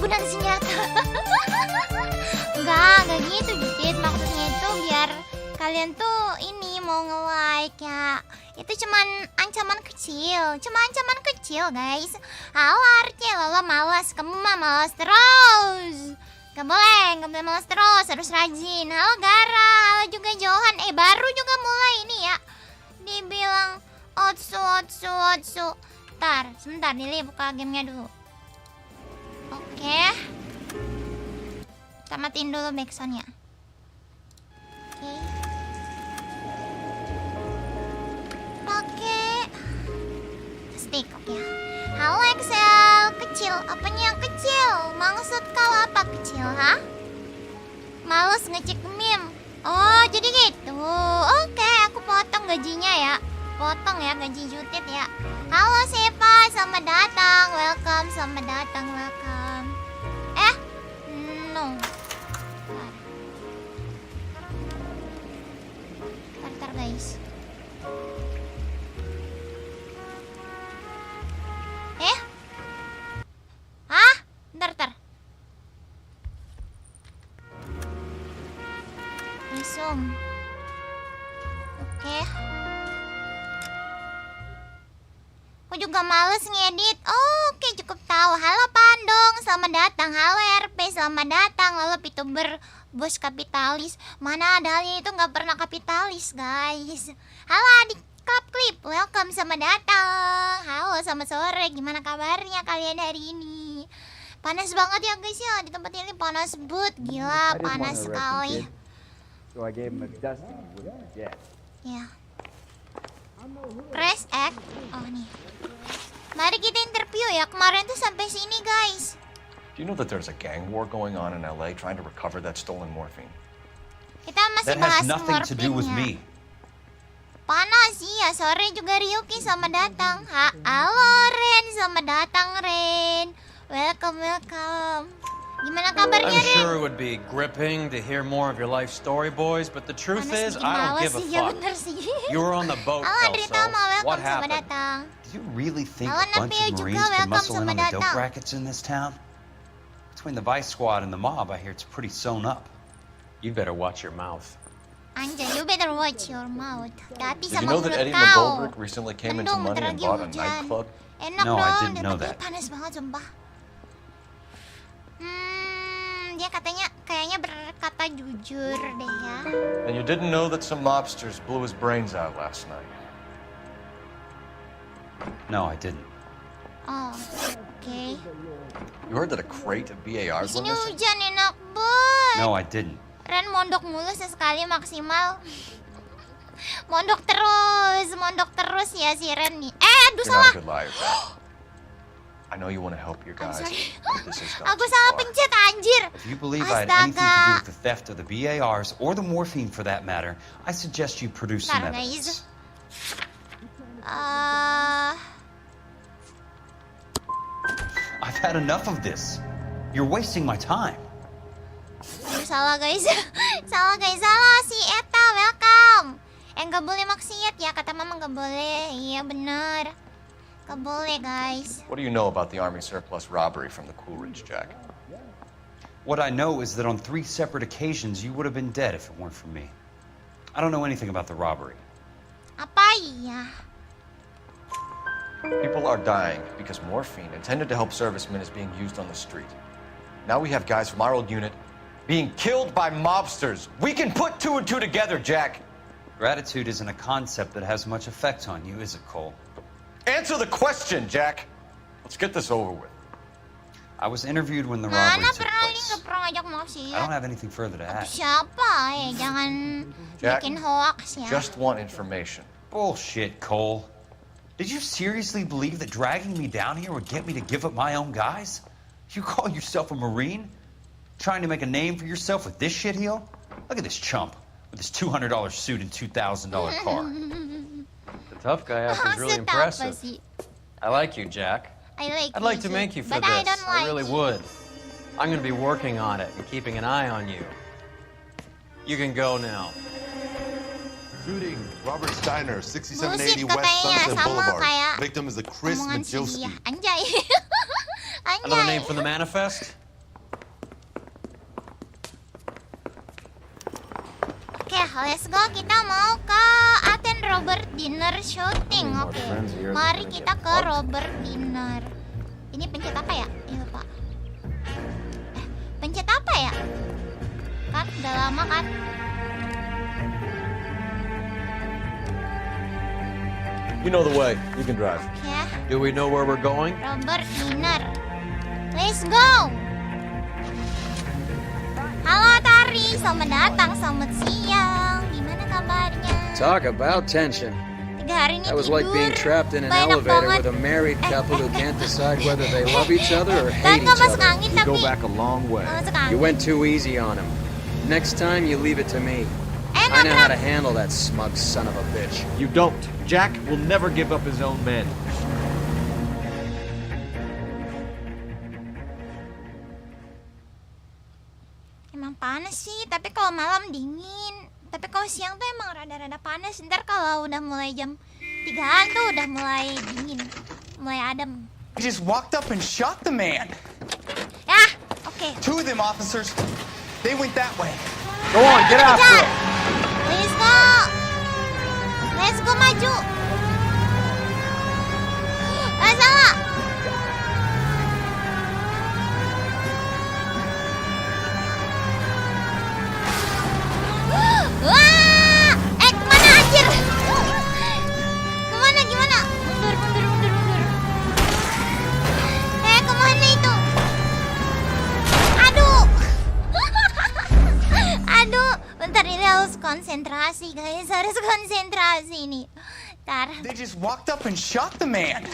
menggunakan senjata. Enggak gitu Judit. Maksudnya itu biar kalian tuh ini mau nge-like ya. Itu cuman ancaman kecil. Guys. Lala malas. Kamu mah malas terus. Gak boleh malas terus. Harus rajin. Halo Gara. Halo juga Johan. Baru juga mulai ini ya. Dibilang otsu. Sebentar Lili buka gamenya dulu. Oke. Tamatin dulu backsoundnya. Oke. Stick, oke. Halo Excel, kecil. Apanya yang kecil? Maksud kau apa kecil, ha? Males ngecek meme. Oh, jadi gitu. Oke, aku potong gajinya ya. Potong ya gaji Judit ya. Halo Sepa, selamat datang. Welcome. No. Bentar guys. Bentar. Langsung. Oke. Aku juga males ngedit. Oke, cukup tahu. Halo Pandong, selamat datang. Halo RP, selamat datang. Lalu VTuber bos kapitalis. Mana ada itu nggak pernah kapitalis, guys. Halo adik klip, welcome, selamat datang. Halo, selamat sore. Gimana kabarnya kalian hari ini? Panas banget ya guys ya, di tempat ini panas banget. Gila, panas sekali. So I gave him a dusting with the jet. Ya. Press X. Oh nih. Mari kita interview ya. Kemarin tuh sampai sini guys. Do you know that there's a gang war going on in LA trying to recover that stolen morphine? Kita masih bahas morphine-nya. me. Panas ya, sore juga Ryuki, selamat datang. Halo Ren, selamat datang Ren. Welcome. Gimana kabarnya Ren? I'm sure it would be gripping to hear more of your life story, boys, but the truth is, I don't give a fuck. You were on the boat, Halo Elso. Adritama, welcome, What selamat happened? datang. Do you really think Halo a bunch Napeo of juga, Marines can welcome, muscle in on selamat the dope datang. rackets in this town? Between the Vice Squad and the mob, I hear it's pretty sewn up. You better watch your mouth. Anjay, you better watch your mouth. Hati Did you sama know that mulut Eddie kau. McGoldrick recently came into Mendung, money bentar and lagi bought a hujan. nightclub? Enak No, I dong, didn't know tapi that. panas banget sumpah. Dia katanya kayaknya berkata jujur deh ya. And you didn't know that some mobsters blew his brains out last night? No, I didn't. Oh, oke. You heard that a crate of Di BARs went sini missing? hujan enak banget. No, I didn't. Ren mondok mulu sesekali maksimal. mondok terus ya si Ren nih. Aduh You're salah. not a good liar, Jack. I know you want to help your I'm guys, sorry. but this has gone Aku too salah far. pencet anjir. If you believe I had anything to do Astaga. with the theft of the BARs or the morphine for that matter, I suggest you produce some Bentar evidence. guys. I've had enough of this. You're wasting my time. Aduh, salah guys. salah si Eta, welcome. Nggak boleh maksiat ya, kata mama nggak boleh. Iya bener, nggak boleh guys. What do you know about the Army surplus robbery from the Coolidge, Jack? What I know is that on 3 separate occasions you would have been dead if it weren't for me. I don't know anything about the robbery. Apa iya? People are dying because morphine intended to help servicemen is being used on the street. Now we have guys from our old unit being killed by mobsters. We can put 2 and 2 together, Jack. Gratitude isn't a concept that has much effect on you, is it, Cole? Answer the question, Jack. Let's get this over with. I was interviewed when the robbery Mana took pernah dia place. nggak pernah ngajak I don't maksiat? have anything further to add. Siapa ya? Jangan Jack, bikin hoax ya. just want information. Bullshit, Cole. Did you seriously believe that dragging me down here would get me to give up my own guys? You call yourself a Marine? Trying to make a name for yourself with this shitheel? Look at this chump with his $200 suit and $2,000 car. The tough guy act is really Maksud apa impressive. sih? I like you, Jack. I'd I'd like to make you for but I this. don't like I really you. would. I'm going to be working on it and keeping an eye on you. You can go now. Shooting, Robert Steiner, 6780 Bullshit West katanya, Sunset sama Boulevard. kayak Victim is a Chris omongan si dia. Majowski. Anjay. Another name Anjay. from the manifest? let's go. Kita mau ke Aten Robert Dinner shooting. Oke, mari kita ke Robert Dinner. Ini pencet apa ya? Ini lupa. Pencet apa ya? Kan udah lama kan? You know the way. You can drive. Ya, Do we know where we're going? Robert Dinner. Let's go. Halo Tari, selamat datang, selamat siang. Gimana kabarnya? Talk about tension. 3 hari ini That was like being trapped in an elevator with a married couple who can't decide whether they love each other or hate Nggak each masuk other. angin You tapi go back a long way. nggak masuk angin. You went too easy on him. Next time, you leave it to me. I Enak know how to Ram. handle that smug son of a bitch. You don't. Jack will never give up his own men. Emang panas sih, tapi kalau malam dingin. Tapi kalau siang tuh emang rada-rada panas. Ntar kalau udah mulai jam 3-an tuh udah mulai dingin, mulai adem. He just walked up and shot the man. Ya, oke. 2 of them officers, they went that way. Go on, get after Kejar. him. Let's go. Let's go maju. Salah. Wah! Kemana anjir? Kemana gimana? Mundur. Kemana itu? Aduh. Aduh, bentar ini harus konsentrasi guys, harus konsentrasi nih. Ntar. They just walked up and shot the man.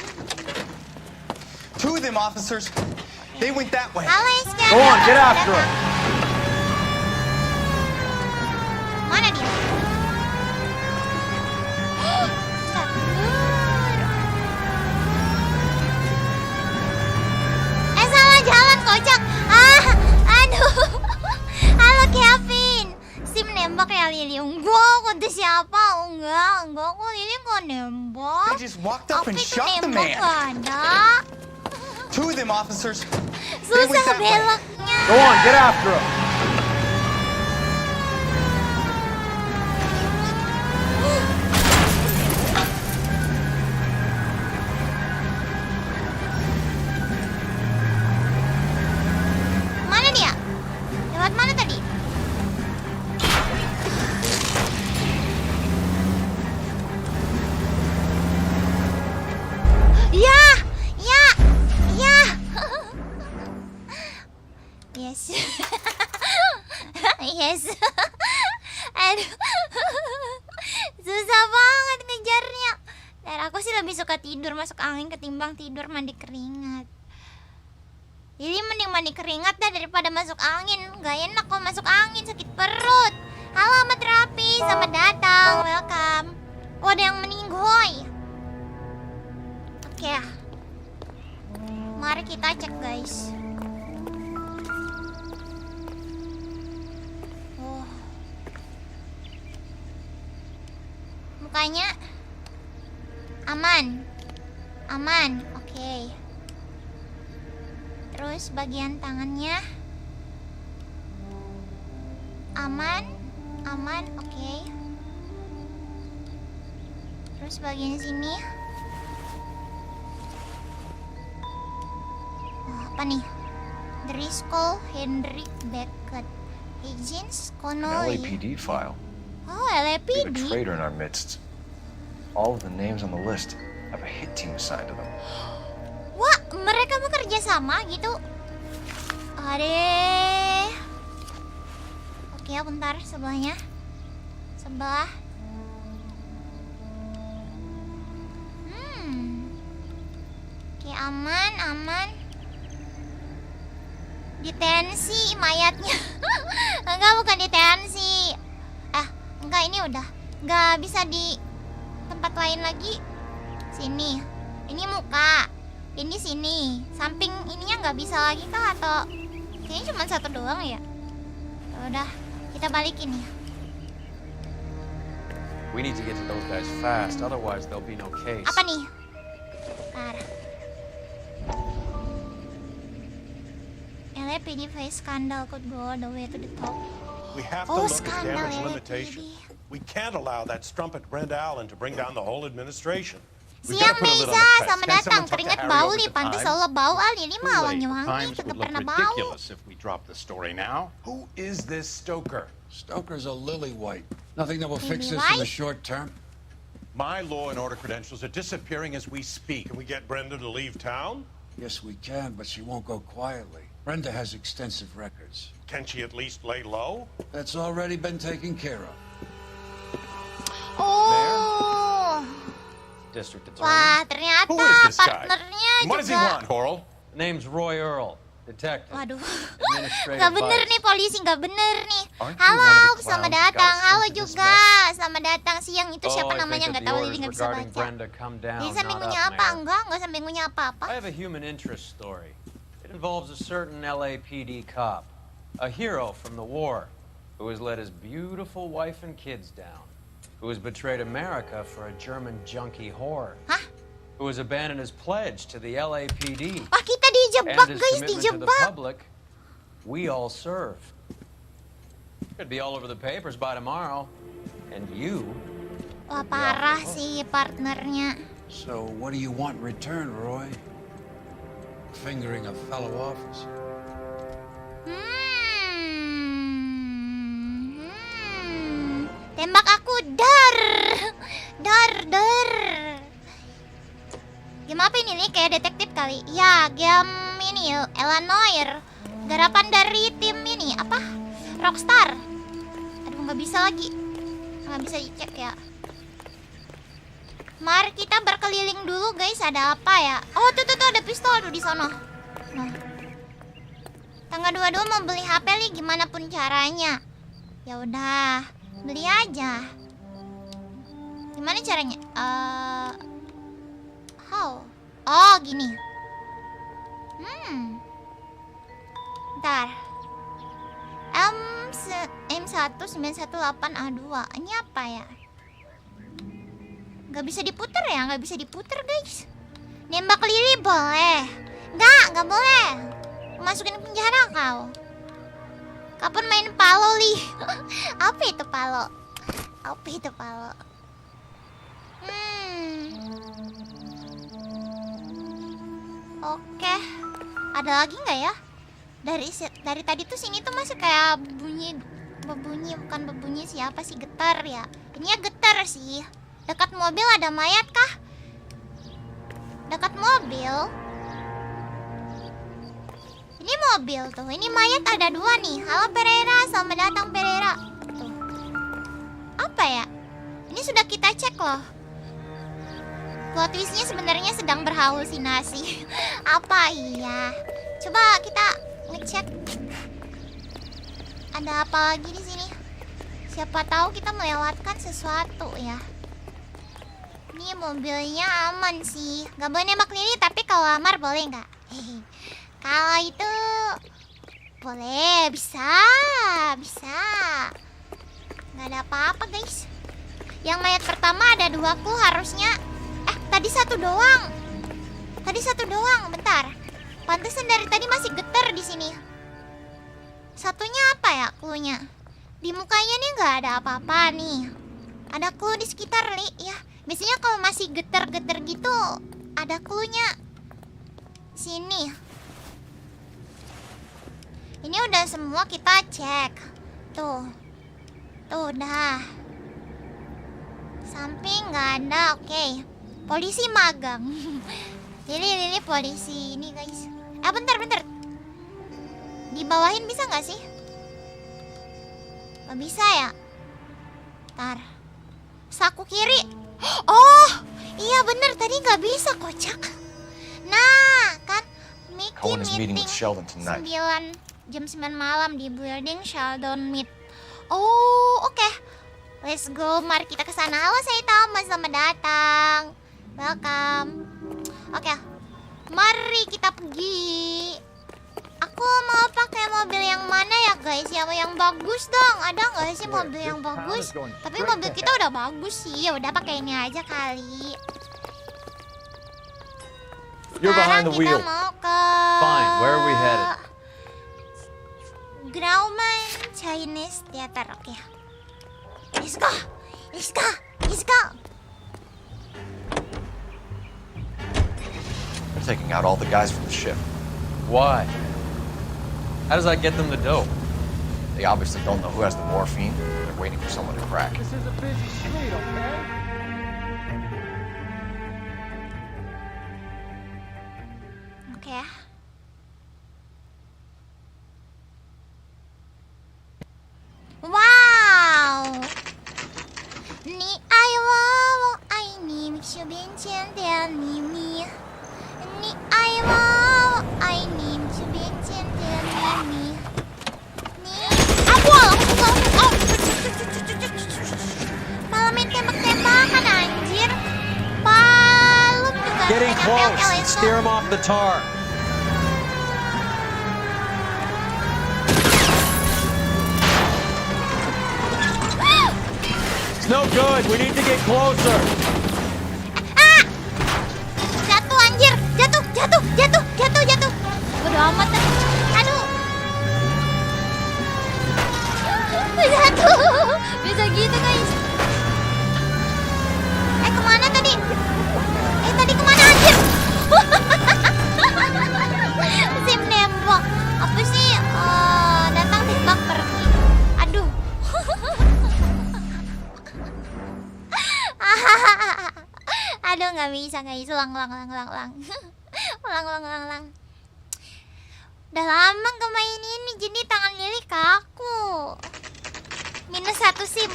2 of them officers, they went that way. Halo Iska. Go on, get after him. Mana dia? Salah jalan kocak. Aduh. Halo Kevin. Sim nembak ya Lili. Enggak, kata siapa? Enggak, kok Lili nggak nembak. They just walked up Aku and itu shot the nembak man. nggak ada. 2 of them officers, they went Susah that way. beloknya. Go on, get after him. Mana dia? Lewat mana tadi? Ya. Yes. Yes. Aduh. Susah banget ngejarnya. Dan aku sih lebih suka tidur masuk angin ketimbang tidur mandi keringat. Jadi mending mandi keringat dah daripada masuk angin. Gak enak kalau masuk angin, sakit perut. Halo Ahmad Rapi, selamat datang, welcome. Oh, ada yang meninggoy. Oke. Mari kita cek guys. Oh. Mukanya aman. Aman, oke. Terus bagian tangannya aman, oke. Terus bagian sini apa nih? Driscoll Hendrik Beckett, Higgins An Connolly. LAPD file. Oh, We have a LAPD. traitor in our midst. All of the names on the list have a hit team assigned to them. Wah, mereka bekerja sama gitu. Ade. Oke, bentar sebelahnya. Sebelah. Oke, aman. Detensi mayatnya. Enggak, bukan detensi. Enggak, ini udah. Enggak bisa di tempat lain lagi. Sini. Ini muka. Ini sini. Samping ininya nggak bisa lagi kah atau kayaknya cuma satu doang ya? Udah, kita balikin ya. We need to get to those guys fast, otherwise there'll be no case. Apa nih? Bentar. LAPD face scandal could go all the way to the top. We have to Oh, look at skandal damage LAPD. limitation. We can't allow that strumpet Brenda Allen to bring down the whole administration. Siang Meza, selamat datang. Keringat bau nih, pantas selalu bau Lili mah wangi-wangi, kagak pernah bau. If we drop the story now. Who is this Stoker? Stoker's a lily white. Nothing that will fix Lily this in the white? short term. My law and order credentials are disappearing as we speak. Can we get Brenda to leave town? Yes, we can, but she won't go quietly. Brenda has extensive records. Can she at least lay low? That's already been taken care of. Oh. District Attorney. Wah, ternyata Who is this guy? partnernya And what does he juga. want, Horrell? Name's Roy Earl, detective. Waduh, Administrative nggak bener vice. nih polisi, nggak bener nih. Aren't you Halo, one of the selamat clowns that datang. got us Halo into this juga, selamat datang. Siang itu siapa I think namanya that nggak the tahu, orders Lili nggak bisa regarding baca. Brenda come down, Lili sampai not ngunyah up, apa? Mayor. Enggak sampai ngunyah apa-apa. I have a human interest story. It involves a certain LAPD cop, a hero from the war, who has let his beautiful wife and kids down, who has betrayed America for a German junkie whore, Hah? who has abandoned his pledge to the LAPD, Wah, kita dijebak and his guys, commitment to the dijebak. public. We all serve. Could be all over the papers by tomorrow, and you. Wah, parah sih partnernya. So, what do you want in return, Roy? Fingering a fellow officer. Tembak aku, dar. Game apa ini nih? Kayak detektif kali. Ya, game ini NOIRE. Garapan dari tim ini apa? Rockstar. Aduh, nggak bisa lagi. Nggak bisa dicek ya. Mari kita berkeliling dulu guys. Ada apa ya? Oh, tuh ada pistol tuh di sana. Nah. Tanggal 22 mau beli HP nih, gimana pun caranya. Ya udah, beli aja. Gimana caranya? How? Oh, gini. Bentar. M1918A2. Ini apa ya? Gak bisa diputer ya? Gak bisa diputer guys. Nembak Lili boleh? Gak boleh. Masukin ke penjara kau. Kapan main palo, Li? Apa itu palo? Oke. Ada lagi nggak ya? Dari tadi tuh sini tuh masih kayak bukan bebunyi siapa sih, getar ya? Ini ya getar sih. Dekat mobil ada mayat kah? Dekat mobil? Ini mobil tuh, ini mayat ada 2 nih. Halo Pereira, selamat datang Pereira. Tuh. Apa ya? Ini sudah kita cek loh. Plot twistnya sebenarnya sedang berhalusinasi. Apa iya? Coba kita ngecek. Ada apa lagi di sini? Siapa tahu kita melewatkan sesuatu ya. Ini mobilnya aman sih. Gak boleh nembak Lili, tapi kalau lamar boleh nggak? Kalau itu boleh, bisa. Nggak ada apa-apa guys. Yang mayat pertama ada 2 clue harusnya. Tadi satu doang. Bentar. Pantesan dari tadi masih getar di sini. Satunya apa ya cluenya? Di mukanya nih nggak ada apa-apa nih. Ada clue di sekitar Li ya. Biasanya kalau masih getar-getar gitu ada cluenya. Sini. Ini udah semua kita cek. Tuh udah. Samping nggak ada, oke. Polisi magang. Lili polisi ini guys. Bentar. Dibawahin bisa nggak sih? Nggak bisa ya? Ntar. Saku kiri. Oh, iya bener tadi nggak bisa, kocak. Nah, kan Cohen is meeting with Sheldon tonight. Jam 9 malam di building Sheldon meet. Oh, oke. Let's go, mari kita ke sana. Halo, saya Tamat, selamat datang. Welcome. Oke. Mari kita pergi. Aku mau pakai mobil yang mana ya, guys? Yang bagus dong. Ada nggak sih mobil yang bagus? Tapi mobil kita udah bagus sih. Ya udah pakai ini aja kali. You're behind the wheel. Kita mau ke Fine, where are we headed? Grimmxandra Chinese Theater. Oke. Let's go. Let's go. Let's go. They're taking out all the guys from the ship. Why? How does that get them the dope? They obviously don't know who has the morphine. They're waiting for someone to crack. This is a busy street, okay? Okay. Wow. 你爱我，我爱你，手边牵点秘密。你爱我，我爱你，手边牵点秘密。Malah main tembak-tembakan anjir. Balut juga. Getting close. Steer him off the tar. It's no good. We need to get closer. Ah! Jatuh anjir. Jatuh. Bodo amat. Aduh. Jatuh. Bisa gitu guys. Kemana tadi? Tadi kemana anjir? Sim nembak. Apa sih? Datang tembak pergi. Aduh. Aduh nggak bisa guys. Ulang. Ulang. Udah lama gak main ini, jadi tangan Lili kaku. Minus satu sim.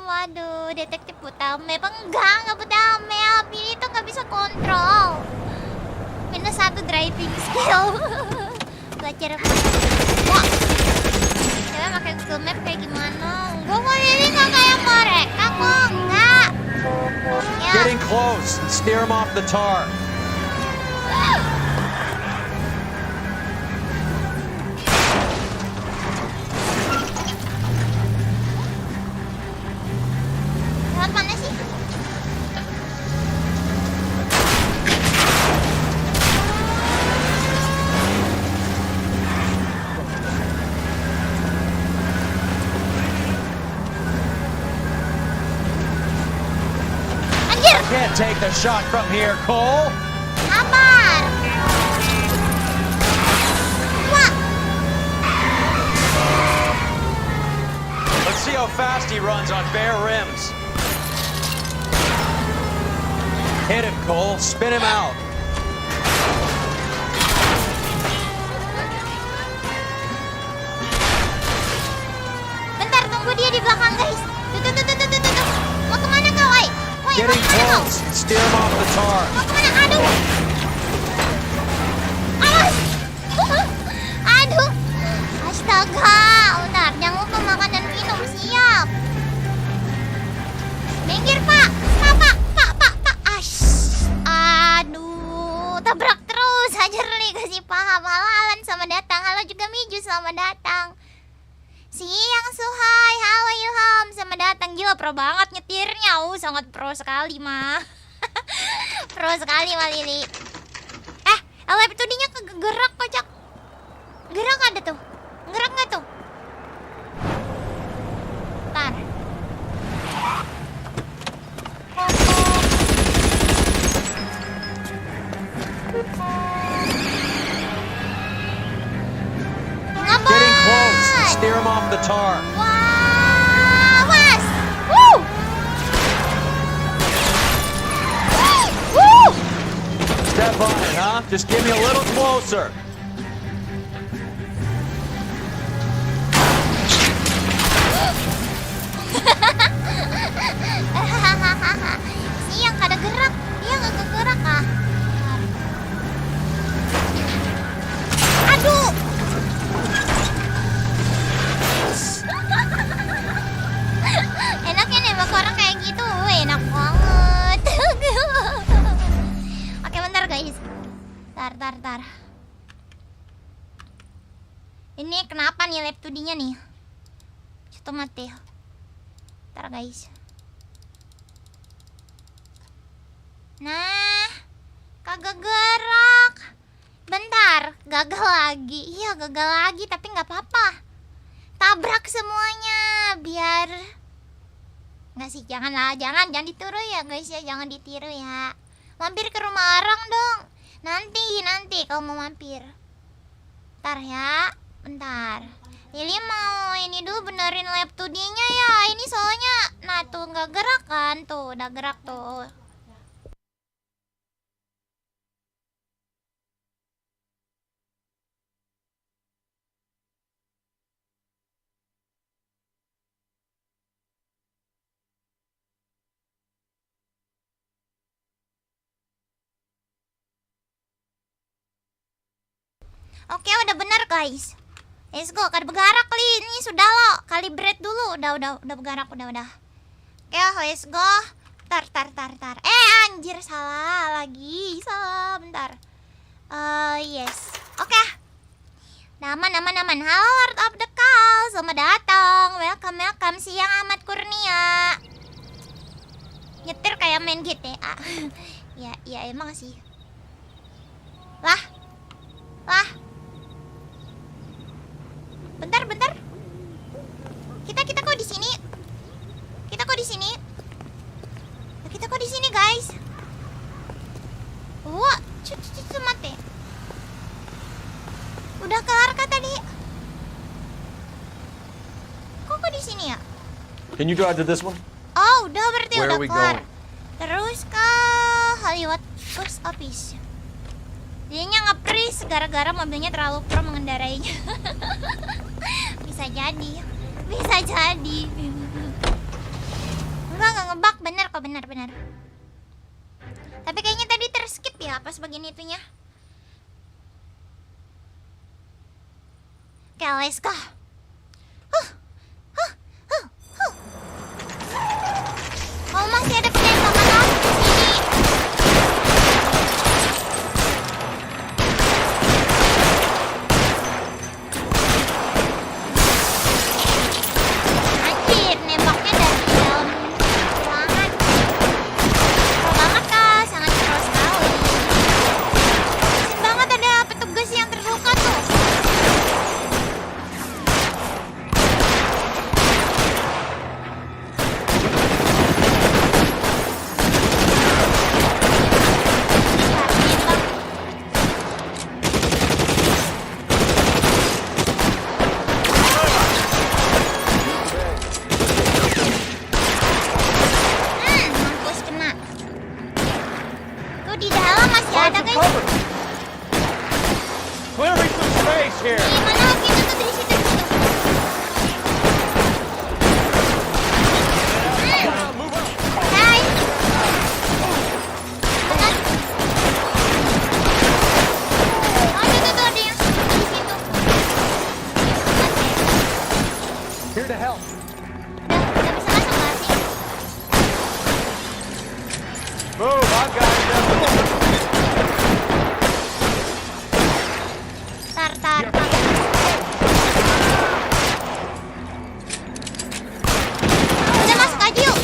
Waduh, detektif Butame. Enggak Butame. Pilih itu nggak bisa kontrol. Minus satu driving skill. Belajar apa? Wah. Coba pakai Google Map kayak gimana? Gue kok Lili nggak kayak mereka kok. Enggak. Ya. Getting close. Steer him off the tar. Mana sih? Anjir! Can't take the shot from here, Cole. Sabar. Wah. Let's see how fast he runs on bare rims. Hit him, Cole. Spin him out. Bentar, tunggu dia di belakang, guys. Tuh. Mau kemana kau, woi? Getting close. Steer him off the tar. Mau kemana? Aduh. Awas. Aduh. Astaga. Bentar, jangan lupa makan dan minum. Siap. Minggir, Pak. Pak. Aduh, tabrak terus. Hajar nih, kasih paham. Halo Alan, selamat datang. Halo juga Miju, selamat datang. Siang Suhai, halo Ilham, selamat datang. Gila, pro banget nyetirnya. Sangat pro sekali, mah. Pro sekali, mah Lili. LFTD-nya kegerak, kocak. Gerak ada tuh. Gerak nggak tuh? Ntar. Getting close. Steer him off the tar. Wah, was. Woo! Woo! Step on it, huh? Just give me a little closer. Siang kada gerak. Dia nggak gerak ah. Aduh. Enaknya nembak orang kayak gitu, enak banget. Oke, bentar guys. Tar. Ini kenapa nih lap 2D-nya nih? Coba mati. Ntar guys. Nah, kagak gerak. Bentar, gagal lagi. Iya, gagal lagi, tapi nggak apa-apa. Tabrak semuanya, biar Nggak sih, jangan ditiru ya guys ya, jangan ditiru ya. Mampir ke rumah orang dong. Nanti kalau mau mampir. Bentar ya, bentar. Lili mau ini dulu benerin laptop nya ya. Ini soalnya, nah tuh nggak gerak kan, tuh udah gerak tuh. Oke, udah benar guys. Let's go, kada bergerak Li. Ini sudah lo, kalibrate dulu. Udah bergerak, udah. Oke, let's go. Tar. Anjir, salah lagi. Salah, bentar. Yes. Oke. Aman. Halo Lord of the Call, selamat datang. Welcome. Siang Ahmad Kurnia. Nyetir kayak main GTA. Ya emang sih. Lah. Bentar. Kita kok di sini? Kita kok di sini, guys? Wah, cucu mati. Udah kelar kah tadi? Kok di sini ya? Can you drive to this one? Oh, udah berarti Where udah are we kelar. going? Terus ke Hollywood Post Office. Dianya nge-freeze gara-gara mobilnya terlalu pro mengendarainya. Bisa jadi. Enggak ngebug, bener kok, bener. Tapi kayaknya tadi terskip ya pas bagian itunya. Oke, let's go. Oh, masih ada penembakan lagi di sini. Anjir, nembaknya dari dalam ruangan. Pro banget kah? Sangat pro sekali. Kasian banget ada petugas yang terluka tuh. Mampus kena. Tuh di dalam masih ada guys. Clearing some space here. Di mana kita tuh di situ. Guys. Benar. Tuh ada yang di situ. Here to help. Udah bisa masuk nggak sih? Move, I got you. Tar. Kita masuk aja yuk.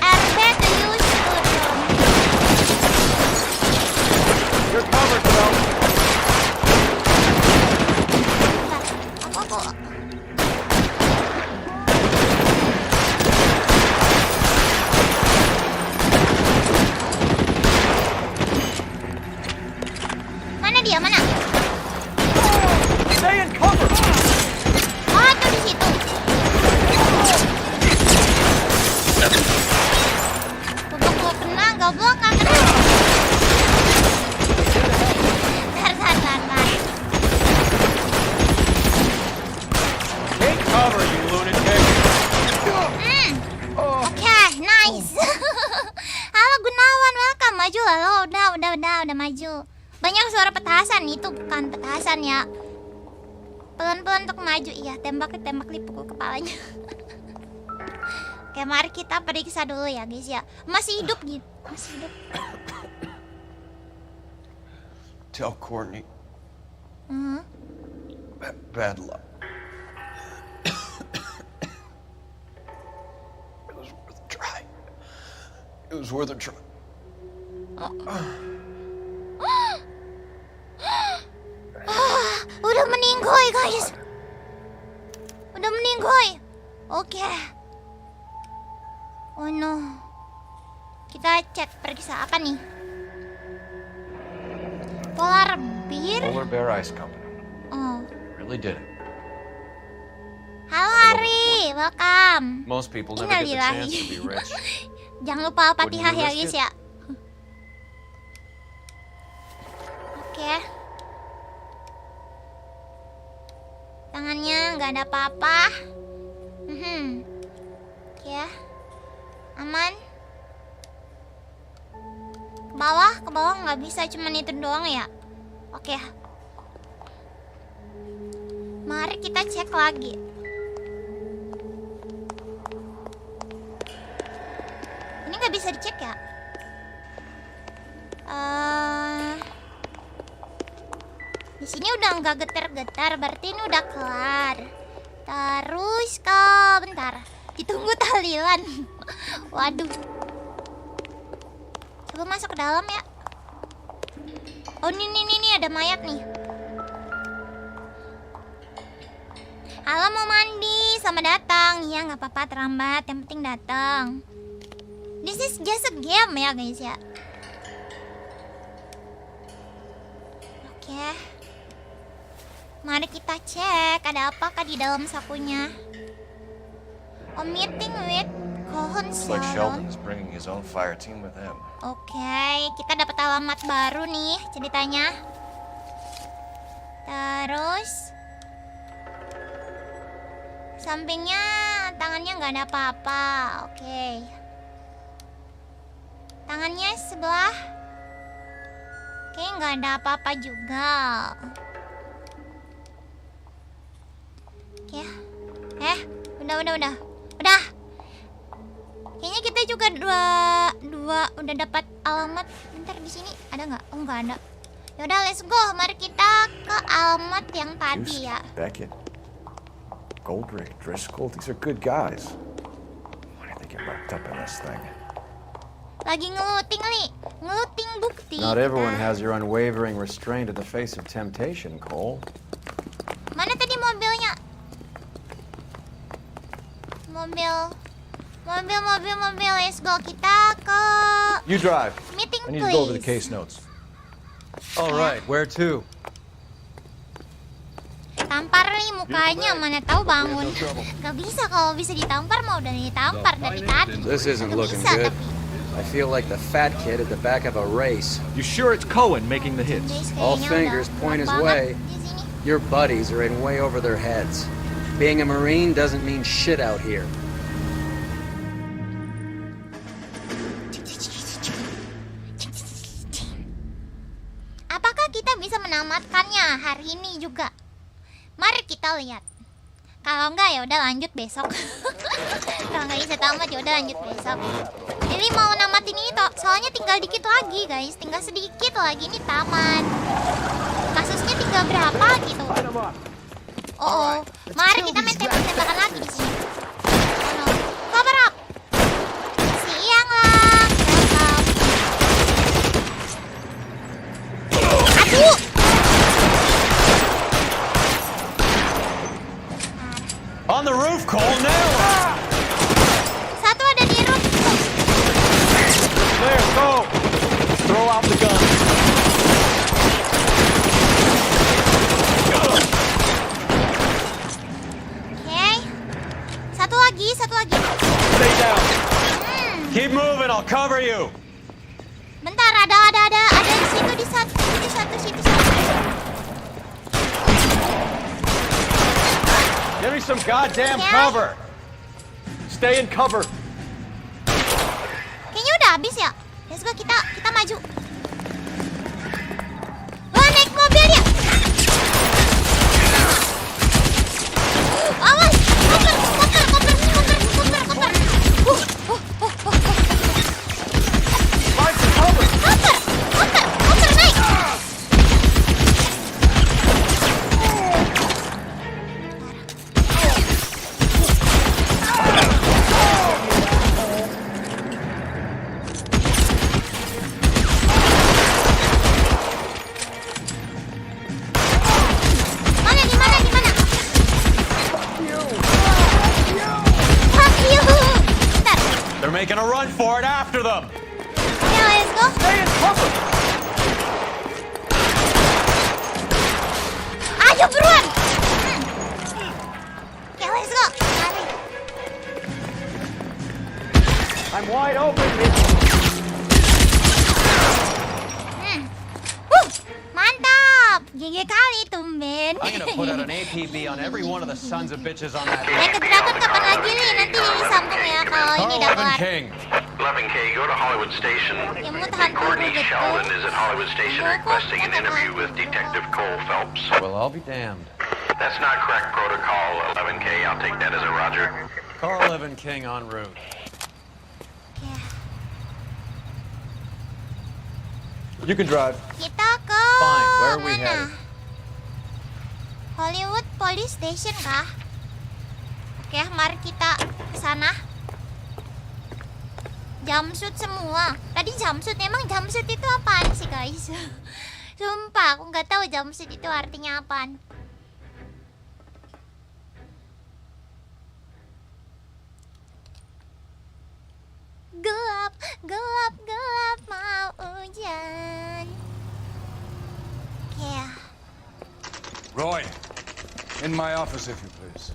RB to use You're covered, bro. Aku. Mana dia? Mana? Stay in cover. Oh, itu di situ. Goblok kena, goblok nggak kena. Tar. Take cover, you lunatic. Oke, nice. Halo Gunawan, welcome. Maju lah lo, udah maju. Banyak suara petasan, itu bukan petasan ya. Pelan-pelan untuk maju, iya. Tembak pukul kepalanya. Oke, mari kita periksa dulu ya guys ya. Masih hidup gitu, masih hidup. Tell Courtney. Mhm. Bad luck. It was worth a try. Udah meninggoy guys. Oke. Oh no. Kita cek periksa apa nih? Polar bear? Polar Bear Ice Company. Oh. Really did it. Halo Hari, welcome. Most people never get the chance to be rich. Jangan lupa Al-Fatihah ya Wouldn't you guys risk ya. Oke. Tangannya nggak ada apa-apa. Oke. Aman. Ke bawah nggak bisa, cuman itu doang ya. Oke. Mari kita cek lagi. Ini nggak bisa dicek ya? Di sini udah nggak getar-getar, berarti ini udah kelar. Terus bentar, ditunggu tahlilan. Waduh. Coba masuk ke dalam ya. Oh ini ada mayat nih. Halo, mau mandi, selamat datang. Ya nggak apa-apa, terlambat, yang penting datang. This is just a game ya guys ya. Oke. Mari kita cek ada apakah di dalam sakunya. A meeting with Looks like Sheldon is bringing his own fire team with him. Oke, kita dapat alamat baru nih ceritanya. Terus sampingnya tangannya nggak ada apa-apa. Oke. Tangannya sebelah. Oke, nggak ada apa-apa juga. Oke. Udah. Kayaknya kita juga dua udah dapat alamat. Bentar, di sini ada nggak? Oh, nggak ada. Yaudah, let's go. Mari kita ke alamat yang tadi ya. Beckett, Goldrick, Driscoll, these are good guys. Why did they get wrapped up in this thing? Lagi ngeluting bukti. Not kita. everyone has your unwavering restraint in the face of temptation, Cole. Mana tadi mobilnya? Mobil, let's go. Kita ke You drive. meeting I need to go over the place. case notes. All right, where to? Tampar nih mukanya, mana tahu bangun. Gak bisa, kalau bisa ditampar mau udah ditampar dari tadi. This isn't Gak looking bisa, good. tapi. I feel like the fat kid at the back of a race. You sure it's Cohen making the hits? Guys, All kayaknya fingers udah point his banget way. di sini. Your buddies are in way over their heads. Being a Marine doesn't mean shit out here. Apakah kita bisa menamatkannya hari ini juga? Mari kita lihat. Kalau enggak ya udah lanjut besok. Kalau nggak bisa tamat ya udah lanjut besok. Lili mau namatin ini toh, soalnya tinggal dikit lagi guys, tinggal sedikit lagi ini tamat. Kasusnya tinggal berapa gitu. Oh, mari kita main tembak-tembakan lagi di sini. Oh no, cover up. Siang lah, welcome. Aduh. On the roof, Cole, now! Satu ada di roof. There, go! Throw out the gun. Oke. Satu lagi. Stay down. Keep moving, I'll cover you! Bentar, ada di situ di satu. Give me some goddamn Yeah. cover. Stay in cover. Kayaknya udah habis ya. Let's go, kita maju. Wah, naik mobil dia. Awas, koper. Find some cover. Koper, naik. gonna run for it after them. Ya, let's go. Stay in cover. Ayo buruan. Oke, let's go. Lari. I'm wide open. Mantap. GG kali tumben. I'm gonna put out an APB on every one of the sons of bitches on that. Naik ke Dragon kapan lagi nih? Nanti disambung ya kalau ini udah kelar. King. 11K, go to Hollywood Station. Ya mau tahan dulu Courtney gitu. Sheldon is at Hollywood Station requesting an interview with Detective Cole Phelps. Well, I'll be damned. That's not correct protocol, 11K. I'll take that as a roger. Carl Evan King en route. Oke. You can drive. Kita ke Fine, where are we mana? headed? Hollywood Police Station kah? Oke, mari kita ke sana. Jumpsuit semua. Tadi jumpsuit, emang jumpsuit itu apaan sih guys? Sumpah, aku nggak tahu jumpsuit itu artinya apaan. Gelap, gelap, gelap mau hujan. Oke. Roy, in my office, if you please.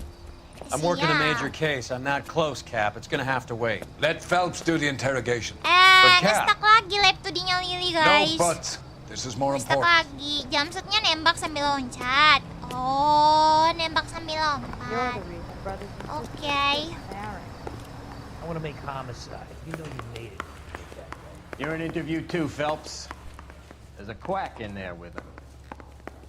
I'm working a Siap. major case. I'm not close, Cap. It's gonna have to wait. Let Phelps do the interrogation. Ngestak lagi laptopnya Lili guys. No buts. This is more Ngestak important. lagi. Jumpsuitnya nembak sambil loncat. Oh, nembak sambil lompat. Oke. I want to make homicide. You know you made it. You're in interview too, Phelps. There's a quack in there with him.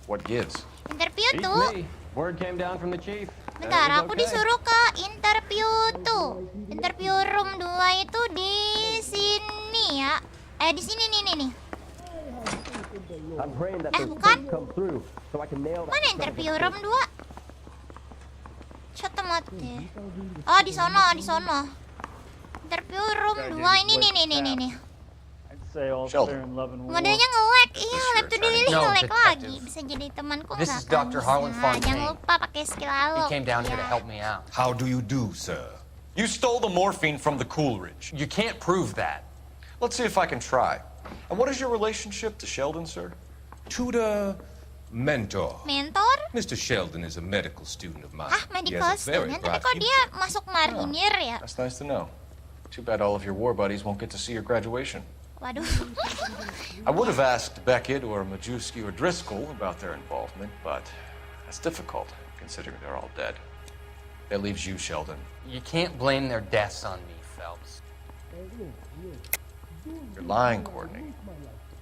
What gives? Interview Beats tuh. me. Word came down from the chief. Bentar, aku disuruh ke interview tuh. Interview room 2 itu di sini ya. Di sini nih. I'm praying that Bukan. come through so I can nail that. Mana interview room 2? Tamat. Oh, di sono. Interview room 2 ini nih. Sheldon. Modenya nge-lag. Iya, laptop Lili nge-lag lagi. Bisa jadi temanku This nggak is kan? Dr. Harlan Bisa. Fontaine. Jangan lupa pakai skill halo. He came down here to help me out. How do you do, sir? You stole the morphine from the Coolidge. You can't prove that. Let's see if I can try. And what is your relationship to Sheldon, sir? Tutor, mentor. Mentor? Mr. Sheldon is a medical student of mine. Medical He has a very student. Tapi bright kok dia masuk marinir ya? That's nice to know. Too bad all of your war buddies won't get to see your graduation. Waduh. I would have asked Beckett or Majewski or Driscoll about their involvement, but that's difficult, considering they're all dead. That leaves you, Sheldon. You can't blame their deaths on me, Phelps. You're lying, Courtney.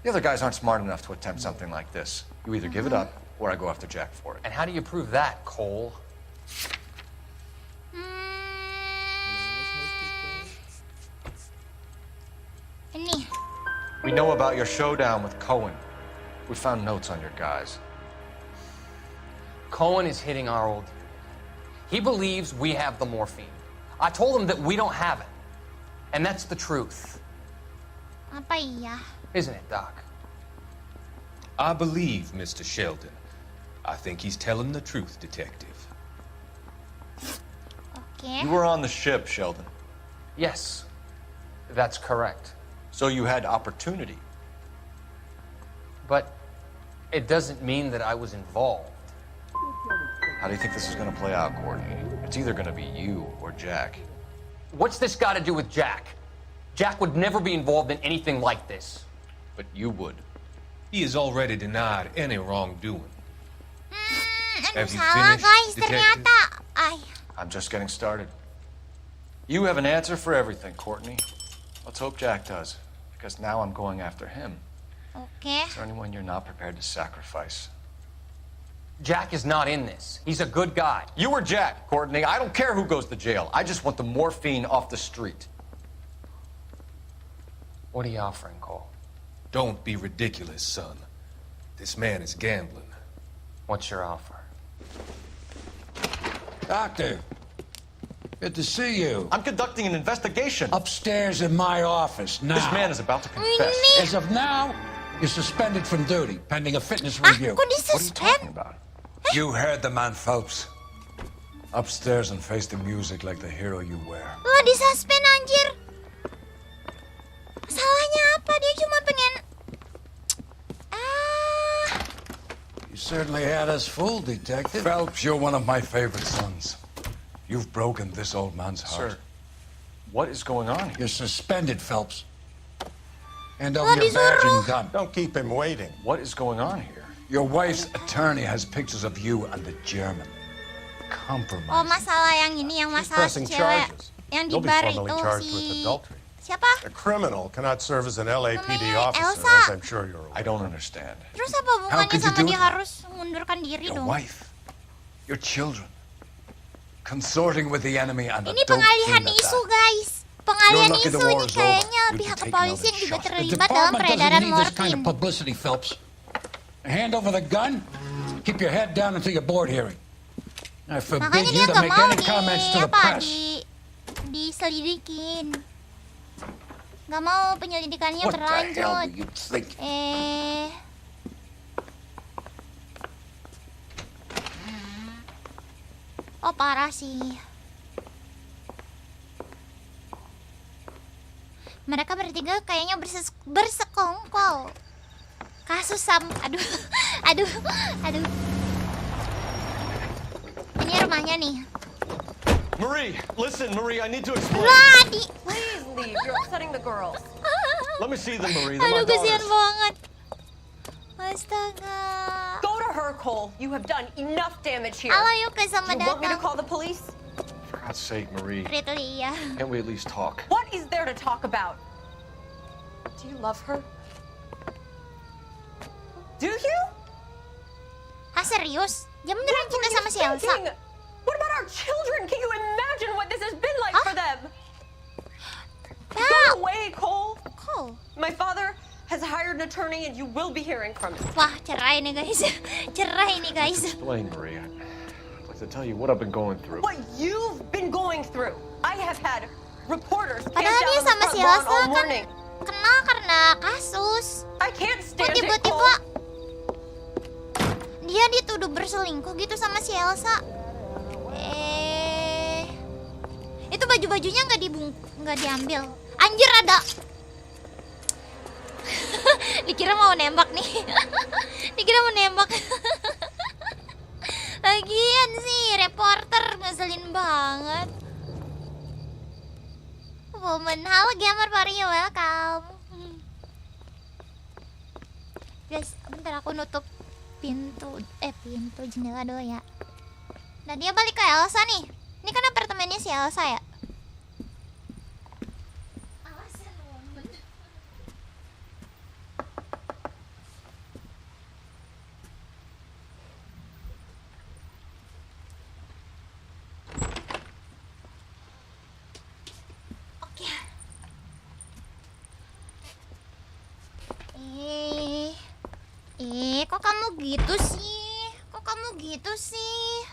The other guys aren't smart enough to attempt something like this. You either give it up, or I go after Jack for it. And how do you prove that, Cole? Ini. We know about your showdown with Cohen. We found notes on your guys. Cohen is hitting our old dude. He believes we have the morphine. I told him that we don't have it. And that's the truth. Apa iya? Isn't it, Doc? I believe Mr. Sheldon. I think he's telling the truth, Detective. Okay. You were on the ship, Sheldon. Yes, that's correct. So you had opportunity. But it doesn't mean that I was involved. How do you think this is going to play out, Courtney? It's either going to be you or Jack. What's this got to do with Jack? Jack would never be involved in anything like this. But you would. He has already denied any wrongdoing. Have you Salah finished, guys, Detective? ternyata. Ay. I'm just getting started. You have an answer for everything, Courtney. Let's hope Jack does, because now I'm going after him. Okay. Is there anyone you're not prepared to sacrifice? Jack is not in this. He's a good guy. You or Jack, Courtney. I don't care who goes to jail. I just want the morphine off the street. What are you offering, Cole? Don't be ridiculous, son. This man is gambling. What's your offer? Doctor, good to see you. I'm conducting an investigation. Upstairs in my office now. This man is about to confess. As of now, you're suspended from duty, pending a fitness review. Kok disuspend? You heard the man, Phelps. Upstairs and face the music like the hero you were. Lo disuspend anjir. Salahnya apa? Dia cuma pengen You certainly had us fooled, Detective. Phelps, you're one of my favorite sons. You've broken this old man's heart. Sir, what is going on here? You're suspended, Phelps. And over your badge and gun. Don't keep him waiting. What is going on here? Your wife's attorney has pictures of you and the German. Compromise. Oh, masalah yang ini, yang masalah pressing cewek charges. yang di He'll be bar formally itu charged si with adultery. siapa? A criminal cannot serve as an LAPD officer, Elsa. as I'm sure you're aware. I don't understand. Terus apa hubungannya sama dia harus mengundurkan diri Your dong? wife, your children, consorting with the enemy and Ini pengalihan isu, guys. Pengalihan You're lucky the isu war ini is kayaknya over. pihak You can take kepolisian another juga shot. The terlibat dalam department peredaran doesn't need this kind morfin. of publicity, Phelps. Hand over the gun. Keep your head down until your board hearing. I forbid Makanya you dia to nggak make mau any comments to the apa press. diselidikin. Gak mau penyelidikannya What the hell berlanjut. do you think? Oh parah sih. Mereka bertiga kayaknya bersekongkol. Kasus aduh, aduh. Ini rumahnya nih. Marie, listen, Marie, I need to explain. Please leave. You're upsetting the girls. Let me see them, Marie. They're my Aduh, kasihan daughters. banget. Astaga. Go to her, Cole. You have done enough damage here. Halo Yuka, sama You want me to datang. call the police? For God's sake, Marie. Ridley, ya. Can't we at least talk? What is there to talk about? Do you love her? Do you? Ah, serius? Dia beneran cinta sama si Elsa? What about our children? Can you imagine what this has been like for them? Go away, Cole. Cole? My father has hired an attorney and you will be hearing from him. Wah, cerai nih guys. Cerai nih guys. Explain, Marie. I'd like to tell you what I've been going through. What you've been going through. I have had reporters camped Padahal dia out on the sama front si lawn Elsa all kan morning. kenal karena kasus. I can't stand it, tiba-tiba Cole. dia dituduh berselingkuh gitu sama si Elsa. Itu baju-bajunya nggak diambil. Anjir ada. Dikira mau nembak nih. Dikira mau nembak. Lagian sih reporter ngeselin banget. Woman, halo gamer Mario, welcome. Guys, bentar aku nutup pintu jendela dulu ya. Nah dia balik ke Elsa nih. Ini kan apartemennya si Elsa ya. Kok kamu gitu sih? Kok kamu gitu sih?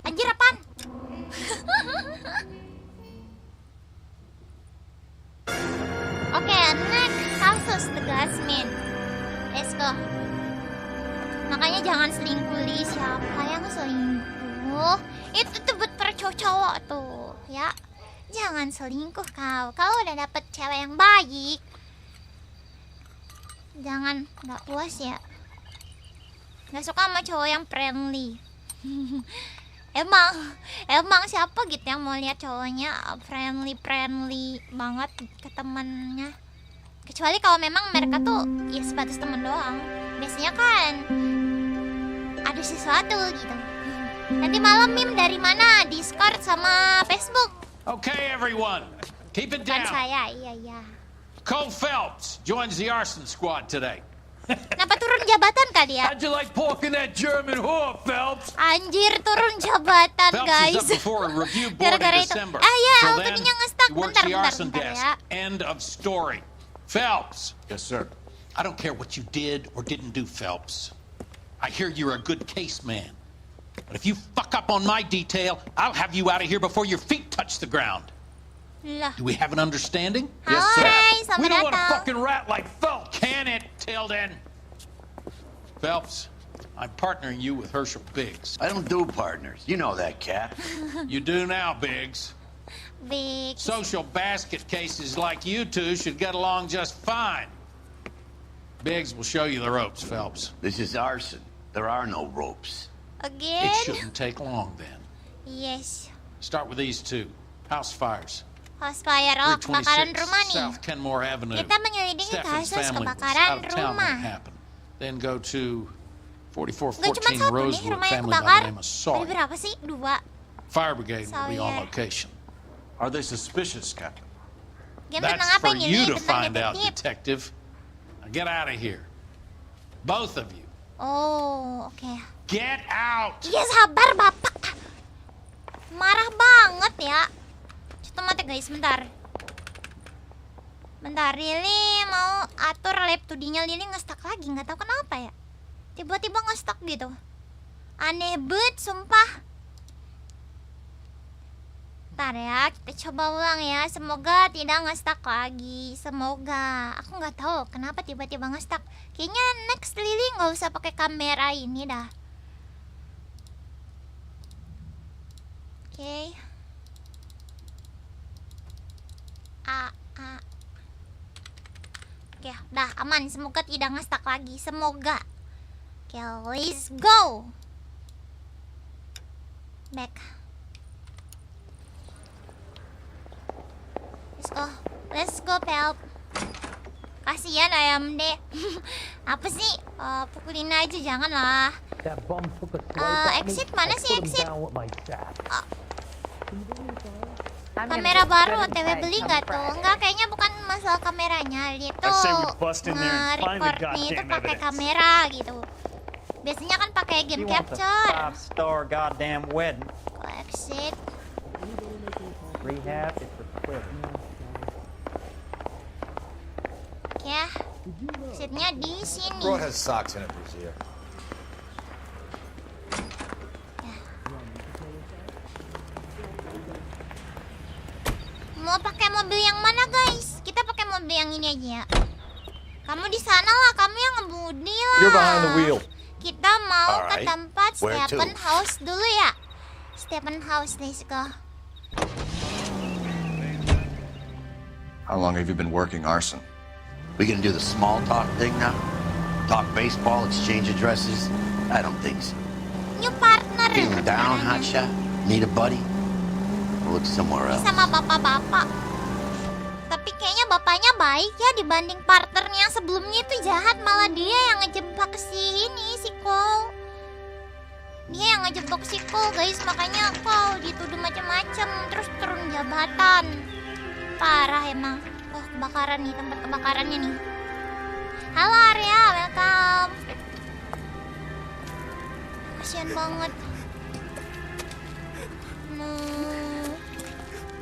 Anjir apaan? Oke, next kasus tegasmin. Let's go. Makanya jangan selingkuh, Li. Siapa yang selingkuh? Itu tuh buat para cowok tuh, ya. Jangan selingkuh kau. Kalau udah dapet cewek yang baik, jangan nggak puas ya. Nggak suka sama cowok yang friendly. Emang siapa gitu yang mau lihat cowoknya friendly banget ke temannya? Kecuali kalau memang mereka tuh ya sebatas teman doang. Biasanya kan ada sesuatu gitu. Nanti malam meme dari mana? Discord sama Facebook. Okay, everyone, keep it Kan down. saya, iya. Cole Phelps joins the arson squad today. Kenapa turun jabatan kali ya? How'd you like porking that German whore, Phelps? Anjir, turun jabatan Phelps guys. is up before a review board Gara-gara in itu. December. Ah ya, Till aku then, tadinya nge-stuck. he works Bentar the arson desk. ya. End of story. Phelps. Yes, sir. I don't care what you did or didn't do, Phelps. I hear you're a good case man. But if you fuck up on my detail, I'll have you out of here before your feet touch the ground. Lah. Do we have an understanding? Yes, sir. Hai, selamat We don't want a datang. fucking rat like Phelps, can it, Tilden? Phelps, I'm partnering you with Herschel Biggs. I don't do partners. You know that, Cap. You do now, Biggs. Biggs. Social basket cases like you two should get along just fine. Biggs will show you the ropes, Phelps. This is arson. There are no ropes. Again? It shouldn't take long, then. Yes. Start with these two. House fires. House fire, oh, kebakaran 326 rumah nih. South Kenmore Avenue. Kita menyelidiki Stephen's kasus family was kebakaran out of town when it rumah. happened. Then go to Gak cuma 4414 satu nih Rosewood, rumah yang family by kebakar. the name of Ada Sawyer. berapa sih? 2. Fire brigade will be on Sawyer. location. Are they suspicious, Captain? Game That's tentang apa for ini? you to Tentang find out, detektif. detective. Now get out of here. Both of you. Oh, oke. Get out! Iya sabar bapak. Marah banget ya. Cuma mati guys, bentar. Bentar, Lili mau atur lap 2D-nya. Lili nge-stuck lagi, nggak tahu kenapa ya. Tiba-tiba nge-stuck gitu. Aneh banget, sumpah. Bentar ya, kita coba ulang ya. Semoga tidak nge-stuck lagi. Semoga. Aku nggak tahu kenapa tiba-tiba nge-stuck. Kayaknya next Lili nggak usah pakai kamera ini dah. Oke. Oke, dah aman. Semoga tidak nge-stuck lagi. Semoga. Oke, let's go. Back. Let's go. Let's go, Pelp. Kasihan ayam deh. Apa sih? Pukulin aja, jangan lah. Exit mana sih exit? Kamera baru OTW beli nggak tuh? Enggak, kayaknya bukan masalah kameranya. Dia tuh nge-recordnya itu pakai kamera gitu. Biasanya kan pakai game capture. Five-star goddamn wedding. Exit. Rehab is for quitters. Ya, exitnya di sini. Bro has socks in it, Brazil. Mau pakai mobil yang mana guys? Kita pakai mobil yang ini aja ya. Kamu di sana lah, kamu yang ngebudi lah. You're behind the wheel. Kita mau ke Alright. tempat Where to? Stephen House dulu ya. Stephen House, let's go. How long have you been working arson? We gonna do the small talk thing now? Talk baseball, exchange addresses? I don't think so. New partner. Feeling down, hotshot? Need a buddy? Look somewhere else. Sama bapak-bapak. Tapi kayaknya bapaknya baik ya dibanding partnernya yang sebelumnya itu jahat. Malah dia yang ngejebak si ini, si Cole. Dia yang ngejebak si Cole guys. Makanya Cole dituduh macam-macam. Terus turun jabatan. Parah emang. Oh, kebakaran nih, tempat kebakarannya nih. Halo Arya, welcome. Kasian banget.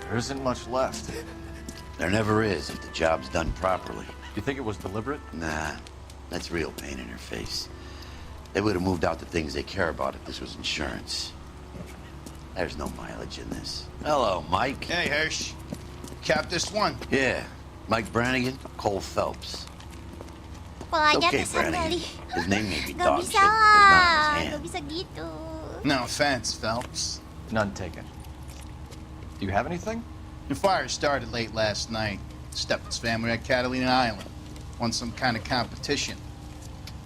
There isn't much left. There never is if the job's done properly. You think it was deliberate? Nah, that's real pain in her face. They would have moved out the things they care about if this was insurance. There's no mileage in this. Hello, Mike. Hey, Hirsch. Cap this one. Yeah, Mike Brannigan, Cole Phelps. Pukul aja Okay, tuh Brannigan. Sandali. His name may be Gak dog bisa shit, but it's not in lah, his gak hand. bisa gitu. No offense, Phelps. None taken. Do you have anything? The fire started late last night. Stephen's family at Catalina Island won some kind of competition.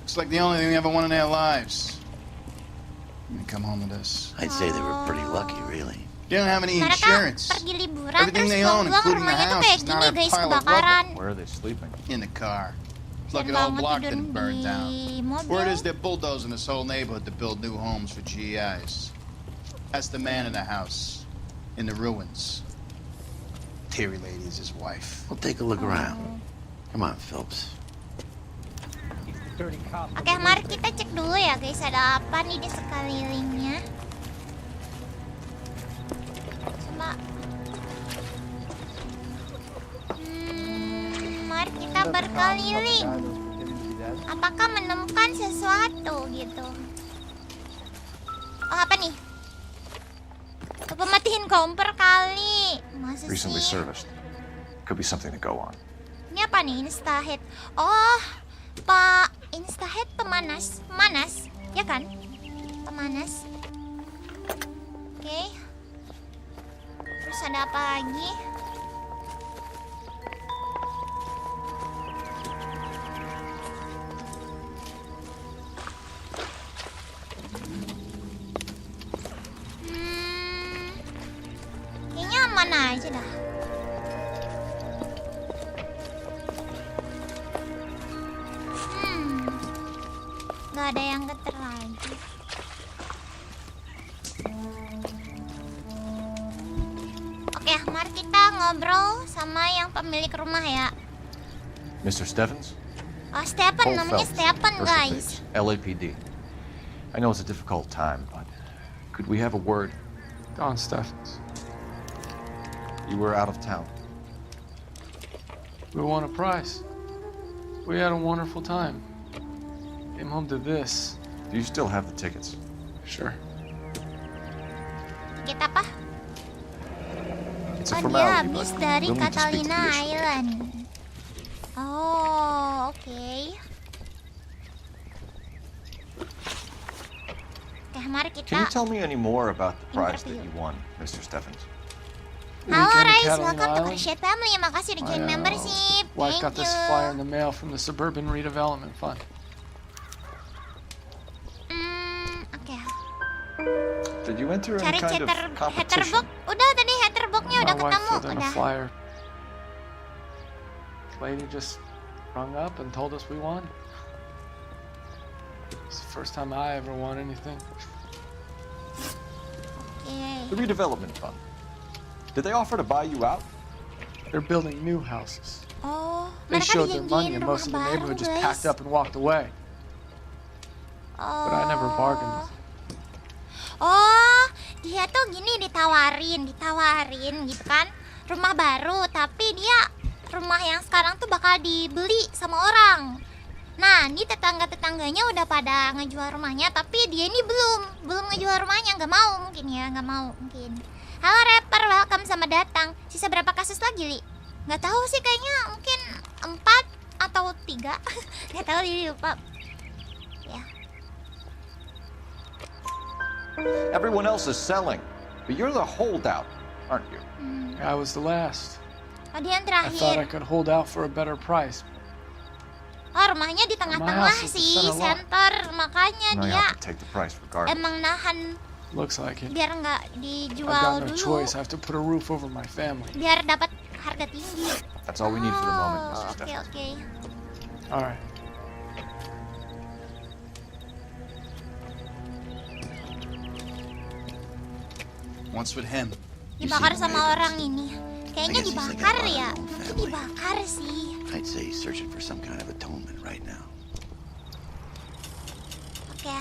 Looks like the only thing they ever won in their lives. They come home with us. I'd say they were pretty lucky, really. They don't have any Mereka insurance. pergi liburan Everything terus they own, pulang including the rumahnya tuh house, kayak is gini not a guys, pile of kebakaran. Where are they sleeping? In the car. Look Kasian at all banget block tidur didn't burn di down. mobil. Word is they're bulldozing this whole neighborhood to build new homes for GIs. That's the man in the house, in the ruins. Terry lady is his wife. We'll take a look around. Come on, Phelps. Oke, mari kita cek dulu ya guys, ada apa nih di sekelilingnya. Coba. Mari kita berkeliling. Apakah menemukan sesuatu gitu? Oh, apa nih? Coba matiin kompor kali. Masa Recently sih? serviced. Could be something to go on. Ini apa nih? Insta hit. Oh, Pak Instahead pemanas, ya kan? Pemanas. Oke. Terus ada apa lagi? Kayaknya aman aja dah. Gak ada yang geter lagi. Oke, mari kita ngobrol sama yang pemilik rumah ya. Mr. Stephens? Oh, Stephen, Paul namanya Phelps, Stephen, Bersikap, guys. LAPD. I know it's a difficult time, but could we have a word? Don Stephens. You were out of town. We won a prize. We had a wonderful time. Came home to this. Do you still have the tickets? Sure. Tiket apa? It's a Oh, dia formality, habis but dari we'll need to speak to Catalina the issue. Island. Oh, oke. Oke, mari Can kita. you tell me any more about the prize that you won, Mr. Stephens? Halo Weekend at Rais, Catalina welcome to Island. Crochet Family. Makasih udah join membership. Wife Thank got this you. flyer in the mail from the Suburban Redevelopment Fund. Oke. Did you enter any Cari kind of competition? Hatterbox. Udah tadi Hatterboxnya udah My wife ketemu. filled in a Udah. flyer. Lady just rung up and told us we won. It's the first time I ever won anything. The redevelopment fund. Did they offer to buy you out? They're building new houses. Oh, They mereka showed their money dijanjiin and most of the rumah neighborhood baru, just guys. packed up and walked away. But I never bargained with them. Oh, dia tuh gini ditawarin gitu kan, rumah baru, tapi dia rumah yang sekarang tuh bakal dibeli sama orang. Nah, ini tetangga-tetangganya udah pada ngejual rumahnya, tapi dia ini belum ngejual rumahnya, nggak mau mungkin. Halo rapper, welcome sama datang. Sisa berapa kasus lagi, Li? Nggak tahu sih, kayaknya mungkin 4 atau 3. Nggak tahu, Li, lupa. Ya. Everyone else is selling, but you're the holdout, aren't you? I was the last. Oh, dia yang I thought I terakhir. could hold out for a better price. Oh, rumahnya di tengah-tengah house is the sih, center lot. center. Makanya Now you dia have to take the price regardless. emang nahan Looks like it. biar nggak I've dijual got no dulu, choice. I have to put a roof over my family. biar dapat harga tinggi. That's all we need for the moment, Mr. Oke, Stephens. oke. All right. Once with him. Dibakar sama orang ini. Kayaknya dibakar ya. Mungkin dibakar sih. I'd say he's searching for some kind of atonement right now. Oke.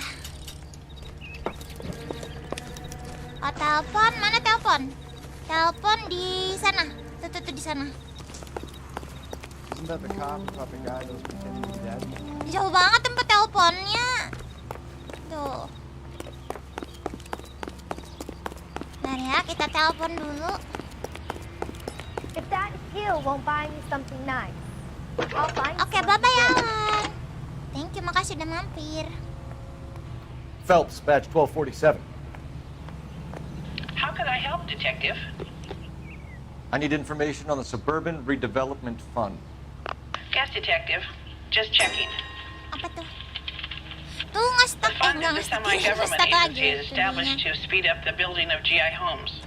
Oh, telepon. Mana telepon? Telepon di sana. Tuh di sana. Isn't that the cop who caught the guy that was pretending to be dead? Jauh banget tempat teleponnya. Tuh. Bentar ya, kita telepon dulu. If that hill won't buy me something nice, I'll find Oke, bye-bye Alan. Thank you, makasih udah mampir. Phelps, badge 1247. How can I help, Detective? I need information on the Suburban Redevelopment Fund. Yes, Detective. Just checking. Apa tuh? Tuh nge-stuck, The fund enggak is a nge-stuck, semi-government nge-stuck lagi. agency established to speed up the building of GI homes.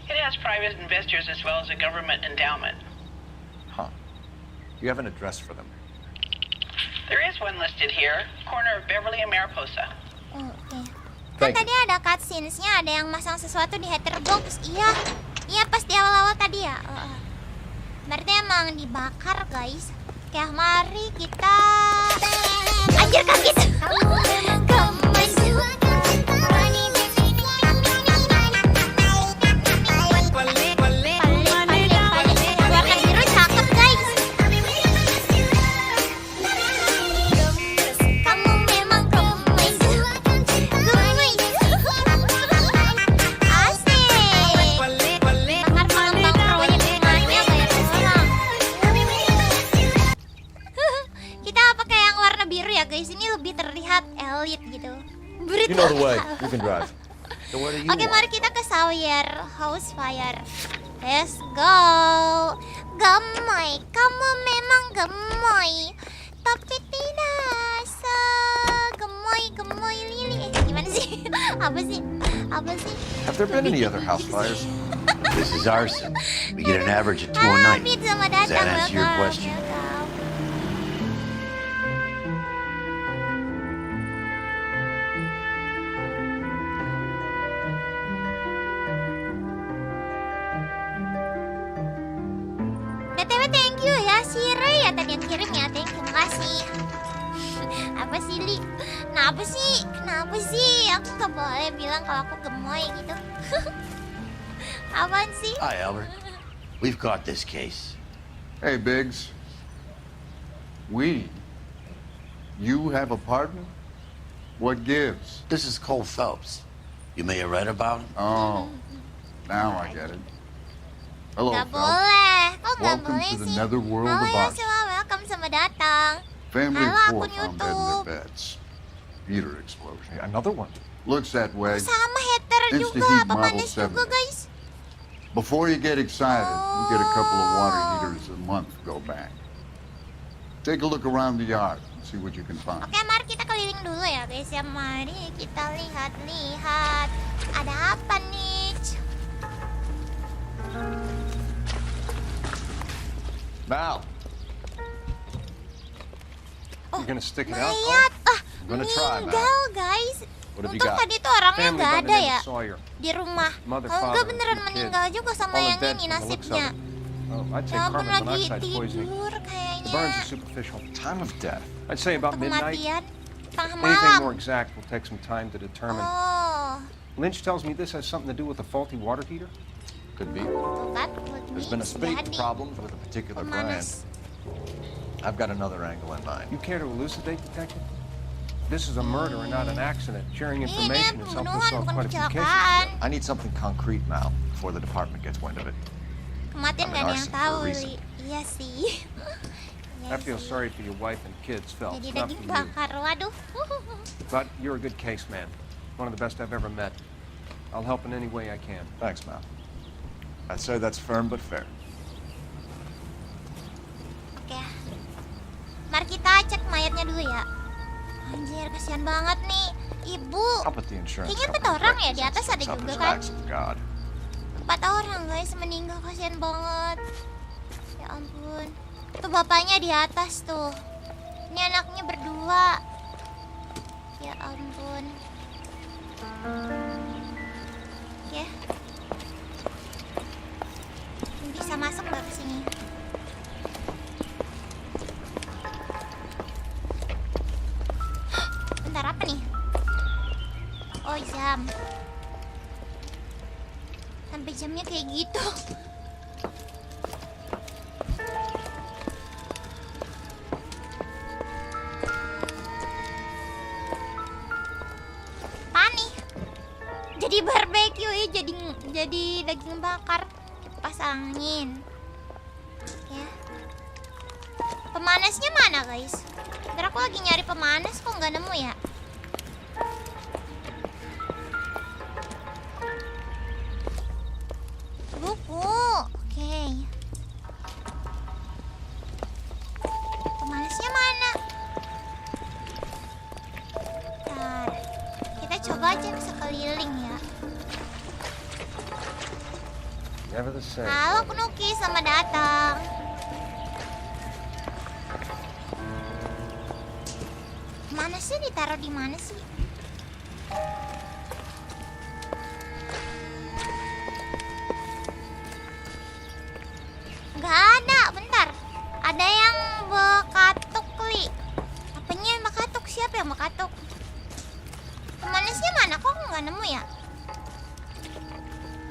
It has private investors as well as a government endowment. Huh. You have an address for them? There is one listed here, corner of Beverly and Mariposa. Oh, oke. Kan tadi ada cutscenes-nya, ada yang masang sesuatu di Hatterbox. Iya pas di awal-awal tadi ya. Berarti emang dibakar, guys. Oke, mari kita... Anjir, kaget! Warna biru cakep, guys. Kamu memang gemes. Asik. Bakar pengembang proyek rumahnya bayar orang. Kita pakai yang warna biru ya, guys You can drive. So what do you Oke, want? mari kita ke Sawyer House Fire. Let's go. Gemoy, kamu memang gemoy, tapi tidak segemoy Lili. Gimana sih? Apa sih? Have there been any other house fires? This is arson. We get an average of 2 a night. Pete, selamat Does that datang. answer your question? BTW thank you ya si Ray ya tadi yang kirim ya. Thank you, makasih. Apa sih Li? Kenapa sih? Aku gak boleh bilang kalau aku gemoy gitu. Apaan sih? Hi, Albert. We've got this case. Hey, Biggs. You have a partner? What gives? This is Cole Phelps. You may have read about him. Oh, now I get it. Hello, Gak Phelps. boleh. Kok gak Welcome boleh to the sih? netherworld of Halo art. semua, welcome, selamat datang. Family Halo, of 4 akun found dead in YouTube. their beds. Heater explosion. Another one. Looks that way. Sama hater Insta juga, heat pemanis model juga 70. guys. Before you get excited, you get a couple of water heaters a month go back. Take a look around the yard and see what you can find. Oke, mari kita keliling dulu ya guys ya. Mari kita lihat-lihat. Ada apa nih? Mal. You're gonna stick it out? Mayat. I'm gonna try, Mal. Meninggal guys. What have you Untung got? tadi tuh orangnya Family nggak by the ada name ya of Sawyer. di rumah. Mother, Kalau father, nggak beneran two meninggal kids. juga sama All yang dead ini from the looks of nasibnya. it. I'd say Ya ampun, carbon lagi monoxide poisoning. tidur The burns kayaknya. are superficial. Time of death. I'd say about midnight. Kematian tengah Anything malam. more exact will take some time to determine. Oh, Lynch tells me this has something to do with a faulty water heater. Could be. tuh kan. There's been a spate of problems with a particular brand. Pemanas. I've got another angle in mind. You care to elucidate, Detective? This is a murder and not an accident. Sharing information has helped us solve quite a few cases. I need something concrete, Mal, before the department gets wind of it. Kematian I'm gak an ada yang arson for a tahu. reason. Iya sih. I feel sorry for your wife and kids, Phelps. Jadi Not daging for you. bakar, waduh. But you're a good case man. One of the best I've ever met. I'll help in any way I can. Thanks, Mal. I'd say that's firm but fair. Oke. Mari kita cek mayatnya dulu ya. Anjir, kasihan banget nih. Ibu. I'll put the insurance Kayaknya 4 company orang ya, correct di atas since ada it's up juga as kan. acts of God. 4 orang guys meninggal, kasihan banget. Ya ampun. Tuh bapaknya di atas tuh. Ini anaknya berdua. Ya ampun. Oke. Bisa masuk nggak ke sini? Bentar, apa nih? Oh, jam. Sampai jamnya kayak gitu. Panih. Jadi barbeque ya, jadi daging bakar. Kipas angin. Ya. Pemanasnya mana, guys? Ntar aku lagi nyari pemanas kok nggak nemu ya. Buku. Oke. Pemanasnya mana? Bentar. Kita coba aja sekeliling ya. Never the same. Halo Kunuki, selamat datang. Mana sih, ditaruh di mana sih? Gak ada, bentar. Ada yang bekatuk, Li. Apanya yang bekatuk? Siapa yang bekatuk? Pemanasnya mana? Kok nggak nemu ya?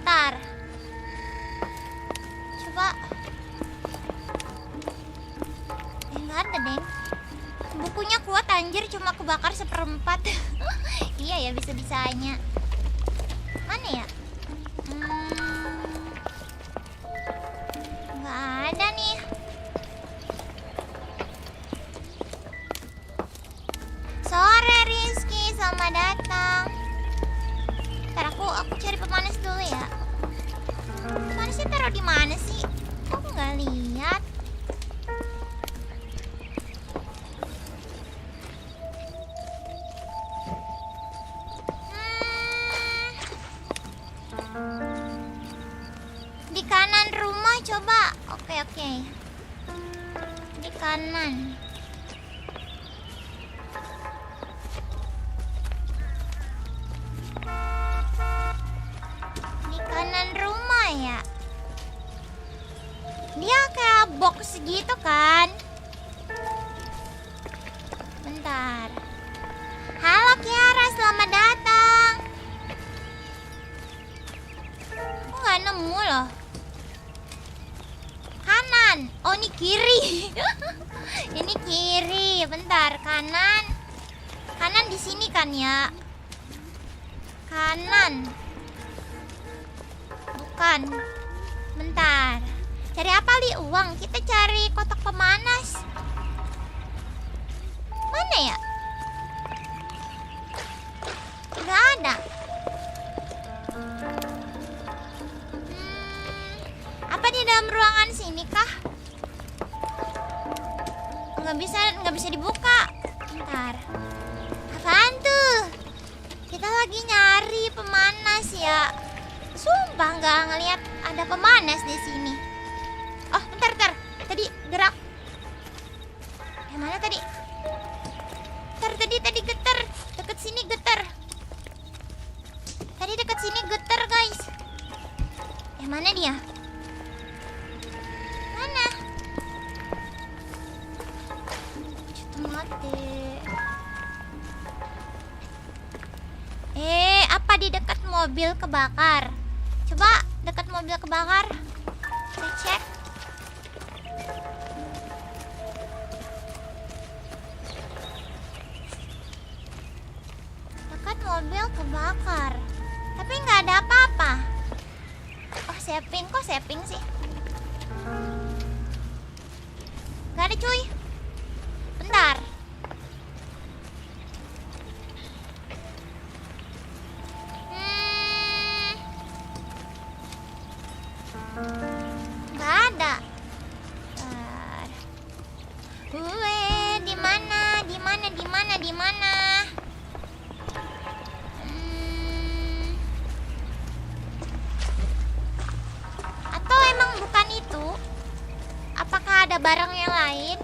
Ntar. Coba. Nggak ada, Deng. Bukunya kuat anjir, cuma kebakar 1/4. Iya ya, bisa-bisanya. Mana ya? Nggak ada nih. Sore Rizky, selamat datang. aku cari pemanas dulu ya. Pemanasnya taruh di mana sih? Aku nggak lihat. Di kanan rumah coba. Oke. Di kanan. Di kanan rumah ya. Dia kayak box gitu kan. Bentar. Halo Kiara, selamat datang. Aku nggak nemu loh. Kanan. Oh ini kiri. Ini kiri. Bentar, kanan. Kanan di sini kan ya? Kanan. Bukan. Bentar. Cari apa Li? Uang. Kita cari kotak pemanas. Mana ya? Gak ada. Apa di dalam ruangan sini kah? Nggak bisa dibuka. Bentar. Apaan tuh? Kita lagi nyari pemanas ya. Sumpah nggak ngeliat ada pemanas di sini. Oh, bentar. Tadi gerak. Yang mana tadi? Tadi getar. Deket sini getar. Tadi deket sini getar, guys. Yang mana dia? Mana? Mati. Apa di dekat mobil kebakar? Coba dekat mobil kebakar. Kita cek. Dekat mobil kebakar. Tapi nggak ada apa-apa. Oh, saving. Kok saving sih? Gak ada cuy. Bentar. Gak ada. Bentar. Di mana? Atau emang bukan itu? Apakah ada barang yang lain?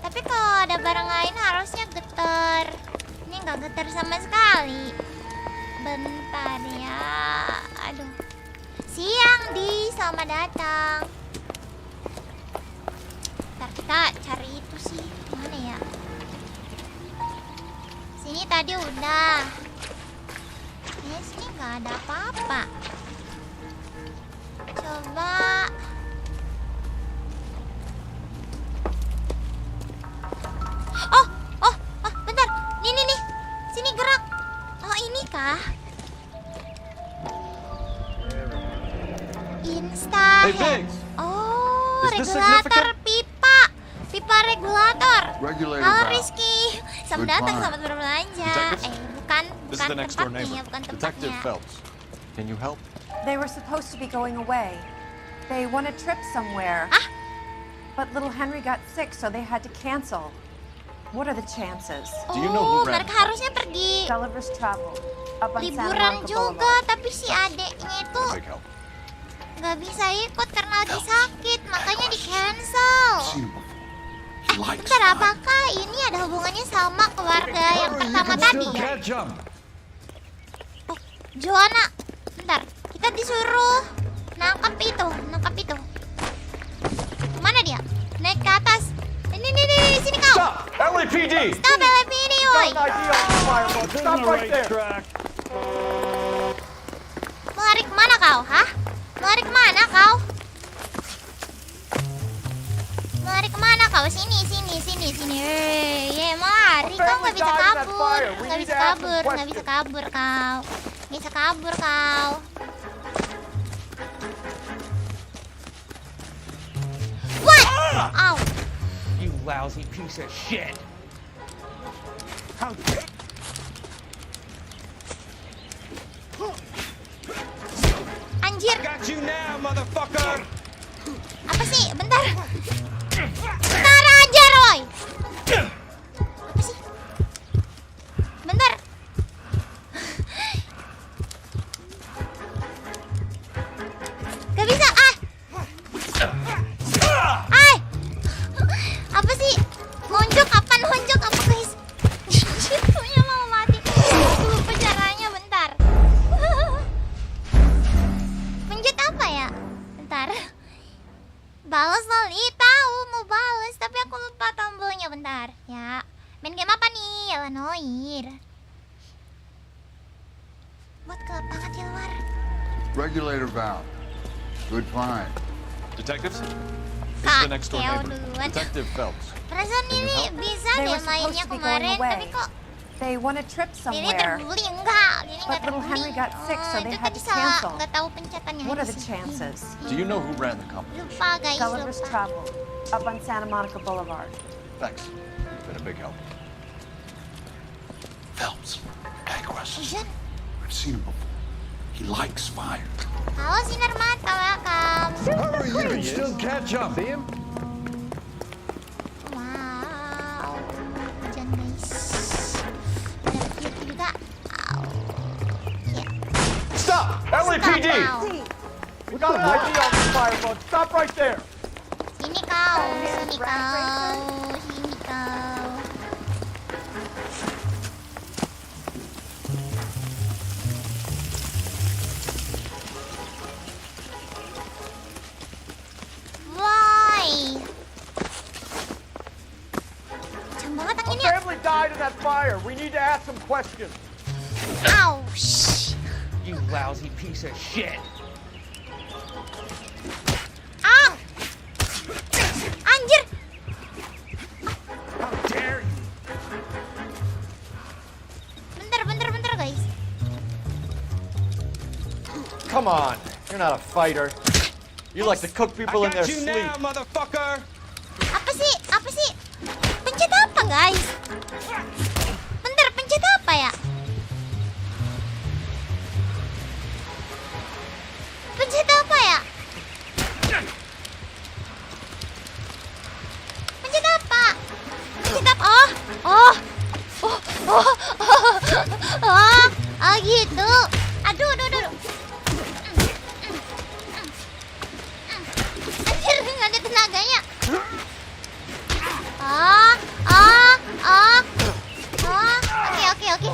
Tapi kalau ada barang lain harusnya getar. Ini nggak getar sama sekali. Bentar ya. Aduh. Siang di selamat datang. Ntar kita cari itu sih. Mana ya? Sini tadi udah. Sini nggak ada apa-apa. Coba. Oh, bentar. Nih. Sini gerak. Oh, ini kah? Insta. Hey, Biggs. Oh, Is this regulator pipa. Pipa regulator. Regulator Halo valve. Rizky. Selamat Good datang, find. selamat berbelanja. Detectives? Bukan This is the next door tempatnya, neighbor, bukan Detective tempatnya. Phelps. Can you help? They were supposed to be going away. They won a trip somewhere. But little Henry got sick, so they had to cancel. What are the chances? Do you know who ran? Mereka harusnya pergi Gulliver's Travel. Up on Santa liburan Monica juga, Boulevard. tapi si adeknya itu Big help. nggak bisa ikut karena lagi sakit, makanya di cancel. Bentar, apakah ini ada hubungannya sama keluarga yang pertama tadi ya? Oh, Joanna, bentar, kita disuruh nangkap itu. Mana dia? Naik ke atas. Ini, sini kau. Stop! LAPD! Stop LAPD, woi. Stop right there! Mau lari kemana kau, hah? Mau lari kemana kau? Mau lari kemana kau? Sini. Mau lari, kau nggak bisa kabur. Nggak bisa kabur kau. What? Ow. You lousy piece of shit. Anjir. Got you now, motherfucker. Apa sih? Bentar. Bentar aja, Roy. Apa sih? Bentar. Gak bisa, apa sih? Nonjok kapan nonjok? Apa guys? Punya mau mati. Aku lupa caranya, bentar. Pencet apa ya? Bentar. Balas Loli, tahu mau balas, tapi aku lupa tombolnya, bentar. Ya, main game apa nih? Ya NOIRE. Buat gelap banget di luar. Regulator valve. Good find. Detectives? This is Kak, the next door Keo neighbor, duluan. Detective Phelps. Perasaan Lili bisa They deh were supposed mainnya to be going kemarin, away. tapi kok They want a trip Lili somewhere. terbully? Enggak, Lili But nggak little terbully. Henry got sick, so they Itu had tadi to salah, cancel. nggak tahu pencetannya. What are the chances? Do you know who ran the company? Lupa guys, Gulliver's lupa. Travel, up on Santa Monica Boulevard. Thanks. You've been a big help. Phelps. Aggressive. Hujan. I've seen him before. He likes fire. Halo Sinar Mata, welcome. Hurry, you can still catch up. See him? Wow, hujan guys. Ada cute juga. Stop! LAPD! We got an ID on this fire boat. Stop right there. Sini kau, sini kau, sini kau. Why? Kencang banget A anginnya. family died in that fire. We need to ask some questions. Ouch. You lousy piece of shit. Ah! Anjir. How dare you? Bentar guys. Come on, you're not a fighter. You like to cook people in their Got you sleep. now, motherfucker. Apa sih? Apa sih? Pencet apa guys? Bentar, pencet apa ya? Pencet apa ya? Pencet apa? Pencet apa? Oh gitu. Aduh. Anjir, nggak ada tenaganya. Oke.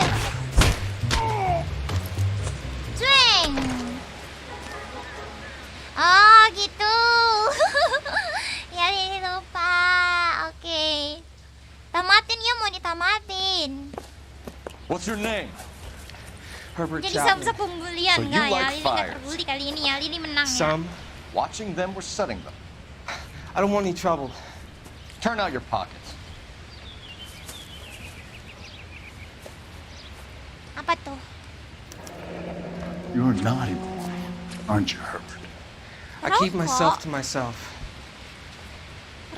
Swing. Oh gitu. Ya ini lupa. Oke. Tamatin ya, mau ditamatin. What's your name? Herbert Jadi sama pembulian So you nggak ya? like Lili nggak fires? terbuli kali ini ya. Lili menang ya. Some. Watching them or setting them? I don't want any trouble. Turn out your pockets. Apa tuh? You're a naughty boy, aren't you, Herbert? I keep myself to myself.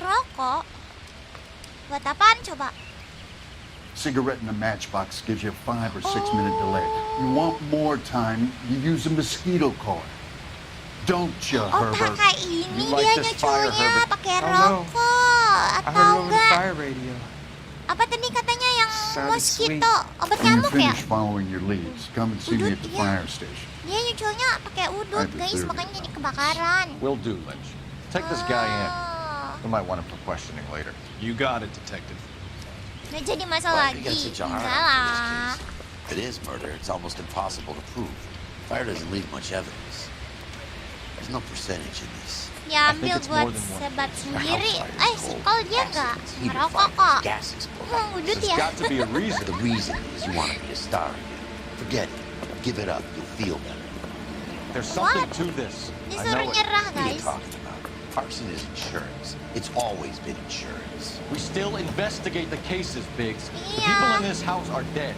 Rokok? Buat apaan coba? Cigarette in a matchbox gives you a 5 or 6 minute delay. You want more time, you use a mosquito coil. Don't you, Oh Herbert? pakai ini You like dia this fire, nyuculnya, Herbert? pakai Oh, no. rokok I atau heard it over the enggak? fire radio. Apa tadi katanya yang Sounded mosquito, obat When you nyamuk ya? finish following your leads, come and see me at the fire station. Dia nyuculnya pakai udut I guys, deserve makanya jadi kebakaran. Will do, Lynch. Take this guy in. Oh, We might want him for questioning later. You got it, detective. udah jadi masa Well, lagi. you got such a hard Enggak on for this lah. case. If it is murder, it's almost impossible to prove. Fire doesn't leave much evidence. There's no percentage in this. Ya I think ambil it's buat more than one. sebat Your sendiri. house fire is cold. Kalau dia enggak Accidents, heater merokok fires, kok. gas explosion. Udut There's ya. got to be a reason. The reason is you want to be a star again. Forget it. Give it up. You'll feel better. There's something to this. I Disuruh know it. nyerah What are you guys. talking about? Arson is insurance. It's always been insurance. We still investigate the cases, Biggs. The Iya. people in this house are dead.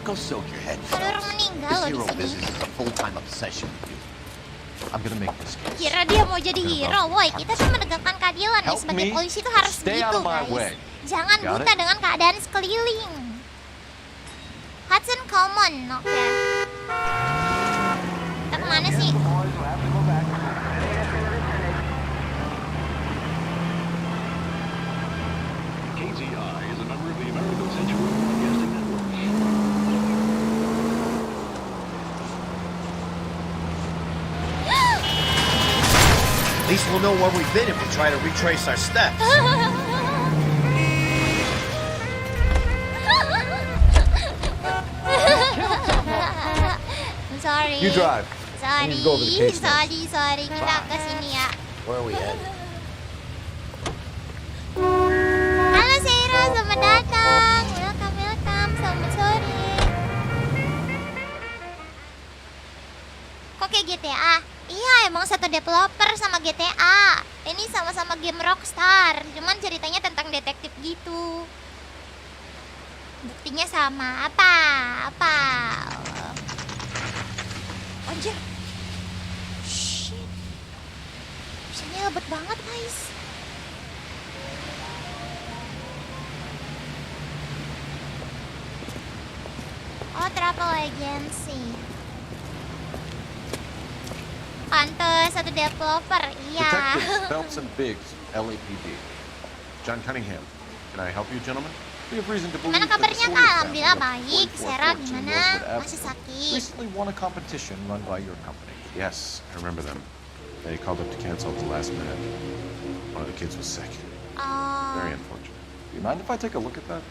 Go soak your head. Ada orang Phelps. meninggal This loh di hero sini. business is a full-time obsession with you. I'm gonna make this case. Kira dia mau jadi hero, woi. Kita tuh menegakkan keadilan nih Help sebagai me polisi itu harus stay gitu out of my guys. way. Jangan Got buta it? dengan keadaan sekeliling. Hudson Common, oke. Kita kemana sih? least we'll know where we've been if we try to retrace our steps. I'm sorry. You drive. I Sorry. need to go over the case notes. Sorry. Kita ke sini ya. Where are we headed? Halo Seira, selamat datang. Welcome. Selamat sore. Kok kayak GTA? Iya, emang satu developer sama GTA. Ini sama-sama game Rockstar. Cuman ceritanya tentang detektif gitu. Buktinya sama. Apa? Anjir. Shit. Sini lebet banget, guys. Oh, travel agency. Pantes satu developer, iya. Detectives Phelps and Biggs, LAPD. John Cunningham, can I help you, gentlemen? We have reason to believe Gimana that the kabarnya, Sawyer Kak? family Alhamdulillah of baik. 44 Sera forts in gimana? Rosewood Masih Avenue sakit? recently won a competition run by your company. Yes, I remember them. They called up to cancel at the last minute. One of the kids was sick. Very unfortunate. Do you mind if I take a look at that?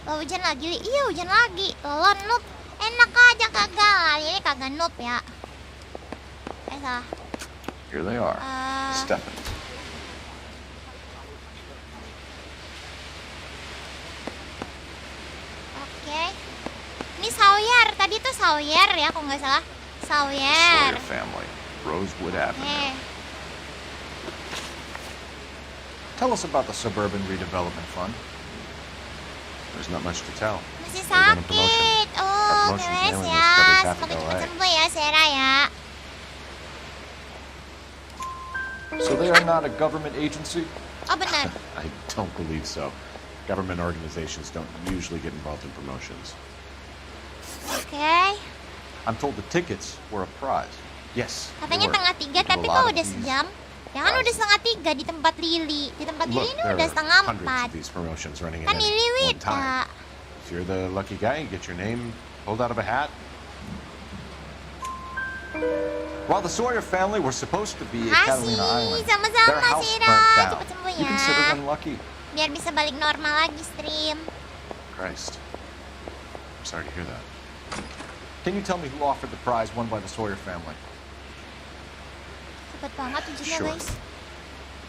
Oh, hujan lagi, Li. Iya, hujan lagi. Lo noob. Enak aja kagak. Ini kagak noob ya. Salah. Here they are. Stefan. Oke. Ini Sawyer. Tadi tuh Sawyer ya, kalau nggak salah. Sawyer. Sawyer family, Rosewood Avenue. Tell us about the Suburban Redevelopment Fund. There's not much to tell. Masih sakit. Oh, guys ya. Semoga cepat sembuh ya, Sera ya. So they are not a government agency? Oh, benar. I don't believe so. Government organizations don't usually get involved in promotions. Oke. I'm told the tickets were a prize. Yes. Katanya tengah 3, tapi kok udah sejam? Jangan udah setengah 3 di tempat Lili. Di tempat Lili ini udah setengah 4. These promotions running Kan at Lili one time. Wita. If you're the lucky guy, you get your name pulled out of a hat. While the Sawyer family were supposed to be at Makasih, Catalina Island, sama-sama, their house Sira. burnt down. Cepet sembuh You ya. consider them lucky? Biar bisa balik normal lagi stream. Christ. I'm sorry to hear that. Can you tell me who offered the prize won by the Sawyer family? Cepet banget hujannya, Sure. guys.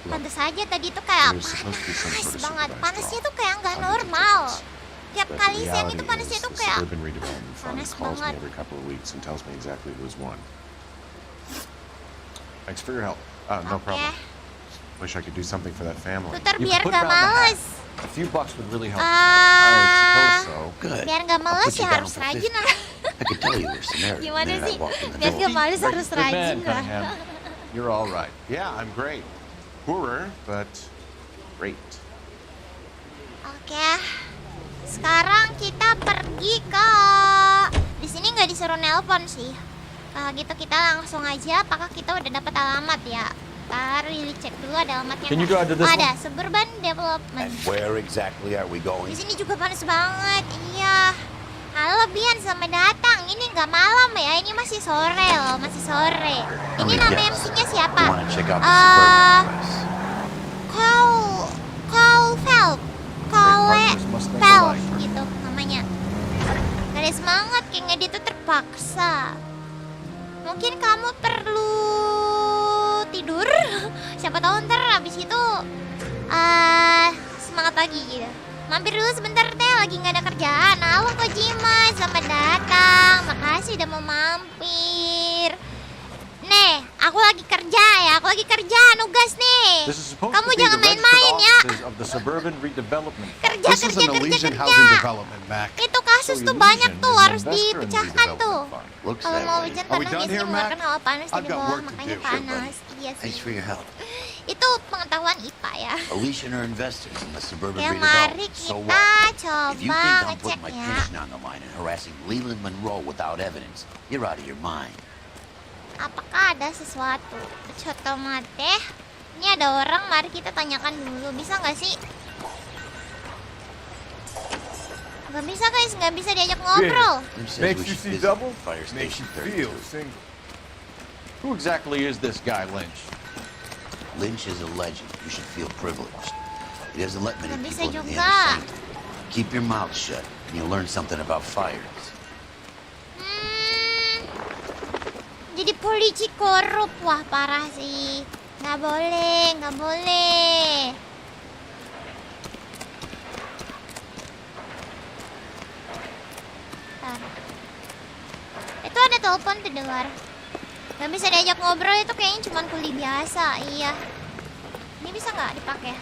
Pantes aja tadi tuh kayak There's supposed to be some panas sort of banget. supervised Panasnya draw tuh kayak nggak on the normal. tickets. Tiap But kali the siang itu reality panasnya is tuh the kayak Suburban Redevelopment Fund panas calls me banget. every couple of weeks and tells me exactly who's won. Thanks for your help. No problem. Wish I could do something for that family. Tutor You biar could put nggak down the hat. males. A few bucks would really help. Ah, so. Good. biar nggak males I'll put ya you down harus for rajin 50. lah. I could tell you were Samaritan Gimana the minute sih? I walked in the Biar door. nggak males harus Good man, rajin lah. Cunningham. You're all right. Yeah, I'm great. Poorer, but great. Oke, sekarang kita pergi ke. Di sini nggak disuruh nelpon sih. Kalau gitu kita langsung aja. Apakah kita udah dapat alamat ya? Ntar Lili cek dulu ada alamatnya. Can you nggak? go to this Ada one? Suburban Development. And where exactly are we Di going? sini juga panas banget. Iya. Halo Bian, selamat datang. Ini nggak malam ya, ini masih sore loh, masih sore. Ini nama MC-nya siapa? You wanna check out the Suburban Press? Phelps gitu namanya. Gak ada semangat, kayaknya dia tuh terpaksa. Mungkin kamu perlu tidur. Siapa tahu ntar abis itu semangat lagi gitu. Mampir dulu sebentar teh, lagi nggak ada kerjaan. Halo Kojima, selamat datang. Makasih udah mau mampir. Nih, aku lagi kerja ya, aku lagi kerja, nugas nih. This is supposed Kamu to be jangan the main-main registered ya. offices of the Suburban Redevelopment Fund. Kerja, This is kerja, an kerja, Elysian kerja. housing development, Mac. Itu kasus So tuh banyak Elysian tuh, is an harus investor in the dipecahkan tuh. Looks Kalau that mau way. hujan Are we panas done di sini here, mengeluarkan Mac? hawa panas I've dari got bawah, work to makanya do. panas. Iya Thanks sih. for your help. Itu pengetahuan IPA ya. Elysian are investors in the Suburban Ya mari Redevelopment. So kita what? If you coba think I'm ngecek putting my ya. pension on the line and harassing Leland Monroe without evidence, you're out of your mind. Apakah ada sesuatu? Coto mate. Ini ada orang, mari kita tanyakan dulu. Bisa nggak sih? Nggak bisa guys, nggak bisa diajak ngobrol. Makes you see double, makes you feel single. Who exactly is this guy, Lynch? Lynch is a legend. You should feel privileged. He doesn't let many Nggak bisa people in the juga. inner sanctum. Keep your mouth shut, and you'll learn something about fires. Jadi polisi korup, wah parah sih. Nggak boleh, nggak boleh. Bentar. Itu ada telepon tuh dengar. Gak bisa diajak ngobrol, itu kayaknya cuma kuli biasa. Iya. Ini bisa nggak dipakai?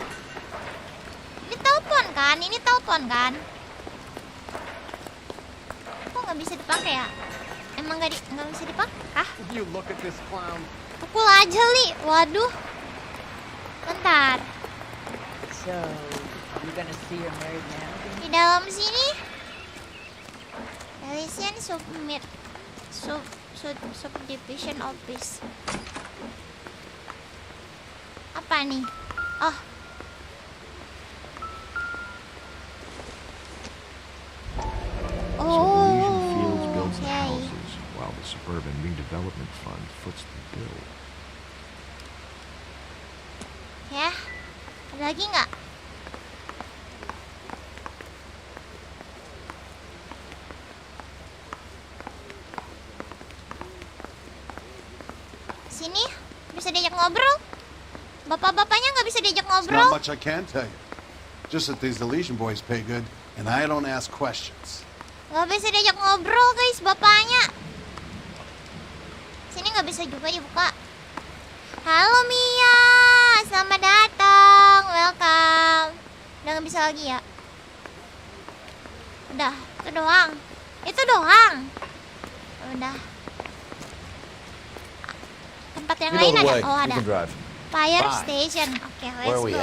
Ini telepon kan? Ini telepon kan? Kok nggak bisa dipakai ya? Emang nggak bisa dipakai? Ah? You look at this clown. Pukul aja, Li. Waduh. Bentar. So, you gonna see your married man? Di dalam sini. Lilian subdivision office. Apa nih? Oh. Elysian Fields builds the houses, while the Suburban Redevelopment Fund foots the bill. Ya, ada lagi nggak? Sini, bisa diajak ngobrol? Bapak-bapaknya nggak bisa diajak There's ngobrol? not much I can tell you. Just that these Elysian boys pay good, and I don't ask questions. Nggak bisa diajak ngobrol, guys, bapaknya. Sini nggak bisa juga dibuka. Halo Mia, selamat datang, welcome. Udah nggak bisa lagi ya? Udah, itu doang. Itu doang. Udah. Tempat yang lain ada? Oh ada. Fire station. Oke, let's go.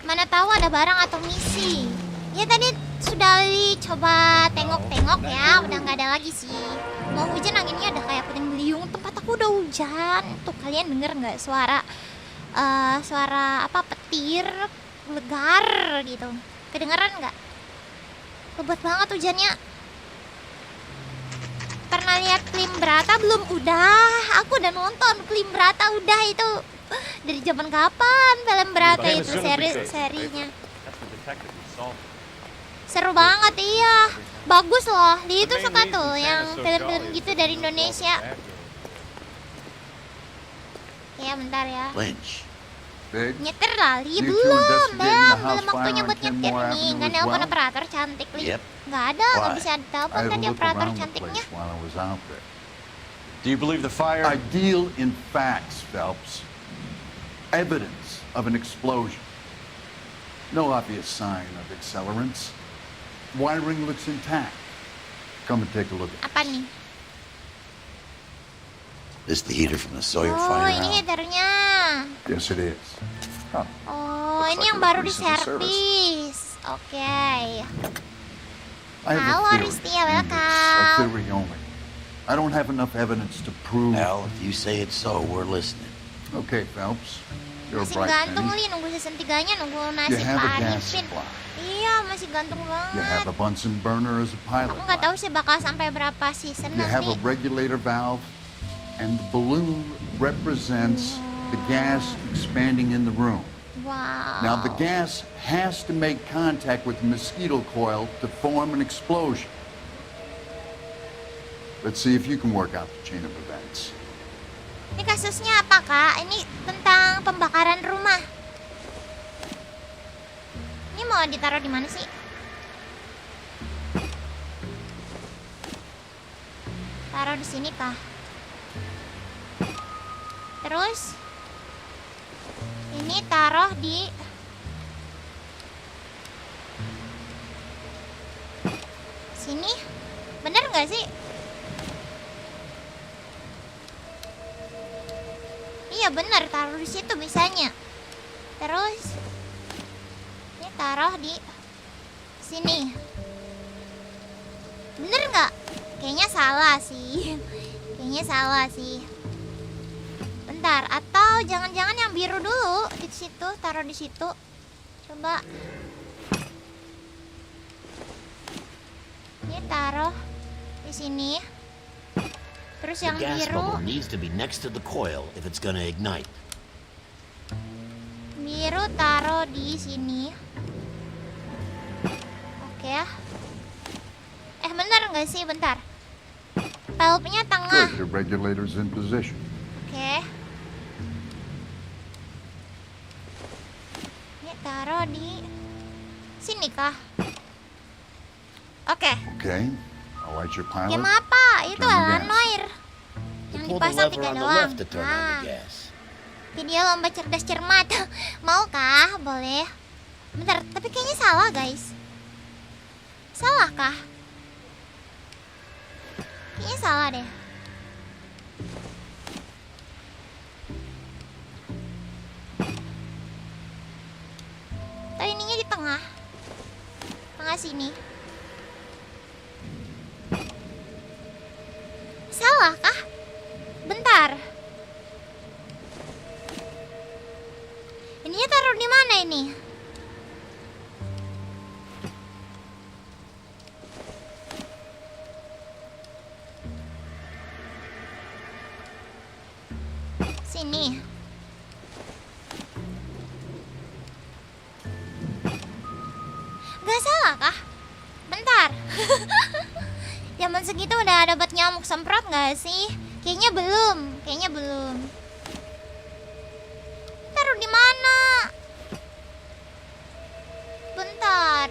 Mana tahu ada barang atau misi. Ya tadi sudah dicoba tengok-tengok ya, udah nggak ada lagi sih. Mau hujan anginnya ada kayak puting beliung. Tempat aku udah hujan. Tuh kalian denger nggak suara apa petir legar gitu? Kedengeran nggak? Lebat banget hujannya. Pernah lihat film Brata belum? Udah, aku udah nonton film Brata udah itu. Dari zaman kapan film Brata itu serinya? Seru banget iya. Bagus loh. Dia itu suka tuh yang film-film gitu dari Indonesia. Ya bentar ya. Nyetir lah, Li belum waktunya buat nyetir nih. Nggak nelpon operator cantik, Li. Nggak ada, nggak bisa telepon tadi operator cantiknya. Do you believe the fire? I deal in facts, Phelps. Evidence of an explosion. No obvious sign of accelerants. Wiring looks intact. Come and take a look at Apa nih? This is the heater from the Sawyer Oh, fire ini house. heaternya. Yes, it is. Oh, ini yang baru diservis. Oke. I have Halo a theory. Ristia, A welcome. theory only. I don't have enough evidence to prove. Al, if you say it's so, we're listening. Okay, Phelps. You're a Masih bright gantung, penny. Li, nunggu season 3-nya, nunggu You nasib have a Pak gas Arifin. supply. Iya, masih gantung You banget. have a Bunsen burner as a pilot. Aku nggak tahu sih bakal sampai berapa season You have nanti. a regulator valve, and the balloon represents the gas expanding in the room. Wow. Now, the gas has to make contact with the mosquito coil to form an explosion. Let's see if you can work out the chain of events. Ini kasusnya apa, Kak? Ini tentang pembakaran rumah. Ini mau ditaruh di mana sih? Taruh di sini kah? Terus ini taruh di sini. Bener nggak sih? Iya bener, taruh di situ bisanya. Terus ini taruh di sini. Bener nggak? Kayaknya salah sih. Kayaknya salah sih. Bentar, atau jangan-jangan yang biru dulu di situ, taruh di situ. Coba. Ini taruh di sini. Terus The yang gas biru, bubble needs to be next to the coil if it's gonna ignite. biru taruh di sini. Oke ya. Bener nggak sih? Bentar. Valve-nya tengah. Good, the regulator's in position. Oke. Ini taruh di sini kah? Oke. Okay, I'll light your pilot. Game apa? Itu Turn the alarm gas. NOIRE. Yang Pull the dipasang lever tiga on the doang. left to turn on Nah, the gas. video lomba cerdas cermat. Mau kah? Boleh. Bentar, tapi kayaknya salah guys. Salah kah? Kayaknya salah deh. Tapi ininya di tengah. Tengah sini. Salah kah? Bentar. Ininya taruh di mana ini? Sini. Gak salah kah? Bentar. Zaman segitu udah ada obat nyamuk semprot gak sih? Kayaknya belum. Kayaknya belum. Taruh di mana? Bentar.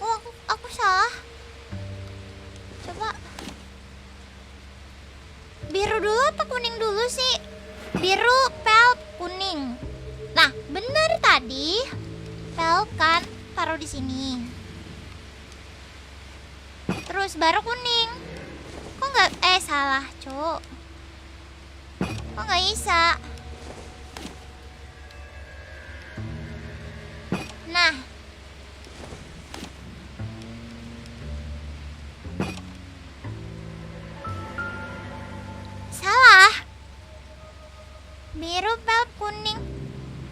Oh, aku salah. Coba. Biru dulu apa kuning dulu sih? Biru, pelp, kuning. Nah, bener tadi. Pelp kan taruh di sini. Terus baru kuning. Kok nggak? Salah, Cuk. Kok nggak bisa? Nah. Salah. Biru, pelp, kuning.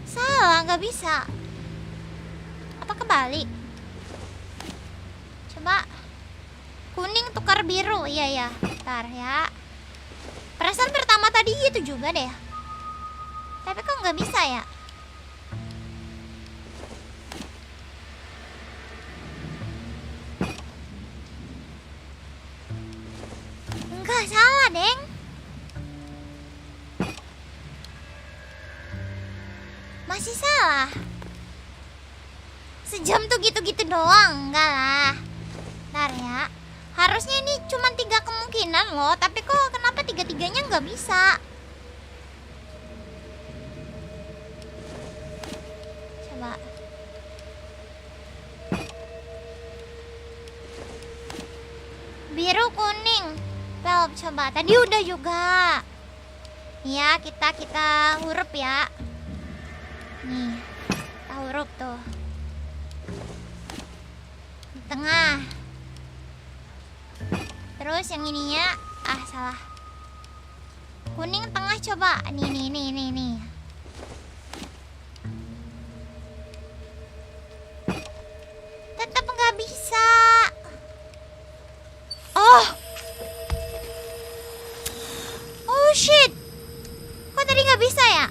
Salah, nggak bisa. Apa kebalik? Coba. Kuning tukar biru. Iya ya. Bentar ya. Perasaan pertama tadi gitu juga deh. Tapi kok nggak bisa ya? Enggak salah, Deng. Masih salah. Sejam tuh gitu-gitu doang. Enggak lah. Bentar ya. Harusnya ini cuma 3 kemungkinan loh. Tapi kok kenapa 3-3-nya nggak bisa? Coba. Biru, kuning, pelp. Coba. Tadi udah juga. Ya, kita huruf ya. Nih, kita huruf tuh. Di tengah. Terus yang ininya, salah. Kuning tengah coba. Nih. Tetap nggak bisa. Oh shit. Kok tadi nggak bisa ya?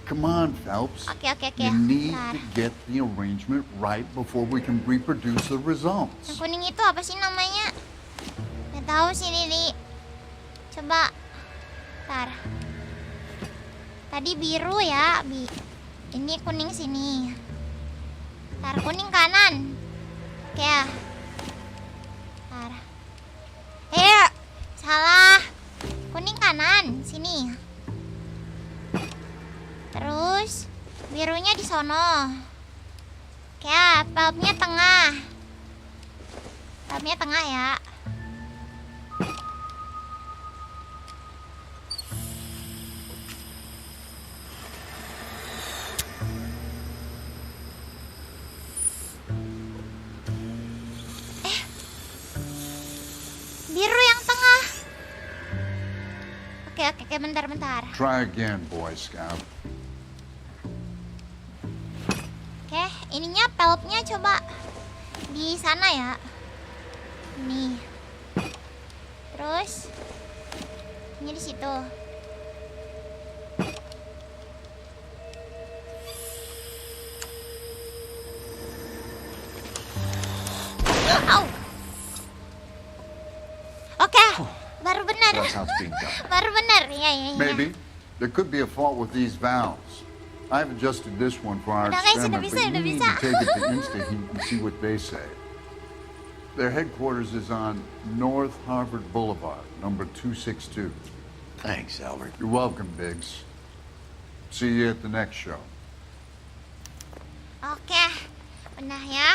Come on, Phelps. Oke. You need Bentar. to get the arrangement right before we can reproduce the results. Yang kuning itu apa sih namanya? Nggak tahu sih, Lili. Coba. Bentar. Tadi biru ya. Ini kuning sini. Bentar, kuning kanan. Oke ya. Bentar. Salah. Kuning kanan, sini. Terus birunya di sono. Oke ya, pelpnya tengah. Pelpnya tengah ya. Biru yang tengah. Oke. Oke, bentar. Try again, Boy Scout. Oke, ininya pelopnya coba di sana ya. Nih. Terus ini di situ. Au. Oke, baru benar. That's how it's being done. Baru benar. Ya. Maybe there could be a fault with these valves. I've adjusted this one for our Udah guys, experiment, udah but you need bisa. to take it to InstaHeat and see what they say. Their headquarters is on North Harvard Boulevard, number 262. Thanks, Albert. You're welcome, Biggs. See you at the next show. Oke, udah ya.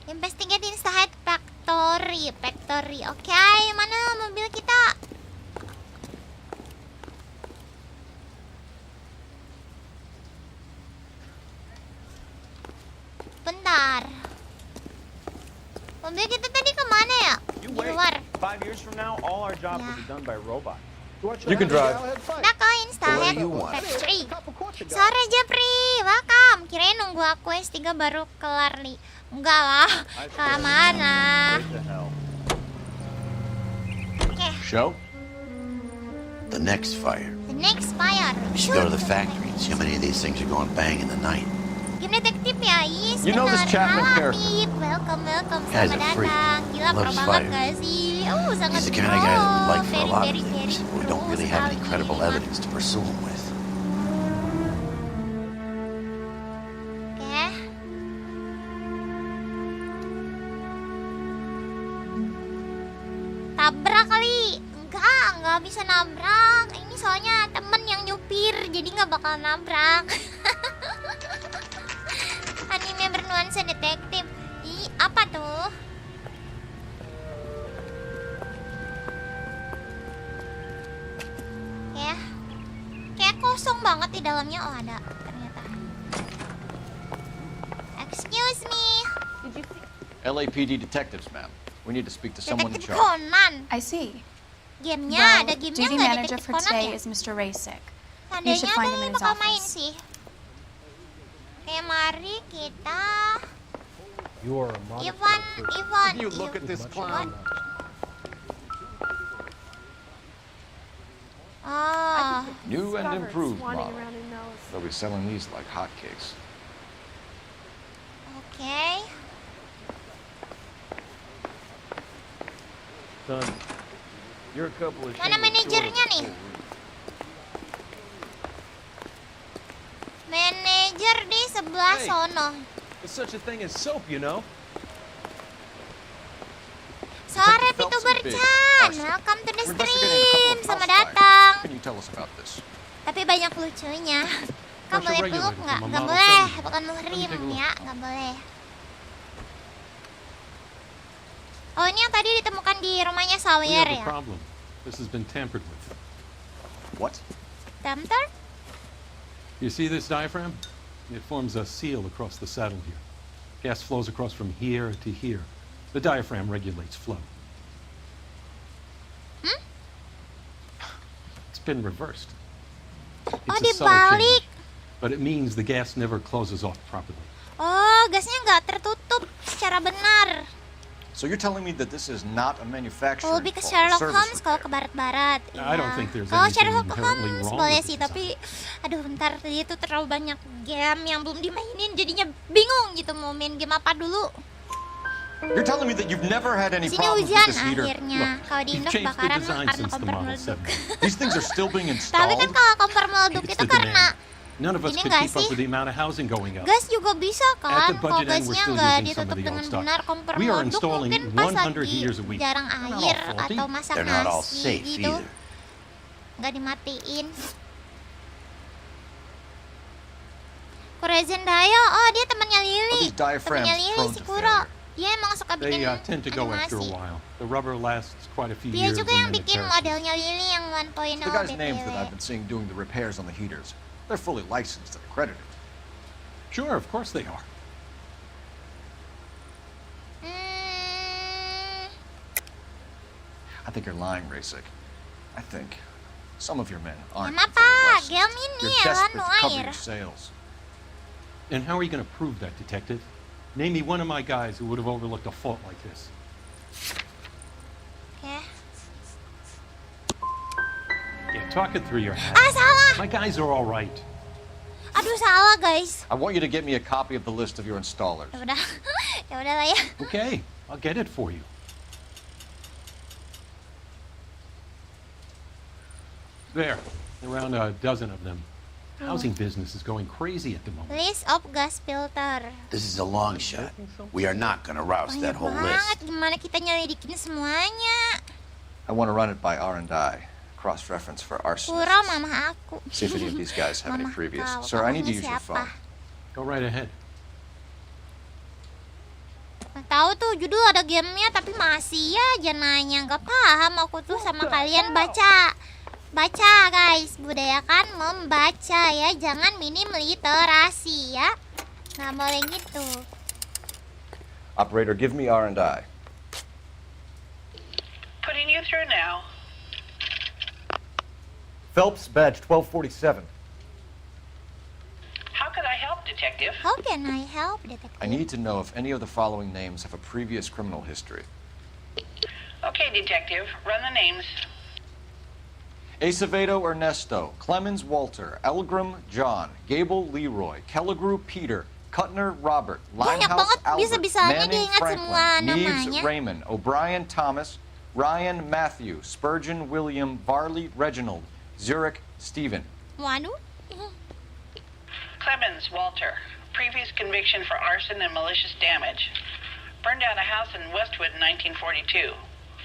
Investigate inside factory. Oke, mana mobil kita? Bentar. Mobil kita tadi kemana ya? Di luar. 5 years from now, all our jobs will be done by robots. You can drive. Nah, ke Instahead What do you want? Factory. Sore Jeffrey, welcome. Kirain nunggu aku S3 baru kelar nih. Enggak lah, kelamaan lah. Oke. Show? The next fire. The next fire. We should go to the factory and see how many of these things are going bang in the night. Game detektif ya, yes. You know this Chapman Halo, character? Pip. Welcome. Guy's Selamat a freak. datang. Gila, pro Loves banget fire. gak sih? Sangat He's the kind of guy that we like for a lot of very things, but we don't really have any credible evidence to pursue him with. Oke. Tabrak kali. Enggak bisa nabrak. Ini soalnya temen yang nyupir, jadi nggak bakal nabrak. Anime bernuansa detektif. Ih, apa tuh? Ya, kayak kosong banget di dalamnya. Oh, ada ternyata. Excuse me. LAPD detectives, ma'am. We need to speak to someone in Detektif charge. Conan. I see. Gamenya Well, ada gamenya duty nggak manager detektif for Conan today ya? is Mr. Rasek. You Tandanya should find him ada in his bakal main office. sih. Oke, mari kita. You are a Ivan. You look at this clown. Oh. New and improved Swanning model. around in those. They'll be selling these like hotcakes. Oke. Son, you're a couple of Mana manajernya nih? Manajer di sebelah Hey. sono. There's such a thing as soap, you know? Sore Pitu Bercan. Welcome to the stream. Selamat datang. Can you tell us about this? Tapi banyak lucunya. Kamu boleh peluk nggak? Nggak boleh. Bukan muhrim ya. Nggak boleh. Oh, ini yang tadi ditemukan di rumahnya We Sawyer have a ya? problem. This has been tampered with. What? Tamter? You see this diaphragm? It forms a seal across the saddle here. Gas flows across from here to here. The diaphragm regulates flow. It's been reversed. Oh, It's a subtle dibalik. change, but it means the gas never closes off properly. Oh, gasnya nggak tertutup secara benar. So you're telling me that this is not a manufacturing Oh, because fault, a Sherlock service Holmes kalau ke barat-barat. I don't think there's Kalau anything Sherlock inherently Holmes wrong boleh with sih, the tapi aduh bentar, dia tuh terlalu banyak game yang belum dimainin, jadinya bingung gitu mau main game apa dulu. You're telling me that you've never had any Sini problems with hujan this heater? akhirnya. Kalau di Indo changed the kebakaran mah design karena since the kompor Model meleduk. These things are still being Tapi installed? kan kalau kompor meleduk It's itu the karena demand. None of us ini could nggak keep up sih? with the amount of housing going up. Gas juga bisa At kan, the kalau budget end, we're gasnya still nggak using some ditutup of the dengan old stock. benar, kompor We are meleduk installing mungkin pas 100 lagi heaters a week. jarang They're not air all faulty. atau masak They're not all nasi safe gitu, either. nggak dimatiin. Kurezendaya, oh dia temannya Lili, these diaphragms temannya Lili prone si to Kuro. Dia emang suka bikin They tend to go after a animasi. while. The rubber lasts quite a few Dia years. juga and yang then it bikin perishes. modelnya Lili yang 1.0 The guys' names that BTW. I've been seeing doing the repairs on the heaters, they're fully licensed and accredited. Sure, of course they are. I think you're lying, Rasik. I think Some of your men aren't. Game apa? Game ini You're ya kan desperate to cover NOIRE. your sales. And how are you going to prove that, Detective? Name me one of my guys who would have overlooked a fault like this. Oke. Yeah, talk it through your head. Salah. My guys are all right. Aduh, salah guys. I want you to get me a copy of the list of your installers. Ya udah. Ya udah lah ya. Okay, I'll get it for you. There, around a dozen of them. Housing business is going crazy at the moment. List of gas filter. This is a long shot. We are not going to rouse that whole list. Banget, gimana kita nyelidikin semuanya? I want to run it by R&I. Cross-reference for arsonists. Pura mama aku. See if any of these guys have any Mama previous. kau, Sir, I need to kamunya use your siapa? phone. Go right ahead. Nggak tahu tuh judul ada gamenya tapi masih aja nanya. Nggak paham aku tuh sama kalian baca. Baca guys, budayakan membaca ya. Jangan minim literasi ya. Nggak boleh gitu. Operator, give me R&I. Putting you through now. Phelps, badge 1247. How could I help, Detective? How can I help, Detective? I need to know if any of the following names have a previous criminal history. Okay, Detective, run the names. Acevedo Ernesto, Clemens Walter, Elgrim John, Gable Leroy, Kelligrew Peter, Kuttner Robert, Limehouse Albert, bisa-bisanya dia Manning ingat semua Franklin, Neves namanya. Raymond, O'Brien Thomas, Ryan Matthew, Spurgeon William, Varley Reginald, Zurich Stephen. Waduh. Clemens Walter, previous conviction for arson and malicious damage. Burned down a house in Westwood in 1942.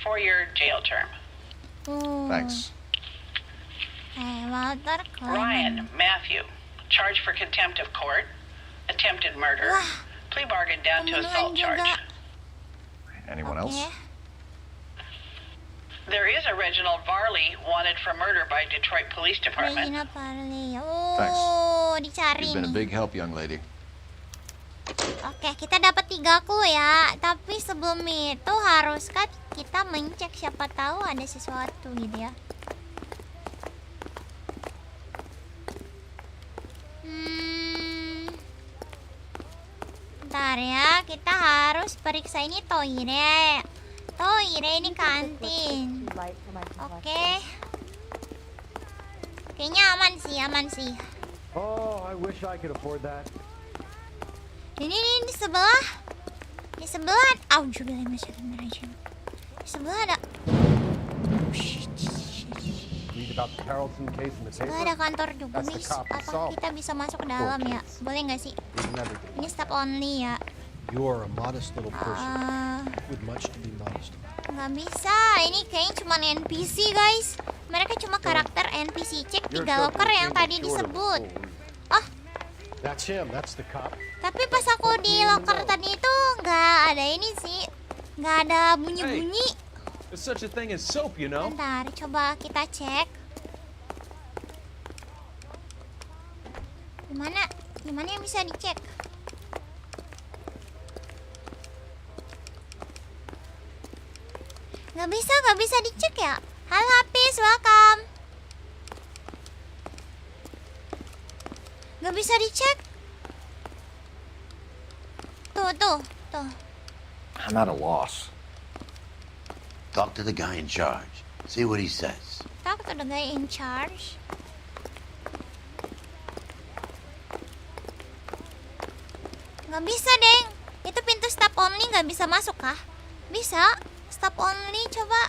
4-year jail term. Thanks. Walter Clemens. Ryan Matthew, charged for contempt of court, attempted murder, plea bargain down to assault charge. Anyone else? There is a Reginald Varley wanted for murder by Detroit Police Department. Reginald Varley. Oh, dicari You've been a nih. big help, young lady. Oke, kita dapat 3 clue ya. Tapi sebelum itu haruskah kita mencek siapa tahu ada sesuatu gitu ya. Bentar ya, kita harus periksa ini toire. Toire ini kantin. Oke. Kayaknya aman sih. Oh, I wish I could afford that. Ini di sebelah. Di sebelah. Auzubillahiminasyaitonirrajim. Di sebelah ada. Read about the Carrollton case in the paper. Sebelah ada kantor juga, That's the Miss. cop who Apa solved kita bisa masuk ke dalam ya? Boleh nggak sih? Ini stop only ya. You are a modest little person with much to be modest about. Nggak bisa. Ini kayaknya cuma NPC guys. Mereka cuma karakter NPC. Cek 3 locker yang tadi disebut. Oh. That's him. That's the cop. Tapi pas aku di locker tadi itu nggak ada ini sih. Nggak ada bunyi-bunyi. There's such a thing as soap, you know. Bentar, coba kita cek. Gimana yang bisa dicek? Nggak bisa dicek ya? Halo Hafiz, welcome. Nggak bisa dicek. Tuh. I'm at a loss. Talk to the guy in charge. See what he says. Talk to the guy in charge. Nggak bisa, Deng. Itu pintu stop only nggak bisa masuk kah? Bisa. Stop only, coba.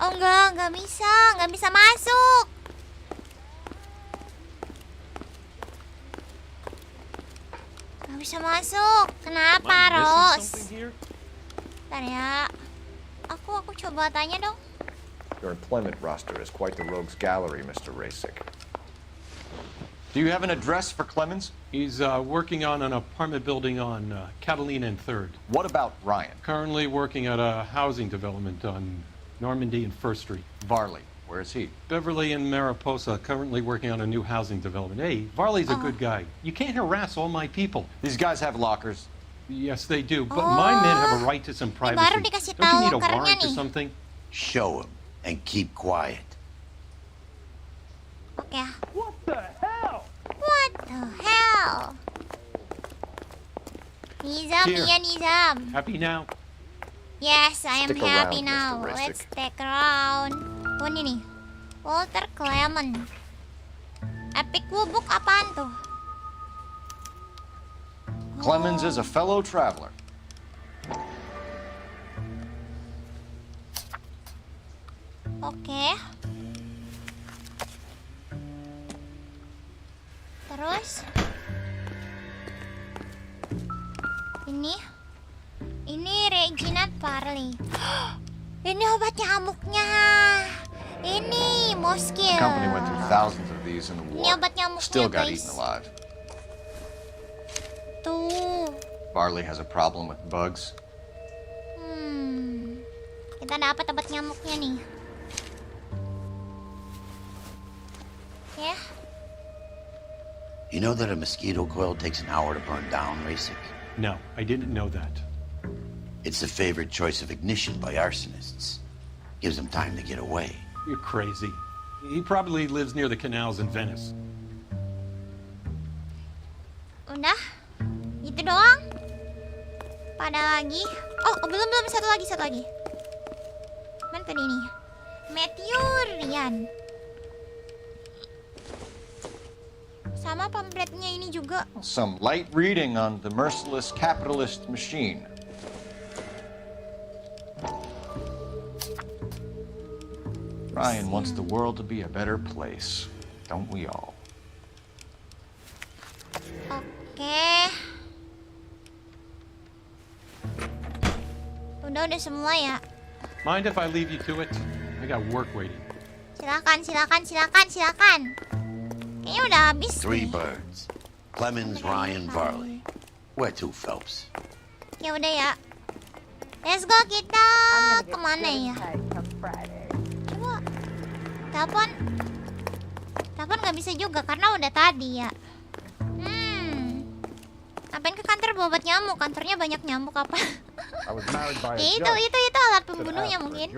Oh nggak bisa masuk. Nggak bisa masuk. Kenapa, Ros? Bentar ya. Aku coba tanya dong. Your employment roster is quite the rogues gallery, Mr. Rasick. Do you have an address for Clemens? He's working on an apartment building on Catalina and 3rd. What about Ryan? Currently working at a housing development on Normandy and 1st Street. Varley, where is he? Beverly and Mariposa, currently working on a new housing development. Hey, Varley's a good guy. You can't harass all my people. These guys have lockers. Yes, they do, but my men have a right to some privacy. Baru dikasih Don't you tahu need a lockernya warrant or nih. something? show him, and keep quiet. Oke. What the hell? What the hell? Nizam, Here. iya Nizam. Happy now? Yes, I am Stick happy around, now. Mr. Ristic. Let's stick around. Oh ini nih, Walter Clement. Epic Book apaan tuh? Clemens is a fellow traveler. Oke. Terus ini Regina Parley. Ini obat nyamuknya. Ini Moskil. The company went through thousands of these in the Ini war. obat nyamuknya, Still got guys. eaten alive. Tuh. Barley has a problem with bugs. Kita dapat obat nyamuknya nih. Ya. You know that a mosquito coil takes an hour to burn down, Rasik? No, I didn't know that. It's the favorite choice of ignition by arsonists. Gives them time to get away. You're crazy. He probably lives near the canals in Venice. Udah? Gitu doang? Pada lagi? Oh, belum satu lagi. Mana tadi nih? Meteorian. Sama pamfletnya ini juga. Some light reading on the merciless capitalist machine. Ryan wants the world to be a better place, don't we all? Oke. Udah semua ya. Mind if I leave you to it? I got work waiting. Silakan. Kayaknya udah habis. 3 birds. Clemens, Ryan, Varley. Where to, Phelps? Ya udah ya. Let's go, kita kemana ya? Coba telepon nggak bisa juga karena udah tadi ya. Ngapain ke kantor bawa obat nyamuk? Kantornya banyak nyamuk apa? Itu alat pembunuhnya mungkin.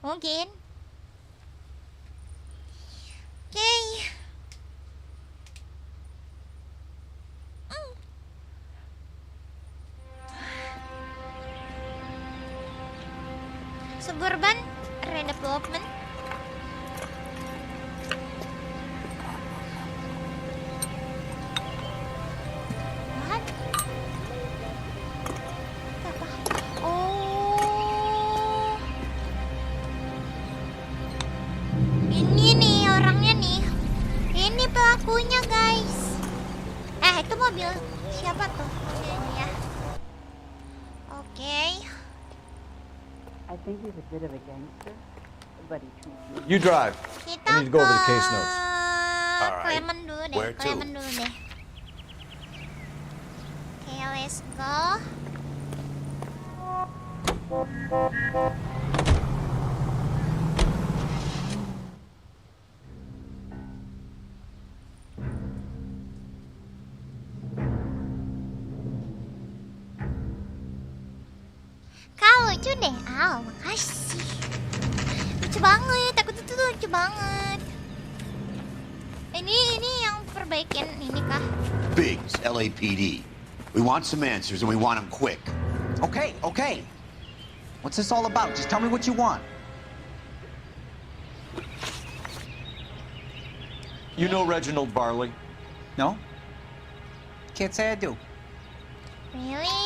Mungkin. Oke. Suburban redevelopment. What? Apa? Oh. Ini nih orangnya nih. Ini pelakunya, guys. Itu mobil siapa tuh? Mobilnya ya. Oke. I think he's a bit of a gangster, but he treats me. You drive. Kita I need to go over the case notes. Clement dulu deh. Where to? Oke, let's go. Lucu deh, makasih. Lucu banget, aku tuh lucu banget. Ini yang perbaikan ini kah? Biggs, LAPD. We want some answers and we want them quick. Okay. What's this all about? Just tell me what you want. You know Reginald Barley? No? Can't say I do. Really?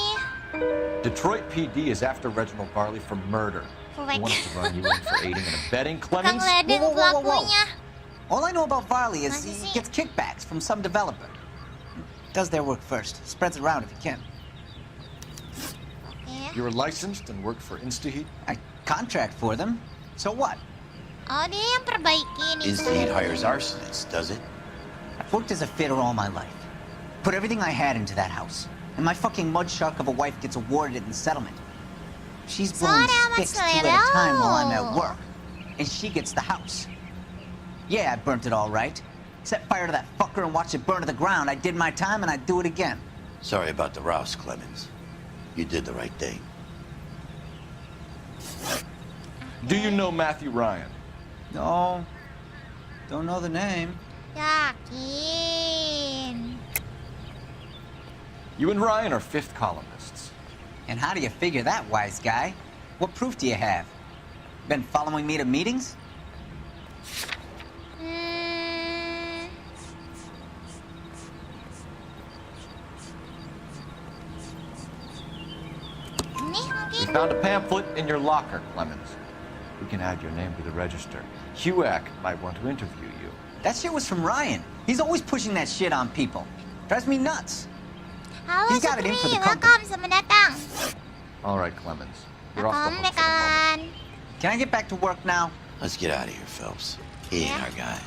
Detroit PD is after Reginald Barley for murder. He wants to run you in for aiding and abetting Clemens. Whoa. All I know about Varley is he gets kickbacks from some developer. Does their work first. Spreads it around if he can. You're licensed and work for InstaHeat? I contract for them. So what? Oh, dia yang perbaikin itu. InstaHeat hires arsonists, does it? I've worked as a fitter all my life. Put everything I had into that house. And my fucking mud shark of a wife gets awarded in settlement. She's blowing sticks 2 at a time while I'm at work. And she gets the house. Yeah, I burnt it all right. Set fire to that fucker and watched it burn to the ground. I did my time and I'd do it again. Sorry about the rouse, Clemens. You did the right thing. Do you know Matthew Ryan? No, don't know the name. Yakin. You and Ryan are fifth columnists. And how do you figure that, wise guy? What proof do you have? Been following me to meetings? We found a pamphlet in your locker, Clemens. We can add your name to the register. HUAC might want to interview you. That shit was from Ryan. He's always pushing that shit on people. Drives me nuts. Halo He's got it in for the company. welcome, selamat datang. All right, Clemens. You're off the Welcome, hook for the moment. Mekan. Can I get back to work now? Let's get out of here, Phelps. He ain't our guy.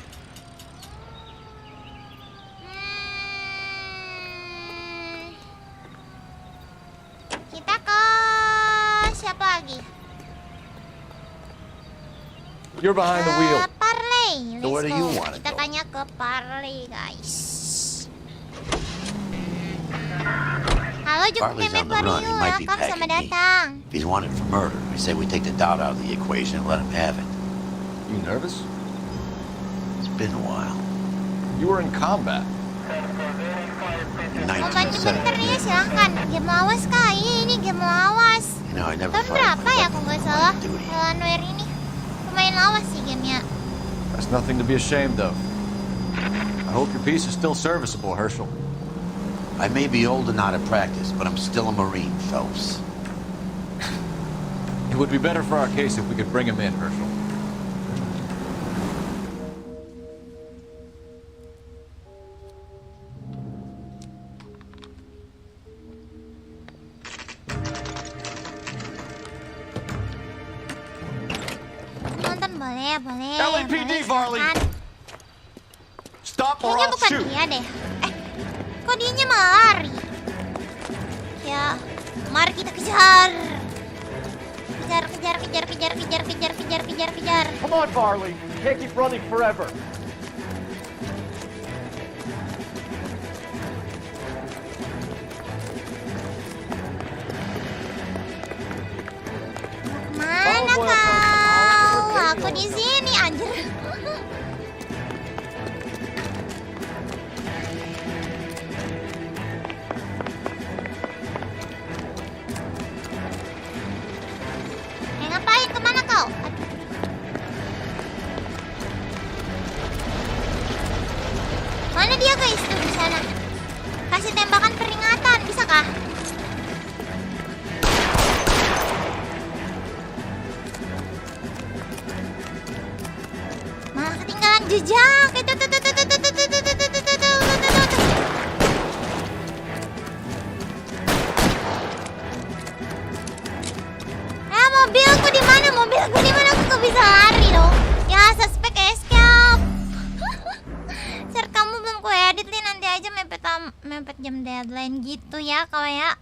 Kita ke siapa lagi? You're behind the wheel. Parley. So where do Let's you go. wanna Kita go? tanya ke Parley, guys. Halo, jemput Farley's Kemet on the run. He Bario. might be Welcome, selamat packing heat. datang. If he's wanted for murder, I say we take the doubt out of the equation and let him have it. You nervous? It's been a while. You were in combat. In Mau bantu 1970. bentar nih ya, silahkan. Game lawas kah? Ini game lawas. You know, I never Tahun fight berapa ya kalau nggak salah? duty. Hellow NOIRE ini. Lumayan lawas sih gamenya. That's nothing to be ashamed of. I hope your piece is still serviceable, Herschel. I may be old and out of practice, but I'm still a Marine, Phelps. It would be better for our case if we could bring him in, Herschel. Nonton boleh, boleh. LAPD, boleh, Varley. silakan. Stop or Kayaknya I'll bukan shoot. dia deh. Kok dianya malah lari? Ya, mari kita kejar. Kejar, kejar, kejar, kejar, kejar, kejar, kejar, kejar, kejar. Come on, Varley. You can't keep running forever. Mana kau? Aku di sini, anjir. Ngapain? Kemana kau? Mana dia, guys? Tuh di sana. Kasih tembakan peringatan, bisa kah? Malah ketinggalan jejak. Itu tuh. Mobilku di mana? Mobilku di mana? Aku bisa lari dong. Ya, suspek escape. Ser, kamu belum ku edit nih, nanti aja mepet jam deadline gitu ya, kau ya.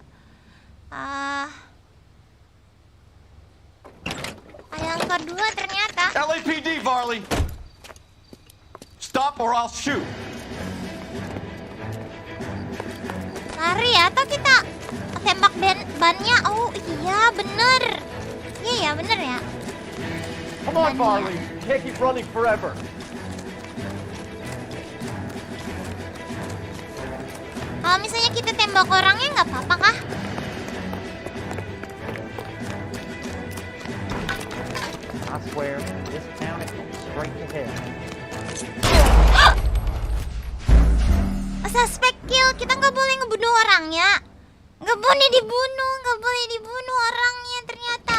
Yang kedua ternyata. LAPD, Varley. Stop or I'll shoot. Lari ya, atau kita tembak bannya? Oh iya, bener. Iya ya, bener ya. Come on, Varley. You can't keep running forever. Kalau misalnya kita tembak orangnya nggak apa-apa kah? I swear, this town is going straight to hell. Suspek kill, kita nggak boleh ngebunuh orangnya. Nggak boleh dibunuh orangnya ternyata.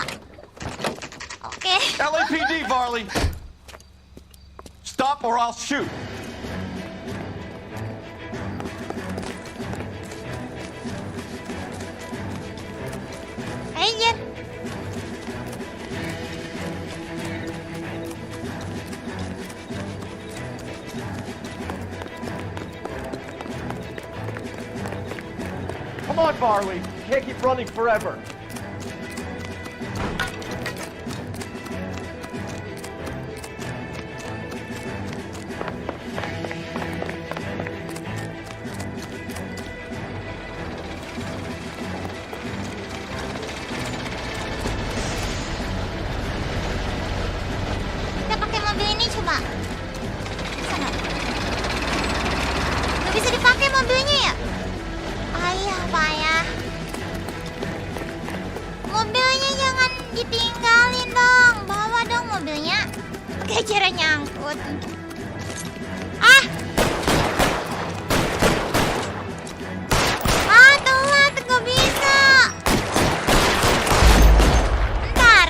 Oke. LAPD, Varley. Stop or I'll shoot. Ayo. Come on, Varley. You can't keep running forever. cara nyangkut. Ah, telat, gak bisa. Bentar.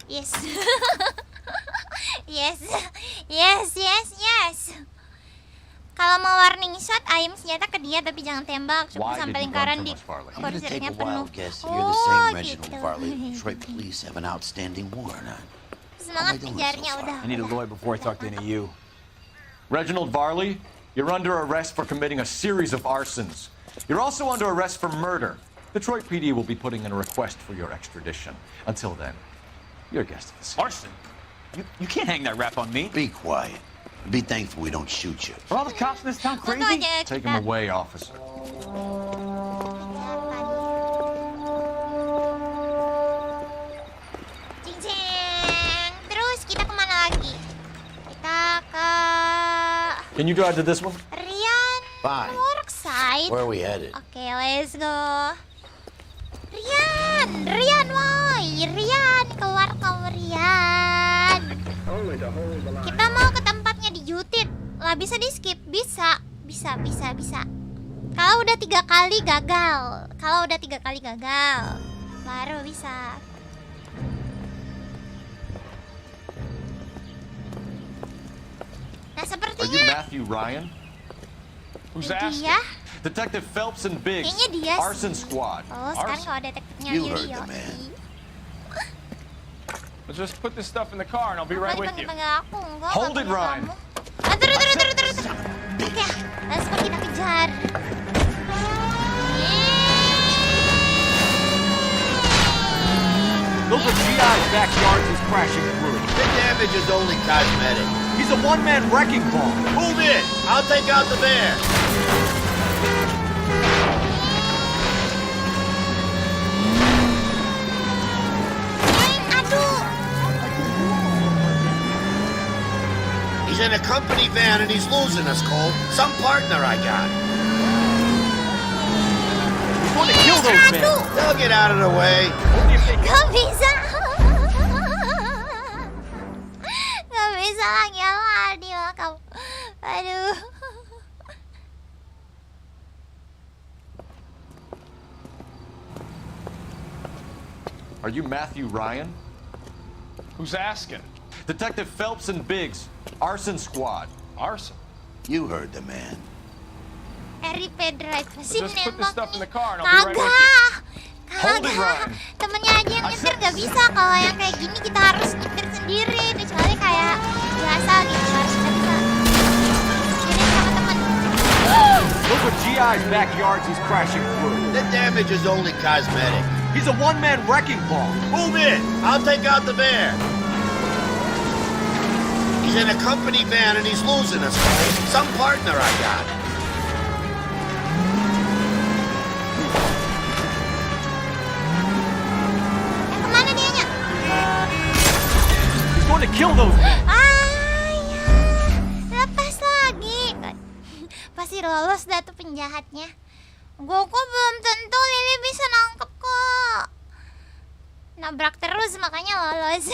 Yes. Yes. Kalau mau warning shot, aim senjata ke dia tapi jangan tembak. Coba sampai lingkaran di kursinya penuh. You're the same Reginald Farley. Detroit police have an outstanding warrant on. Semangat kejarnya udah. I need a lawyer before I talk to any of you. Reginald Varley, you're under arrest for committing a series of arsons. You're also under arrest for murder. Detroit PD will be putting in a request for your extradition. Until then, you're a guest of the scene. Arson? You can't hang that rap on me. Be quiet. Be thankful we don't shoot you. Are all the cops in this town crazy? Take him away, officer. Cing-cing. Terus kita kemana lagi? Kita ke Can you drive to this one? Rian. Fine. Worksite. Where are we headed? Oke, let's go. Rian, woi, Rian, keluar kamu Rian. Kita mau ke tempatnya di Jutit. Lah bisa di skip, bisa. Kalau udah 3 kali gagal, baru bisa. Nah Are you sepertinya Matthew Ryan? Who's dia. asking? Detective Phelps and Biggs, Kayaknya dia sih. arson squad. Oh sekarang kalau detektifnya You Lili heard the man. Let's just put this stuff in the car and I'll be right with you. Aku enggak. Hold it, Ryan. Terus. Oke, let's go kita kejar. Those are GI's backyards he's crashing through. The damage is only cosmetic. He's a one-man wrecking ball. Move in. I'll take out the bear. He's in a company van and he's losing us, Cole. Some partner I got. He's going to kill those men. They'll get out of the way. Gak bisa lagi di belakang. Aduh. Are you Matthew Ryan? Who's asking? Detective Phelps and Biggs, arson squad. Arson? You heard the man. RIP Drive mesin Just put this stuff in the car and I'll be right Kagak. with Hold it, Ryan. Temennya aja yang nyetir gak bisa. Kalau yang kayak gini kita harus nyetir sendiri. Kecuali kayak biasa gitu harus kita bisa nyetir sama temen. Those are GI's backyards he's crashing through. The damage is only cosmetic. He's a one-man wrecking ball. Move in. I'll take out the bear. He's in a company van and he's losing us, Cole. Some partner I got. Kemana dianya? He's going to kill those men. Lepas lagi. Pasti lolos dah tuh penjahatnya. Gue kok belum tentu Lili bisa nangkep kok. Nabrak terus makanya lolos.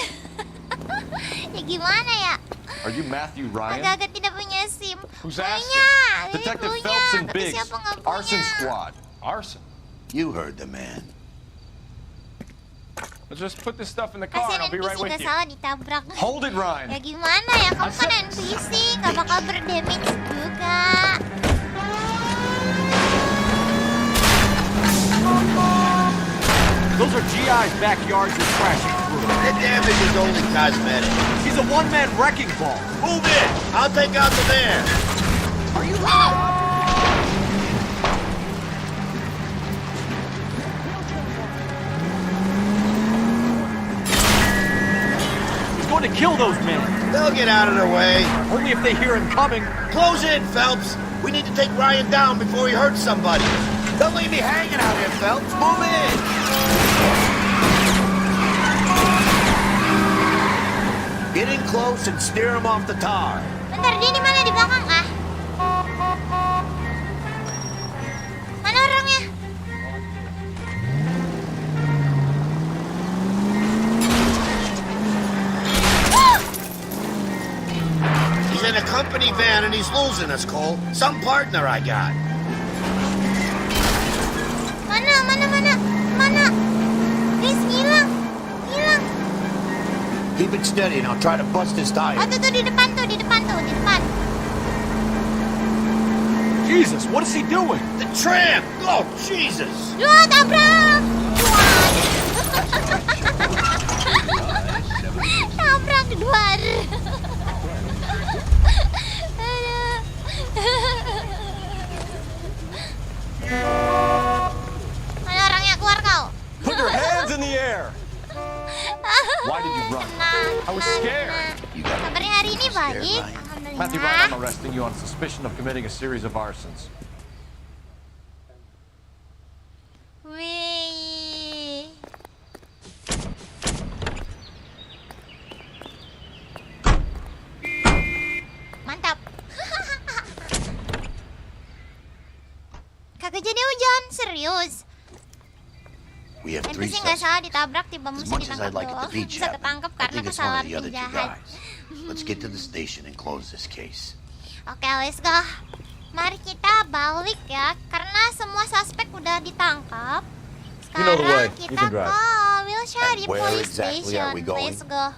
Ya gimana ya? Are you Matthew Ryan? Agak-agak tidak punya SIM. Who's Punya, Lili Detective punya. Phelps and Tapi Biggs, siapa nggak punya? arson squad. Arson? You heard the man. Let's just put this stuff in the car and Kasian I'll be right NPC with gak you. salah ditabrak. Hold it, Ryan. Ya gimana ya, kamu kan NPC, gak bakal berdamage juga. Those are GI's backyards he's crashing through. The damage is only cosmetic. He's a one-man wrecking ball. Move in. I'll take out the bear. Are you He's going to kill those men. They'll get out of the way. Only if they hear him coming. Close in, Phelps. We need to take Ryan down before he hurts somebody. Don't leave me hanging out here, Phelps. Move in. Get in close and steer him off the tar. Bentar, dia di mana? Di belakang kah? Mana orangnya? company van and he's losing us, Cole. Some partner I got. Mana? Guys, hilang. Keep it steady and I'll try to bust his tire. Oh, tuh, di depan. Jesus, what is he doing? The tramp! Oh, Jesus! Wah, tabrak! Tabrak duar. Mana orangnya, keluar kau. Put your hands in the air. Why did you run? I was scared. Kabarnya hari ini baik. Matthew Alhamdulillah. Ryan, I'm arresting you on suspicion of committing a series of arsons. Wih. Mantap. Kagak jadi hujan, serius. We have Itu three sih nggak suspects. salah ditabrak, tiba As mesti much as ditangkap I'd like it doang. to be Bisa Chapman, ketangkep I karena think it's one kesalahan of the other two penjahat. guys. Let's get to the station and close this case. Oke, let's go. Mari kita balik ya, karena semua suspek udah ditangkap. You know the way. Sekarang You kita can drive. ke Wilshire di And where police exactly station. are we going? Let's go.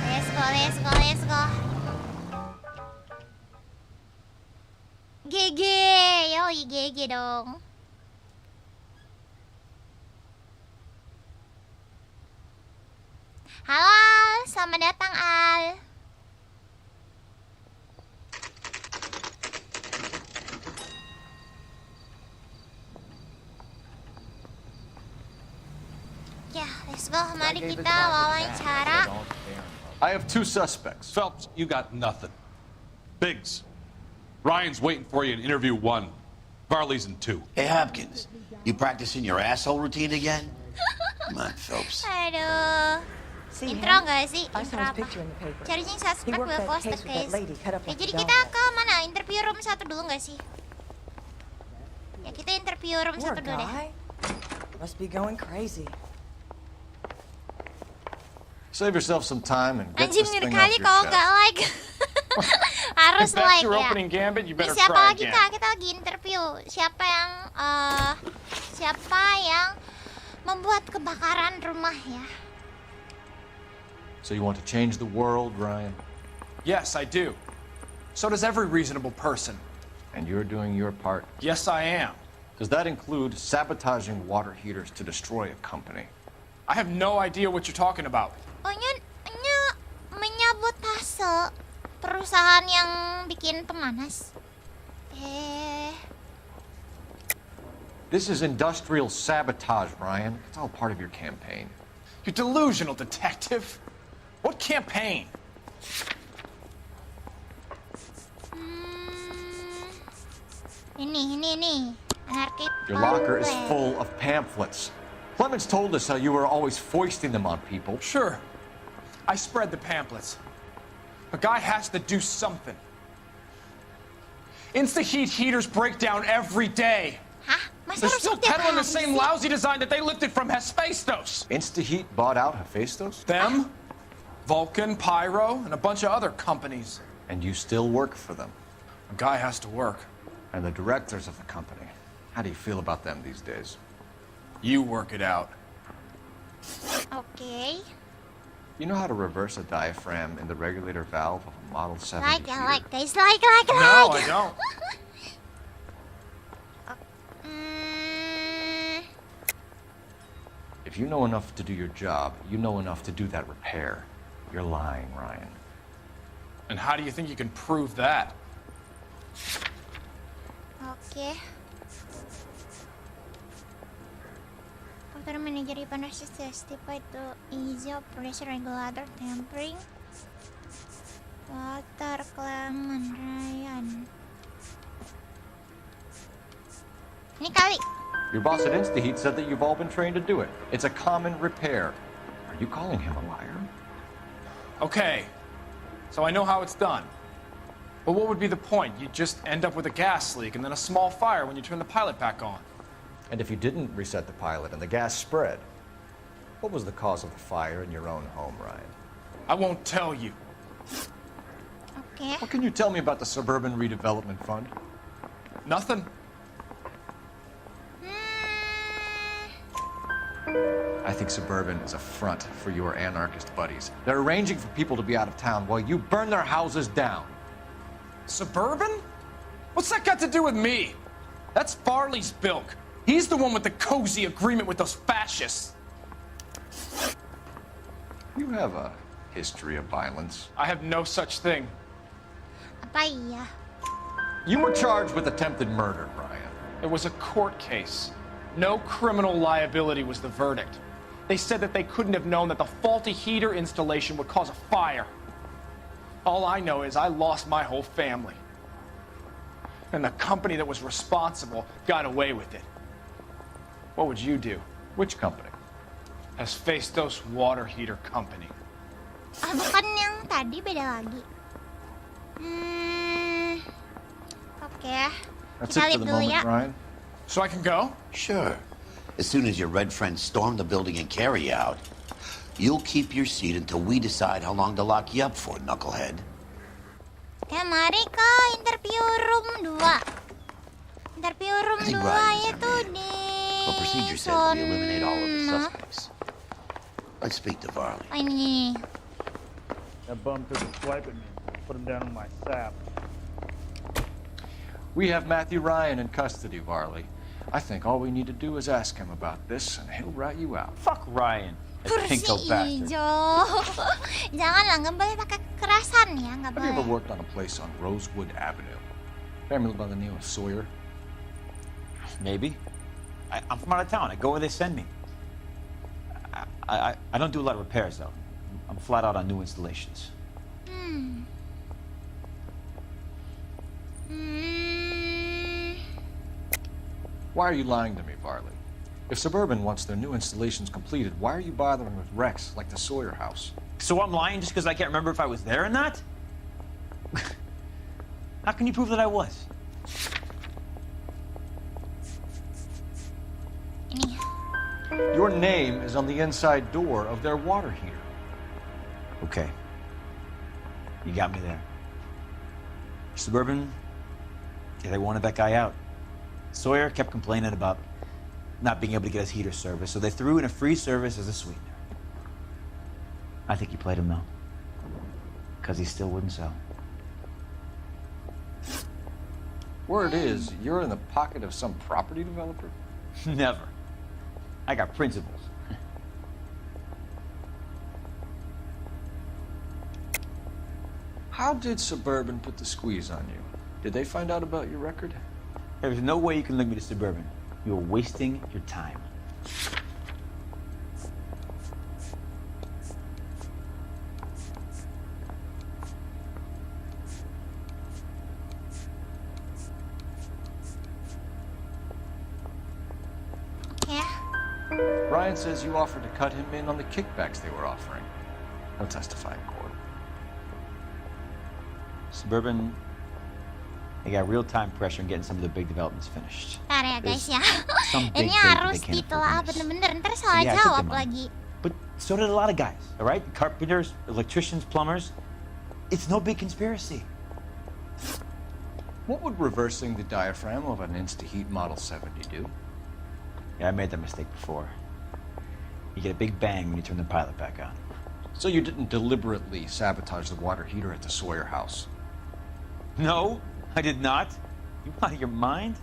Let's go. GG, yoi GG dong. Halo, selamat datang Al. Ya, let's go. Mari kita wawancara. I have two suspects. Phelps, you got nothing. Biggs, Ryan's waiting for you in interview 1. Varley's in 2. Hey, Hopkins, you practicing your asshole routine again? Come on, Phelps. Aduh. Intro nggak sih? Intro apa? Charging suspect will close the case. Ya, jadi kita ke mana? Interview room 1 dulu nggak sih? Ya, kita interview room 1 dulu deh. Must be going crazy. Save yourself some time and get Anjing, this thing kali off your kalau chest. nggak like. Harus If that's like your ya. opening gambit, you better Ini siapa try lagi again. Kak? Kita lagi interview. Siapa yang membuat kebakaran rumah ya? So you want to change the world, Ryan? Yes, I do. So does every reasonable person. And you're doing your part? Yes, I am. Does that include sabotaging water heaters to destroy a company? I have no idea what you're talking about. Oh, nya menyabotase perusahaan yang bikin pemanas. This is industrial sabotage, Ryan. It's all part of your campaign. You're delusional, detective. What campaign? Ini. Anarki. Your locker is full of pamphlets. Clemens told us how you were always foisting them on people. Sure. I spread the pamphlets. A guy has to do something. Insta-heat heaters break down every day. They're still peddling the same lousy design that they lifted from Hephaestus. Insta-heat bought out Hephaestus? Them, Vulcan, Pyro, and a bunch of other companies. And you still work for them? A guy has to work. And the directors of the company. How do you feel about them these days? You work it out. Okay. You know how to reverse a diaphragm in the regulator valve of a Model 7 Like, heater? guys, like. No, I don't. If you know enough to do your job, you know enough to do that repair. You're lying, Ryan. And how do you think you can prove that? Okay. After manager Fanart testified to easy operation regulator tampering. Water Clement Ryan. Ini kali. Your boss at InstaHeat said that you've all been trained to do it. It's a common repair. Are you calling him a liar? Okay, so I know how it's done. But what would be the point? You just end up with a gas leak and then a small fire when you turn the pilot back on. And if you didn't reset the pilot and the gas spread, what was the cause of the fire in your own home, Ryan? I won't tell you. Okay. What can you tell me about the Suburban Redevelopment Fund? Nothing. I think Suburban is a front for your anarchist buddies. They're arranging for people to be out of town while you burn their houses down. Suburban? What's that got to do with me? That's Farley's bilk. He's the one with the cozy agreement with those fascists. You have a history of violence. I have no such thing. Apa iya? You were charged with attempted murder, Brian. It was a court case. No criminal liability was the verdict. They said that they couldn't have known that the faulty heater installation would cause a fire. All I know is I lost my whole family. And the company that was responsible got away with it. What would you do? Which company? Hephaestus Water Heater Company. Ah, bukan yang tadi, beda lagi. Oke. That's Kita it for lihat the dulu moment, ya. Ryan. So I can go? Sure. As soon as your red friends storm the building and carry out, you'll keep your seat until we decide how long to lock you up for, knucklehead. Oke, mari ke interview room 2. Interview room 2 itu di The procedure says we eliminate all of the suspects. Let's speak to Varley. Oh, ini. That bum took a swipe at me. Put him down on my sap. We have Matthew Ryan in custody, Varley. I think all we need to do is ask him about this, and he'll rat you out. Fuck Ryan. Kursi hijau. Janganlah, nggak boleh pakai kekerasan ya, nggak Have you ever boleh. worked on a place on Rosewood Avenue? Family by the name of Sawyer? Maybe. I'm from out of town. I go where they send me. I don't do a lot of repairs, though. I'm flat out on new installations. Why are you lying to me, Varley? If Suburban wants their new installations completed, why are you bothering with wrecks like the Sawyer house? So I'm lying just because I can't remember if I was there or not? How can you prove that I was? Your name is on the inside door of their water heater. Okay. You got me there. Suburban, yeah, they wanted that guy out. Sawyer kept complaining about not being able to get his heater service, so they threw in a free service as a sweetener. I think he played him, though. Because he still wouldn't sell. Word is, you're in the pocket of some property developer? Never. I got principles. How did Suburban put the squeeze on you? Did they find out about your record? There's no way you can link me to Suburban. You're wasting your time. Ryan says you offered to cut him in on the kickbacks they were offering. He'll testify in court. Suburban, they got real-time pressure on getting some of the big developments finished. Ntar ya guys ya. some big Ini things that harus they can't ditelaah afford to miss. bener-bener. Ntar salah Yeah, I took jawab the money. lagi. But so did a lot of guys, all right? Carpenters, electricians, plumbers. It's no big conspiracy. What would reversing the diaphragm of an Insta-Heat Model 70 do? Yeah, I made that mistake before. You get a big bang when you turn the pilot back on. So you didn't deliberately sabotage the water heater at the Sawyer house? No, I did not. You out of your mind?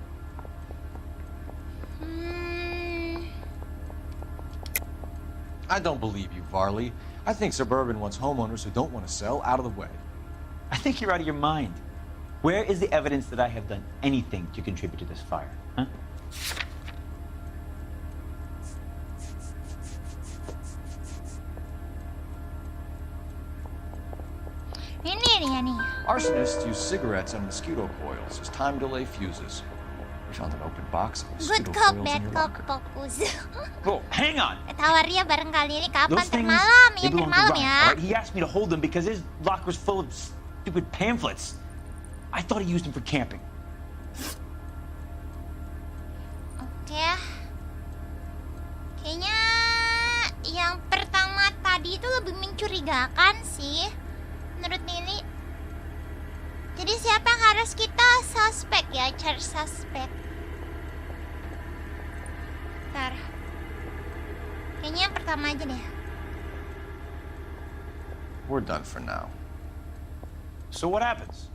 I don't believe you, Varley. I think Suburban wants homeowners who don't want to sell out of the way. I think you're out of your mind. Where is the evidence that I have done anything to contribute to this fire? Huh? Ini dia nih. Arsonists use cigarettes and mosquito coils as time delay fuses. We found an open box of Good mosquito cop, coils bad in your cop, locker. fokus. Oh, hang on. Tawaria bareng kali ini kapan? Those Ntar things, malam, they ya ntar belong to malam Ryan, ya. all right? He asked me to hold them because his locker's full of stupid pamphlets. I thought he used them for camping. Oke. Kayaknya yang pertama tadi itu lebih mencurigakan sih menurut Lili. Jadi siapa yang harus kita suspek ya? Cari suspek. Bentar. Kayaknya yang pertama aja deh. We're done for now. So what happens?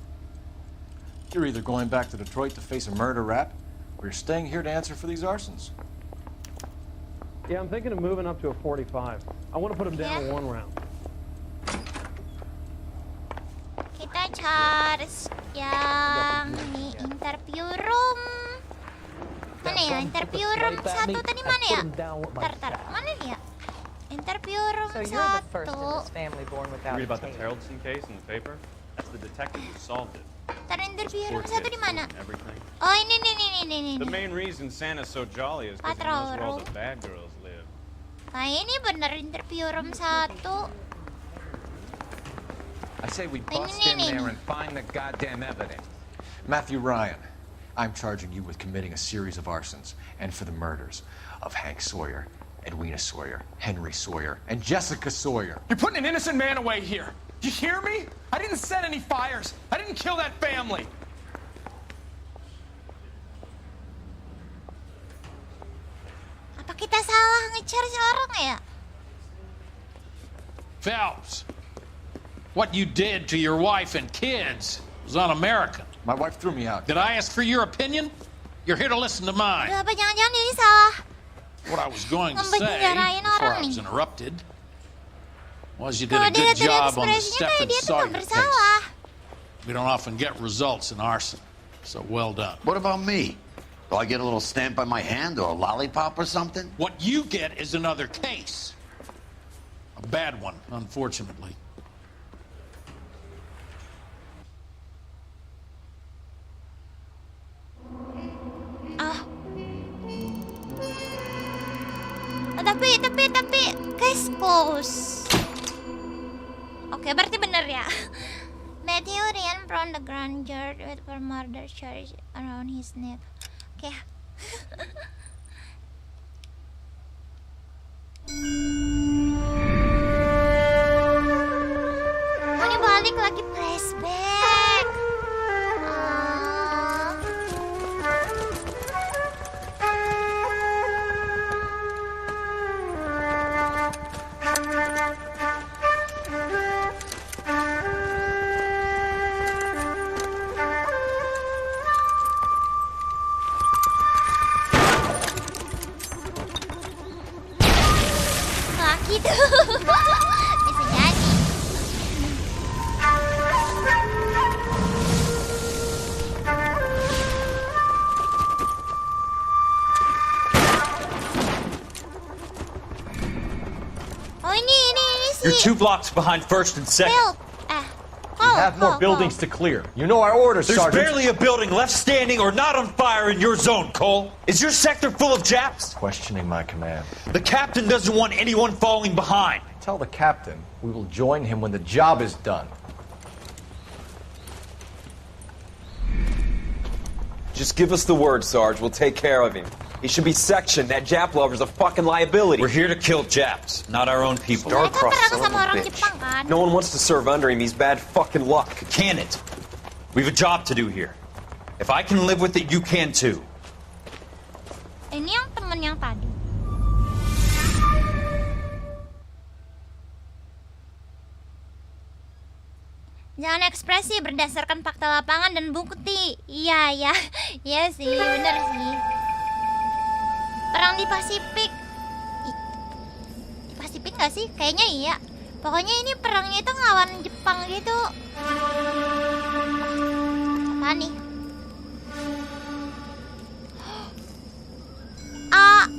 You're either going back to Detroit to face a murder rap, or you're staying here to answer for these arsons. Yeah, I'm thinking of moving up to a 45. I want to put him down in one round. Kita cari yang di interview room. Mana ya? Interview room 1 tadi mana ya? Tar, mana dia? Interview room 1. Read about the Haroldson case in the paper? That's the detective who solved it. Tar, interview room 1 di mana? Everything. Oh, ini. The main reason Santa's so jolly is because he knows where all the bad girls live. Nah, ini bener interview room 1. I say we bust in there and find the goddamn evidence. Matthew Ryan, I'm charging you with committing a series of arsons and for the murders of Hank Sawyer, Edwina Sawyer, Henry Sawyer, and Jessica Sawyer. You're putting an innocent man away here. You hear me? I didn't set any fires. I didn't kill that family. Apa kita salah ngejar seorang ya? Phelps, what you did to your wife and kids was un-American. My wife threw me out. Did I ask for your opinion? You're here to listen to mine. Apa jangan-jangan ini salah? What I was going to say before I was interrupted was you did a Kalau good dilihat dari job on the ekspresinya Stephen kayak dia tuh Sawyer gak bersalah. case. We don't often get results in arson, so well done. What about me? Do I get a little stamp on my hand or a lollipop or something? What you get is another case. A bad one, unfortunately. Tapi case close. Oke, berarti bener ya. Matthew Ryan from the grand jury with for murder charge around his neck. Oke. Oh, ini balik lagi flashback. Gitu. Bisa jadi. Oh, ini sih. You're 2 blocks behind first and second. We have more buildings to clear. You know our orders, There's Sergeant. barely a building left standing or not on fire in your zone, Cole. Is your sector full of Japs? Questioning my command. The captain doesn't want anyone falling behind. Tell the captain we will join him when the job is done. Just give us the word, Sarge. We'll take care of him. He should be sectioned. That Jap lover's a fucking liability. We're here to kill Japs, not our own people. Star-crossed son of a bitch. No one wants to serve under him. He's bad fucking luck. Can it? We've a job to do here. If I can live with it, you can too. Ini yang temen yang tadi. Jangan ekspresi berdasarkan fakta lapangan dan bukti. Iya sih, bener sih. Perang di Pasifik. Di Pasifik nggak sih? Kayaknya iya. Pokoknya ini perangnya itu ngelawan Jepang gitu. Apa nih?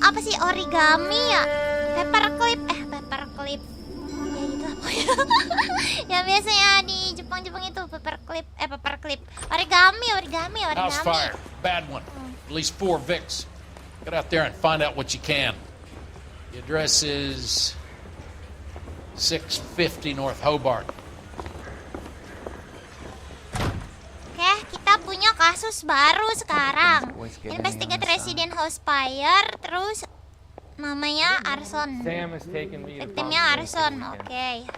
Apa sih origami ya? Paperclip. Ya gitu lah pokoknya. Yang biasanya di Jepang itu paperclip. Origami. House fire, bad one. At least 4 Vicks. Get out there and find out what you can. The address is 650 North Hobart. Oke, kita punya kasus baru sekarang. Investigate resident house fire, terus namanya arson. Victimnya arson, oke.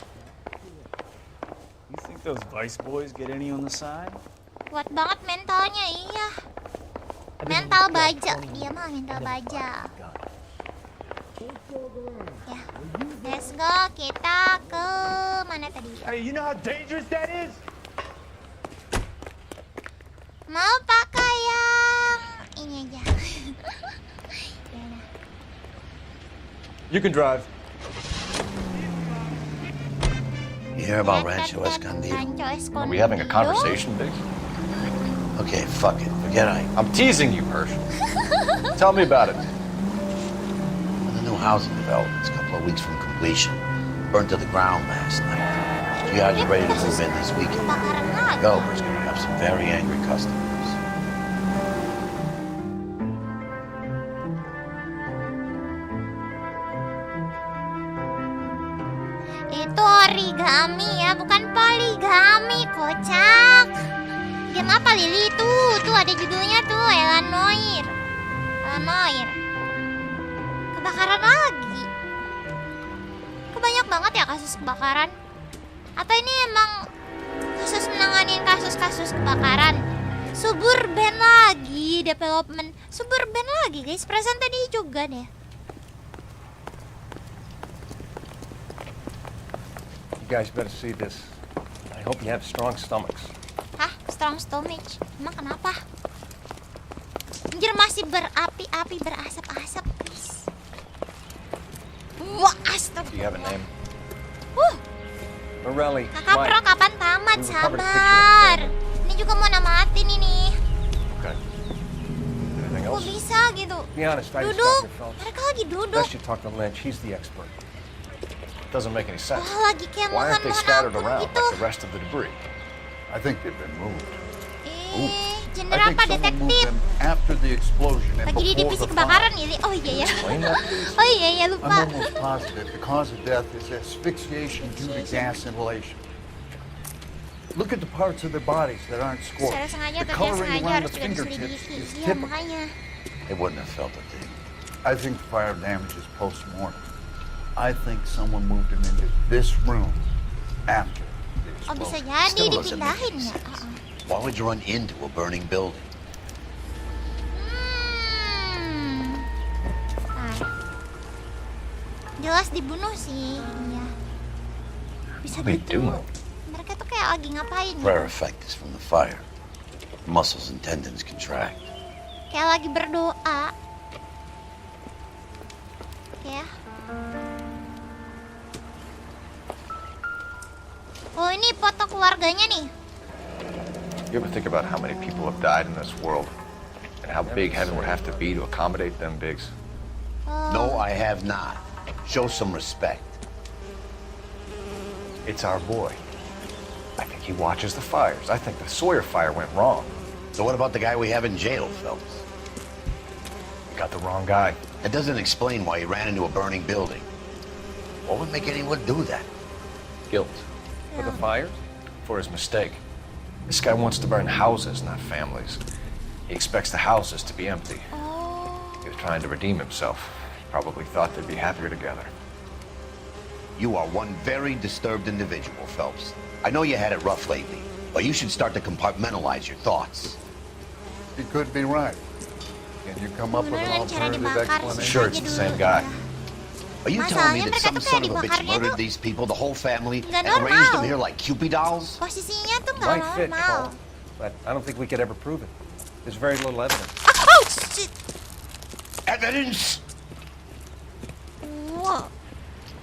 You think those Vice boys get any on the side? Kuat banget mentalnya, iya. Mental baja, dia mah mental baja. Ya, let's go, kita ke mana tadi? Hey, you know how dangerous that is? Mau pakai yang ini aja. You can drive. You hear about Rancho Escondido? Are we having a conversation, Big? Okay, fuck it. Forget I'm teasing you, Herschel. Tell me about it. The new housing development's a couple of weeks from completion. Burned to the ground last night. You guys are ready to move in this weekend. Developer's gonna have some very angry customers. Itu origami ya, bukan poligami, kocak. Game apa Lili itu? Tuh ada judulnya tuh, NOIRE. Kebakaran lagi. Kebanyak banget ya kasus kebakaran. Atau ini emang khusus menanganin kasus-kasus kebakaran? Suburban lagi, development. Suburban lagi guys, perasaan tadi juga deh. You guys better see this. I hope you have strong stomachs. Hah? Strong stomach? Emang kenapa? Anjir masih berapi-api, berasap-asap guys. Wah, astagfirullah. Do you have a name? Morelli. Kakak Pro kapan tamat? Sabar. Ini juga mau namatin ini. Okay. Anything Kok else? bisa gitu? Be honest, I just Duduk. got your phone. Mereka lagi duduk. Best you talk to Lynch. He's the expert. Doesn't make any sense. Oh, lagi kayak Why aren't they mohon-mohon scattered ampun around gitu. like the rest of the debris? I think they've been moved. Genre apa detektif? After the explosion and Lagi di before divisi the kebakaran fire. ya. Oh iya ya. Explain that, please. Oh iya ya lupa. I'm almost positive the cause of death is asphyxiation due to gas inhalation. Look at the parts of their bodies that aren't scorched. Secara sengaja The atau tidak coloring sengaja around harus the juga fingertips diselidiki. is Iya typical. makanya. They wouldn't have felt a thing. I think the fire damage is post-mortem. I think someone moved him into this room after the Oh bisa explosion. jadi Still doesn't make dipindahin any ya. sense. Why would you run into a burning building? Jelas dibunuh sih. Iya. Bisa What are they gitu. doing? Mereka tuh kayak lagi ngapain ya? Prayer effect is from the fire. Muscles and tendons contract. Kayak lagi berdoa. Ya. Oh ini foto keluarganya nih. You ever think about how many people have died in this world? And how big heaven would have to be to accommodate them, Biggs? No, I have not. Show some respect. It's our boy. I think he watches the fires. I think the Sawyer fire went wrong. So what about the guy we have in jail, Phelps? You got the wrong guy. That doesn't explain why he ran into a burning building. What would make anyone do that? Guilt. For the fires? For his mistake. This guy wants to burn houses, not families. He expects the houses to be empty. He was trying to redeem himself. Probably thought they'd be happier together. You are one very disturbed individual, Phelps. I know you had it rough lately, but you should start to compartmentalize your thoughts. You could be right. Can you come up with an alternative explanation? Sure, it's the same guy. Are you telling me that some son of a bitch murdered these people, the whole family, and arranged them here like Cupid dolls? Posisinya tuh nggak Might fit, normal. Cole, but I don't think we could ever prove it. There's very little evidence. Oh shit. Evidence? Whoa.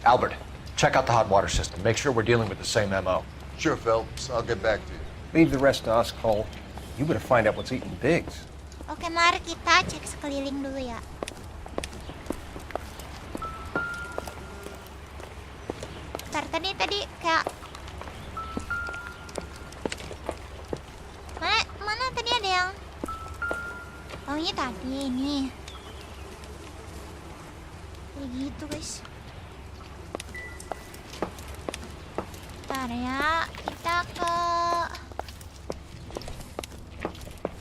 Albert, check out the hot water system. Make sure we're dealing with the same MO. Sure, Phelps. I'll get back to you. Leave the rest to us, Cole. You better find out what's eating Biggs. Oke, mari kita cek sekeliling dulu ya. Bentar, tadi kayak mana tadi ada yang oh ini tadi ini kayak gitu guys. Bentar ya, kita ke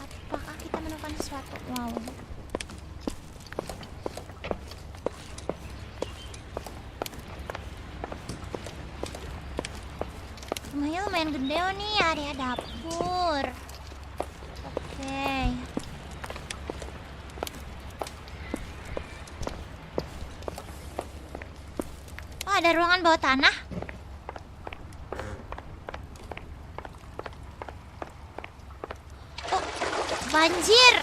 apakah kita menemukan sesuatu? Wow. Rumahnya lumayan gede nih, area dapur. Oke. Oh, ada ruangan bawah tanah. Oh, banjir.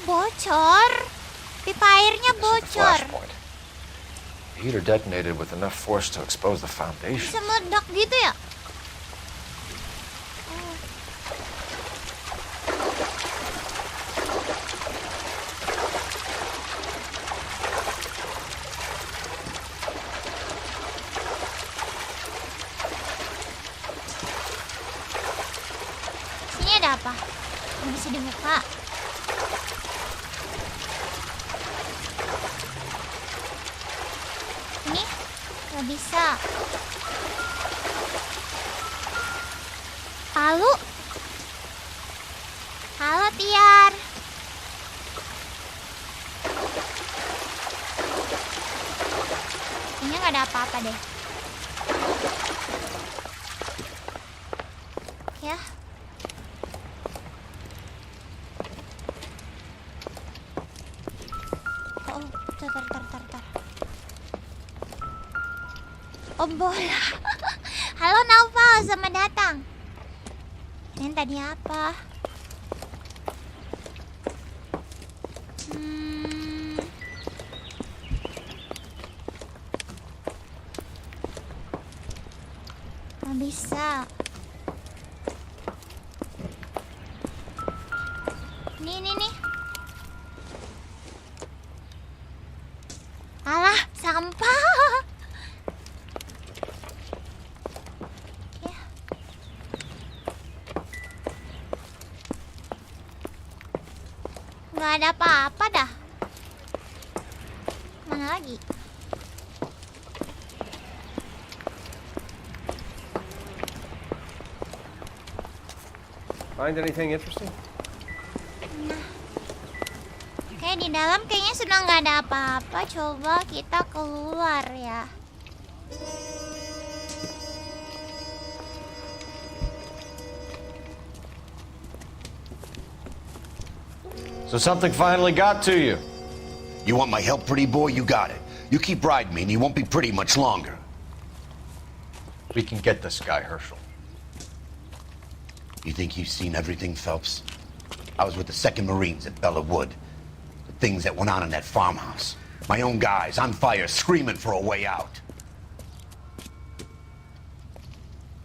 Bocor. Pipa airnya bocor. The heater detonated with enough force to expose the foundation. Bisa meledak gitu ya? Sini ada apa? Nggak bisa dibuka. Ini nggak bisa. Palu. Halo Tiar. Kayaknya nggak ada apa-apa deh. Ya. Oh, tar. Oh, bola. Halo Naufal, selamat datang. Yang tadi apa? Nggak bisa. Nih. Alah, sampah. Ya. Nggak ada apa-apa dah. Mana lagi? Find anything interesting? Kayak di dalam kayaknya sudah nggak ada apa-apa. Coba kita keluar ya. So something finally got to you. You want my help, pretty boy? You got it. You keep riding me and you won't be pretty much longer. We can get this guy, Herschel. You think you've seen everything, Phelps? I was with the 2nd Marines at Bella Wood. The things that went on in that farmhouse. My own guys on fire, screaming for a way out.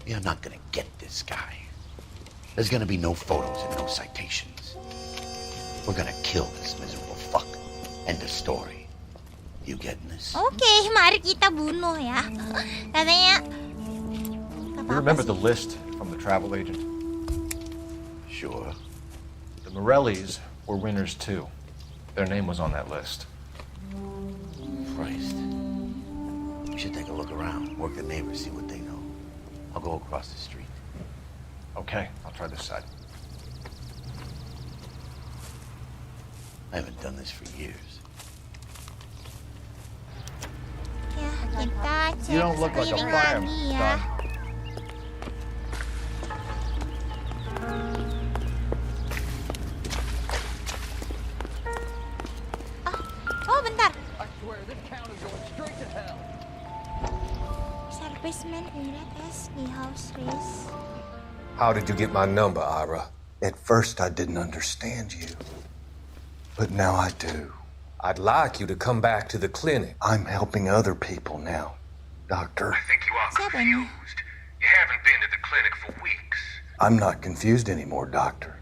You're not gonna get this guy. There's gonna be no photos and no citations. We're gonna kill this miserable fuck. End of story. You getting this? Oke, mari kita bunuh ya. Katanya. You remember the list from the travel agent? Sure. The Morellis were winners too. Their name was on that list. Christ. We should take a look around, work the neighbors, see what they know. I'll go across the street. Okay, I'll try this side. I haven't done this for years. Ya, kita cek You don't look like a sekeliling fireman, lagi ya. Oh, bentar. Serviceman Unites di house race. How did you get my number, Ira? At first, I didn't understand you. But now I do. I'd like you to come back to the clinic. I'm helping other people now, Doctor. I think you are confused. You haven't been to the clinic for weeks. I'm not confused anymore, Doctor.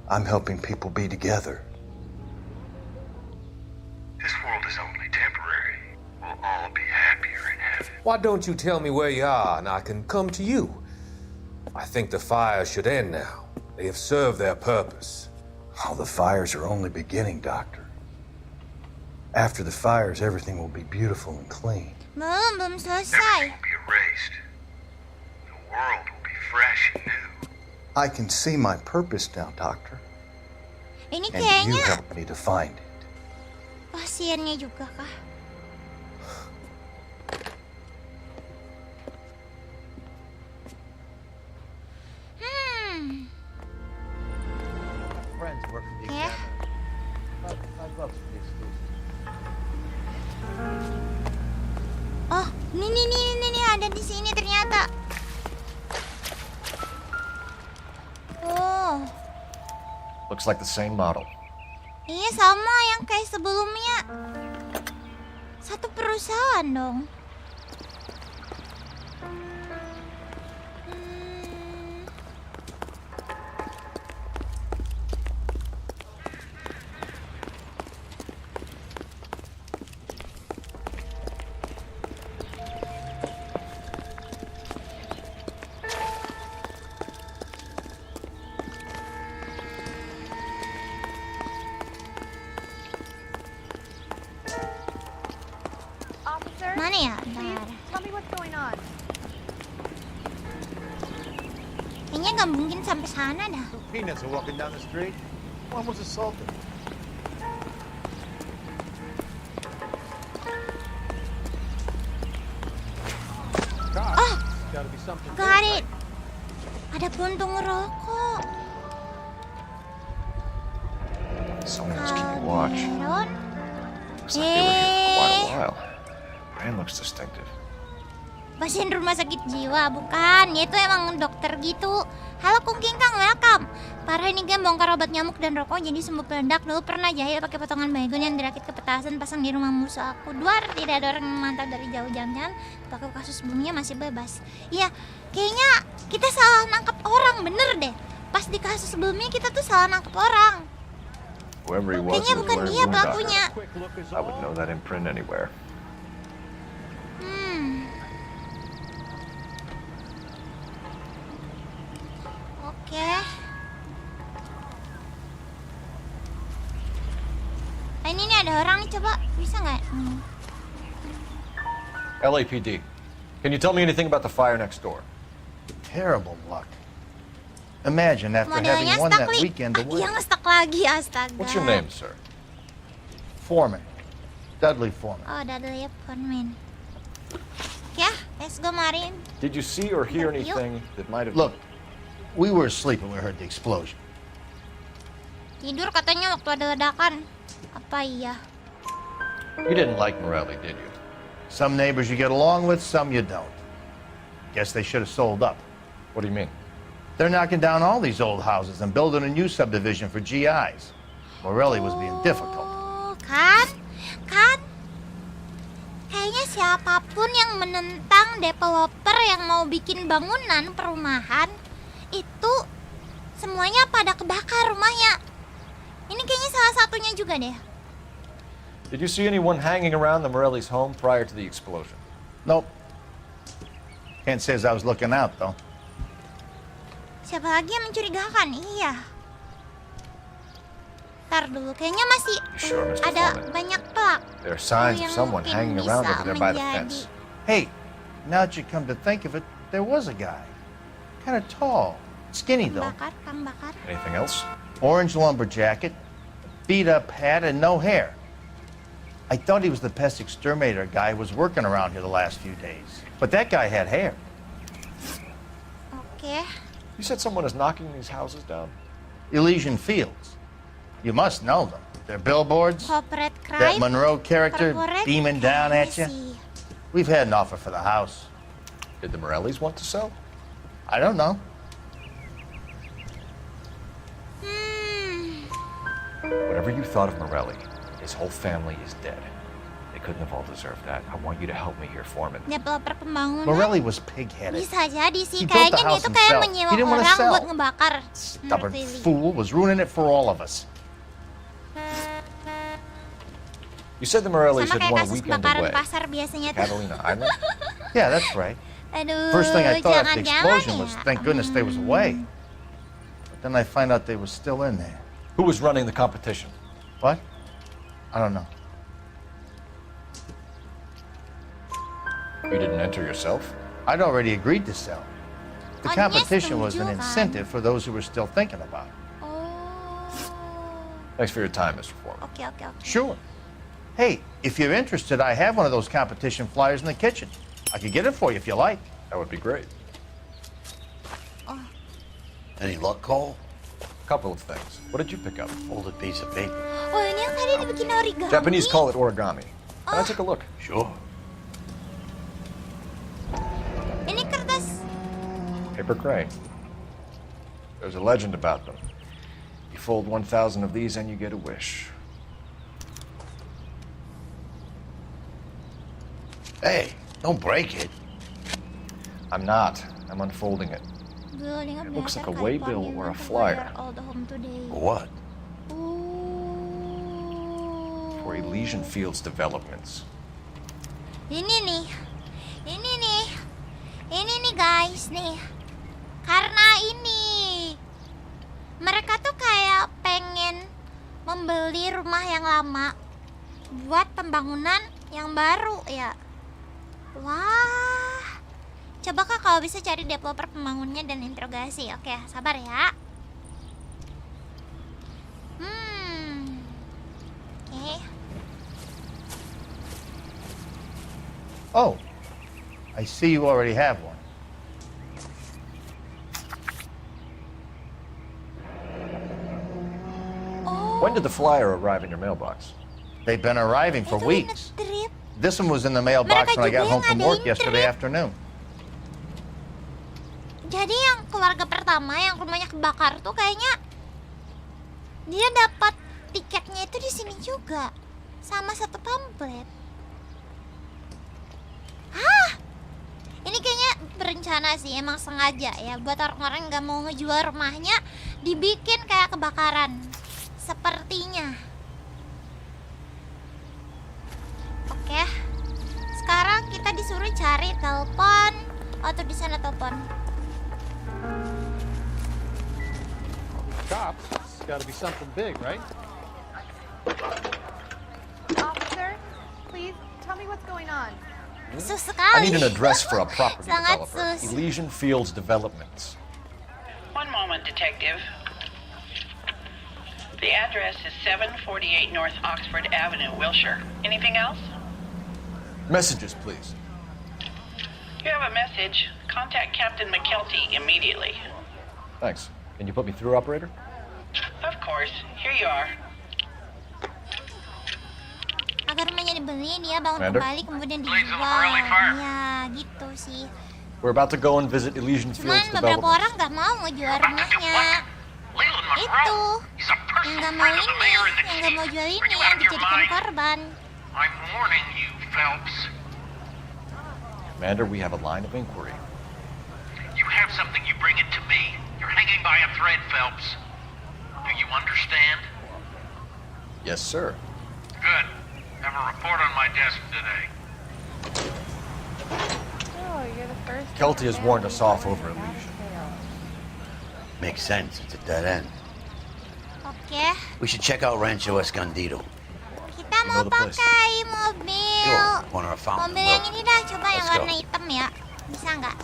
I'm helping people be together. This world is only temporary. We'll all be happier in heaven. Why don't you tell me where you are and I can come to you? I think the fire should end now. They have served their purpose. Oh, the fires are only beginning, Doctor. After the fires, everything will be beautiful and clean. Belum selesai. Everything will be erased. The world will be fresh and new. I can see my purpose now, Doctor. Ini Ini And you kayaknya helped me to find it. pasiennya juga kah? Friends work for the Oke. examiner. $5 for the exclusive. Oh, ini ada di sini ternyata. Oh, Looks like the same model. iya sama yang kayak sebelumnya. Satu perusahaan dong. Mana ya? Bentar. Tell me what's going on. Kayaknya nggak mungkin sampai sana dah. Two peanuts are walking down the street. One was assaulted. Oh, got it. Ada puntung rokok. Someone's keeping watch. Aaron? Looks like they were here for quite a while. Brand looks distinctive. Pasien rumah sakit jiwa, bukan? Ya itu emang dokter gitu. Halo Kungking Kang, welcome. Parah ini game bongkar obat nyamuk dan rokok jadi sembuh peledak. Dulu pernah jahit pakai potongan baygon yang dirakit ke petasan pasang di rumah musuh aku. Duar, tidak ada orang yang memantau dari jauh, jangan pakai kasus sebelumnya masih bebas. Iya, kayaknya kita salah nangkep orang, bener deh. Pas di kasus sebelumnya kita tuh salah nangkep orang. Whoever he was, Kayaknya was bukan wearing dia Boondoggle. pelakunya. I would know that imprint anywhere. Oke. Ini ada orang nih, coba bisa nggak? LAPD, can you tell me anything about the fire next door? Terrible luck. Imagine after having Modelnya won stuck that li. weekend away. Dia nge-stuck lagi, astaga. What's your name, sir? Foreman. Dudley Foreman. Oh, Dudley Foreman. Ya, let's go Marin. Did you see or hear Yuk. anything that might have... Look, we were asleep when we heard the explosion. Tidur katanya waktu ada ledakan. Apa iya? You didn't like Morelli, did you? Some neighbors you get along with, some you don't. Guess they should have sold up. What do you mean? They're knocking down all these old houses and building a new subdivision for GIs. Morelli was being difficult. Oh, kan? Kayaknya siapapun yang menentang developer yang mau bikin bangunan perumahan itu semuanya pada kebakar rumahnya. Ini kayaknya salah satunya juga deh. Did you see anyone hanging around the Morelli's home prior to the explosion? Nope. Can't say as I was looking out, though. Siapa lagi yang mencurigakan? Iya. Ntar dulu, kayaknya masih Sure, Mr. ada Foreman. banyak plak. There are signs of yang someone mungkin hanging around bisa over there by the menjadi- fence. Hey, now that you come to think of it, there was a guy. Kind of tall. Skinny, though. Kang bakar. Anything else? Orange lumber jacket, beat-up hat, and no hair. I thought he was the pest exterminator guy who was working around here the last few days. But that guy had hair. Oke. You said someone is knocking these houses down? Elysian Fields. You must know them. They're billboards. Corporate crime. That Monroe character Corporate beaming down at you. sih. We've had an offer for the house. Did the Morellis want to sell? I don't know. Whatever you thought of Morelli, his whole family is dead. They couldn't have all deserved that. I want you to help me here, Foreman. Developer pembangunan. Morelli was pig-headed. Bisa jadi sih. He built the Kayaknya dia house tuh kayak himself. menyewa He didn't wanna orang sell. buat ngebakar. Stubborn Menurut Lili. fool was ruining it for all of us. You said the Morellis Sama had kayak won a kasus weekend kebakaran away. pasar biasanya tuh. Catalina Island? Yeah, that's right. Aduh, First thing I thought after the jangan-jangan explosion ya. was, thank goodness they was away. But then I find out they were still in there. Who was running the competition? What? I don't know. You didn't enter yourself? I'd already agreed to sell. The Oh, dia competition was setuju an kan? incentive for those who were still thinking about it. Thanks for your time, Mr. Foreman. Oke. Sure. Hey, if you're interested, I have one of those competition flyers in the kitchen. I could get it for you if you like. That would be great. Any luck, Cole? Couple of things. What did you pick up? Folded piece of paper. Oh, ini yang tadi dibikin origami. Japanese call it origami. Can I take a look? Sure. Ini kertas. Paper crane. There's a legend about them. You fold 1,000 of these and you get a wish. Hey, don't break it. I'm not. I'm unfolding it. It looks like a waybill or a flyer. What? For Elysian Fields developments. Ini nih guys nih. Karena ini mereka tuh kayak pengen membeli rumah yang lama buat pembangunan yang baru ya. Wah. Coba Kak kalau bisa cari developer pembangunnya dan interogasi. Oke, sabar ya. Oke. Oh, I see you already have one. When did the flyer arrive in your mailbox? They've been arriving for weeks. This one was in the mailbox when I got home from work yesterday afternoon. Jadi yang keluarga pertama yang rumahnya kebakar tuh kayaknya dia dapat tiketnya itu di sini juga sama satu pamflet. Hah? Ini kayaknya berencana sih, emang sengaja ya buat orang-orang yang nggak mau ngejual rumahnya dibikin kayak kebakaran. Sepertinya. Oke. Sekarang kita disuruh cari telepon atau di sana telepon. Cops, it's got to be something big, right? Officer, please tell me what's going on. I need an address for a property Sangat developer. sus. Elysian Fields Developments. One moment, Detective. The address is 748 North Oxford Avenue, Wilshire. Anything else? Messages, please. You have a message. Contact Captain McKelty immediately. Thanks. Can you put me through, operator? Of course. Here you are. Agar rumahnya dibeli, dia bangun Commander? kembali kemudian dijual. Ya, gitu sih. We're about to go and visit Elysian Cuman Fields beberapa Development. orang nggak mau ngejual rumahnya. Itu yang nggak mau ini, yang nggak mau jual ini, yang dijadikan korban. I'm warning you, Phelps. Commander, we have a line of inquiry. You have something, you bring it to me. You're hanging by a thread, Phelps. Do you understand? Yes, sir. Good. Have a report on my desk today. Oh, you're the first. Kelty has warned us off over Elysian. Makes sense. It's a dead end. Oke, We should check out Rancho Escondido. kita mau pakai mobil. Sure. Corner of Fountain. Mobil yang ini dah, coba yang Let's go. warna hitam ya. Bisa nggak?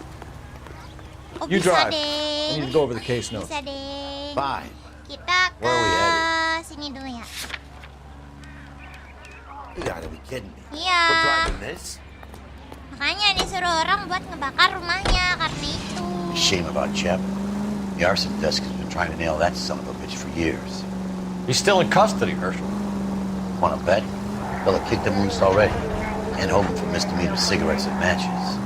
Oh, You bisa drive. deh. I need to go over the case notes. Bisa deh. Fine. Kita ke Where are we sini dulu ya. You gotta be kidding me. Iya. We're driving this? Makanya disuruh orang buat ngebakar rumahnya karena itu. Shame about Chep. The arson desk has been trying to nail that son of a bitch for years. He's still in custody, Herschel. Wanna bet? Fella kicked him loose already. And home for misdemeanor cigarettes and matches.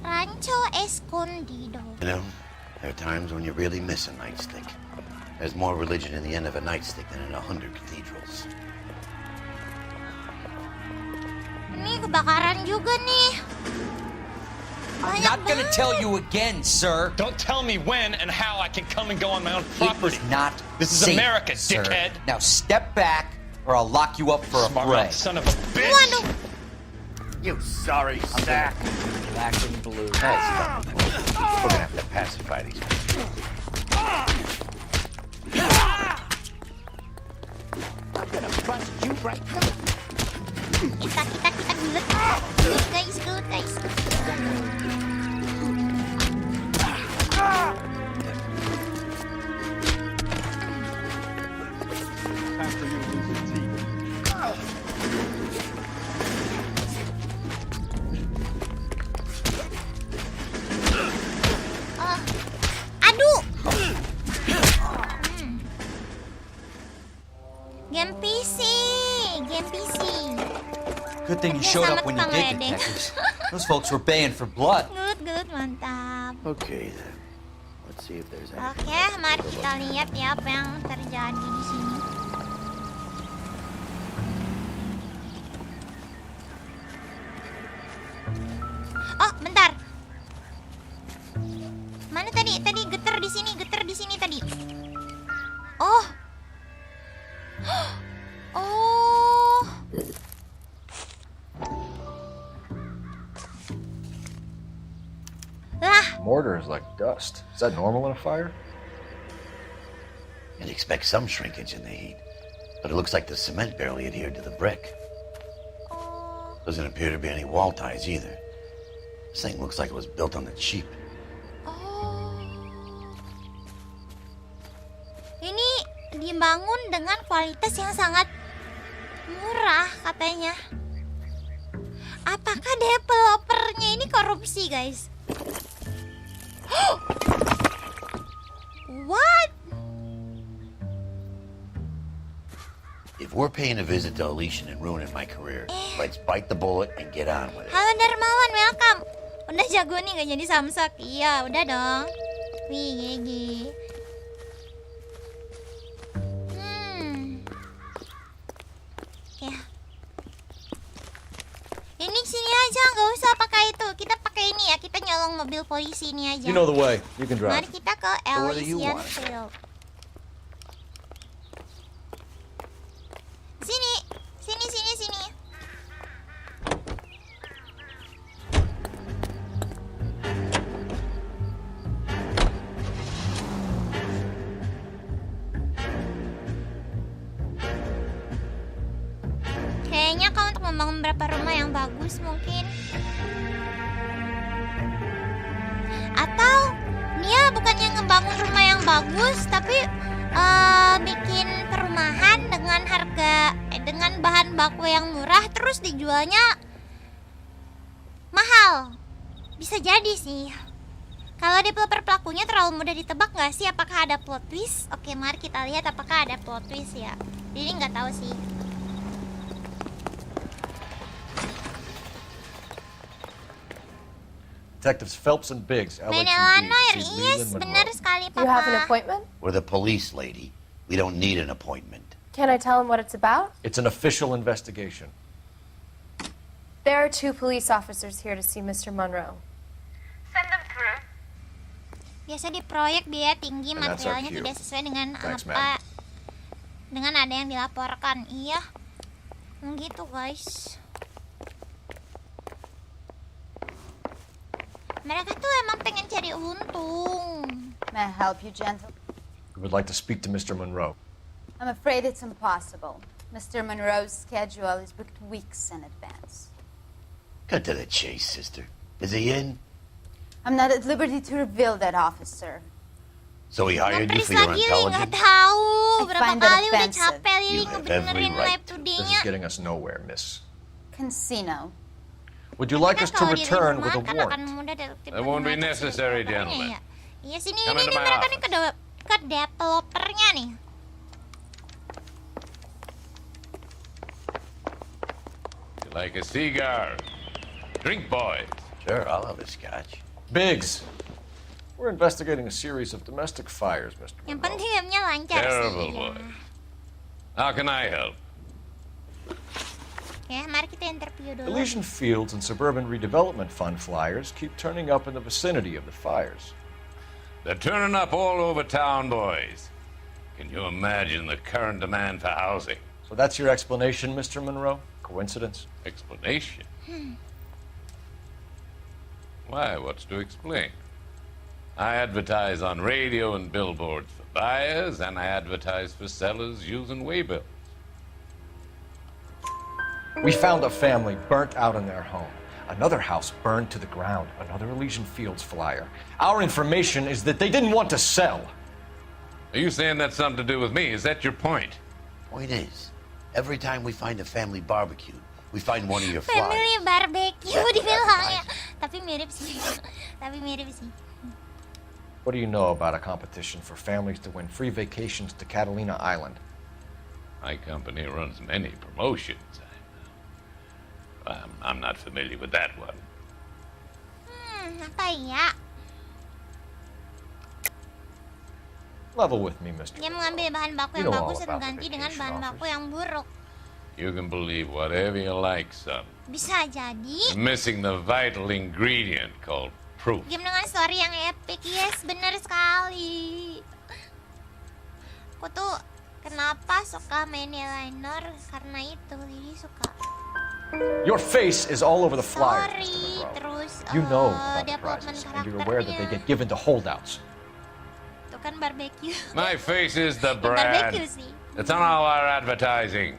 Rancho Escondido. You know, there are times when you really miss a nightstick. There's more religion in the end of a nightstick than in 100 cathedrals. Ini kebakaran juga nih. I'm not gonna tell you again, sir. Don't tell me when and how I can come and go on my own property. It is not This is safe, America, sir. dickhead. Now step back, or I'll lock you up for a fray. Son of a bitch. You sorry sack. Black and blue. Hey, stop. We're gonna have to pacify these people. gonna bust you right now. Kita gelut. Gelut guys. Aduh. Game PC. Good thing you showed up when you did, detectives. Those folks were baying for blood. Gelut, mantap. Okay then. Let's see if there's any. Oke, mari kita lihat ya apa yang terjadi di sini. Oh, bentar. Mana tadi? Tadi getar di sini tadi. Oh. Oh. Lah. Mortar is like dust. Is that normal in a fire? You'd expect some shrinkage in the heat, but it looks like the cement barely adhered to the brick. Doesn't appear to be any wall ties either. This thing looks like it was built on the cheap. Ini dibangun dengan kualitas yang sangat murah katanya. Apakah developernya ini korupsi, guys? What? If we're paying a visit to Elysian and ruining my career, let's bite the bullet and get on with it. Halo Darmawan, welcome. Udah jago nih gak jadi samsak. Iya, udah dong. Wih, GG. Ya. Ini sini aja, nggak usah pakai itu. Kita pakai ini ya, kita nyolong mobil polisi ini aja. You know the way. You can drive. Mari kita ke Elysian Field. Sini. Kayaknya kau untuk membangun beberapa rumah yang bagus mungkin. Atau dia bukannya ngebangun rumah yang bagus, tapi bikin perumahan dengan dengan bahan baku yang murah terus dijualnya mahal. Bisa jadi sih. Kalau developer pelakunya terlalu mudah ditebak nggak sih? Apakah ada plot twist? Oke, mari kita lihat apakah ada plot twist ya. Jadi nggak tahu sih. Detectives Phelps and Biggs, LAPD. NOIRE, yes, benar sekali, Papa. You have an appointment? We're the police, lady. We don't need an appointment. Can I tell him what it's about? It's an official investigation. There are 2 police officers here to see Mr. Monroe. Send them through. Biasa di proyek biaya tinggi, And that's our materialnya cue. tidak sesuai dengan Thanks, apa dengan ada yang dilaporkan. Iya, gitu guys. Mereka tuh emang pengen cari untung. May I help you, gentle? We would like to speak to Mr. Monroe. I'm afraid it's impossible. Mr. Monroe's schedule is booked weeks in advance. Cut to the chase, sister. Is he in? I'm not at liberty to reveal that, officer. So he hired you for Please your lagi Lili, nggak intelligence? tahu. I Berapa find that kali udah offensive. capek Lili You have ngebenerin every right live to. This today-nya. is getting us nowhere, miss. Casino. Would you like us to Kalau di return rumah with a kan warrant? akan mudah detektif That won't be mendeteksi necessary, developernya gentlemen. ya. Iya sini Come ini into my mereka nih office. ke developernya nih. You like a cigar? Drink, boys. Sure, I'll have a scotch. Biggs, we're investigating a series of domestic fires, Mr. Yang penting gamenya lancar Terrible, sih. boy. How can I help? Ya, mari kita interview dulu. Elysian Fields and Suburban Redevelopment Fund flyers keep turning up in the vicinity of the fires. They're turning up all over town, boys. Can you imagine the current demand for housing? So that's your explanation, Mr. Monroe? Coincidence? Explanation? Why, what's to explain? I advertise on radio and billboards for buyers, and I advertise for sellers using waybills. We found a family burnt out in their home. Another house burned to the ground. Another Elysian Fields flyer. Our information is that they didn't want to sell. Are you saying that's something to do with me? Is that your point? Point is, every time we find a family barbecue, we find one of your flyers. Family barbecue dibilangnya. Tapi mirip sih. What do you know about a competition for families to win free vacations to Catalina Island? My company runs many promotions. I'm not familiar with that one. Apa ya? Level with me, Mr. Dia mengambil bahan baku yang bagus dan mengganti dengan bahan baku yang buruk. You can believe whatever you like, son. Bisa jadi. Missing the vital ingredient called proof. Game dengan story yang epic, yes, benar sekali. Aku tuh kenapa suka main eyeliner karena itu, jadi suka. Your face is all over the flyers, Sorry, Mr. Monroe. terus You know about the development prizes, and you're aware that they get given to holdouts. Itu kan barbecue. My face is the Barbecue brand. sih. It's on all our advertising.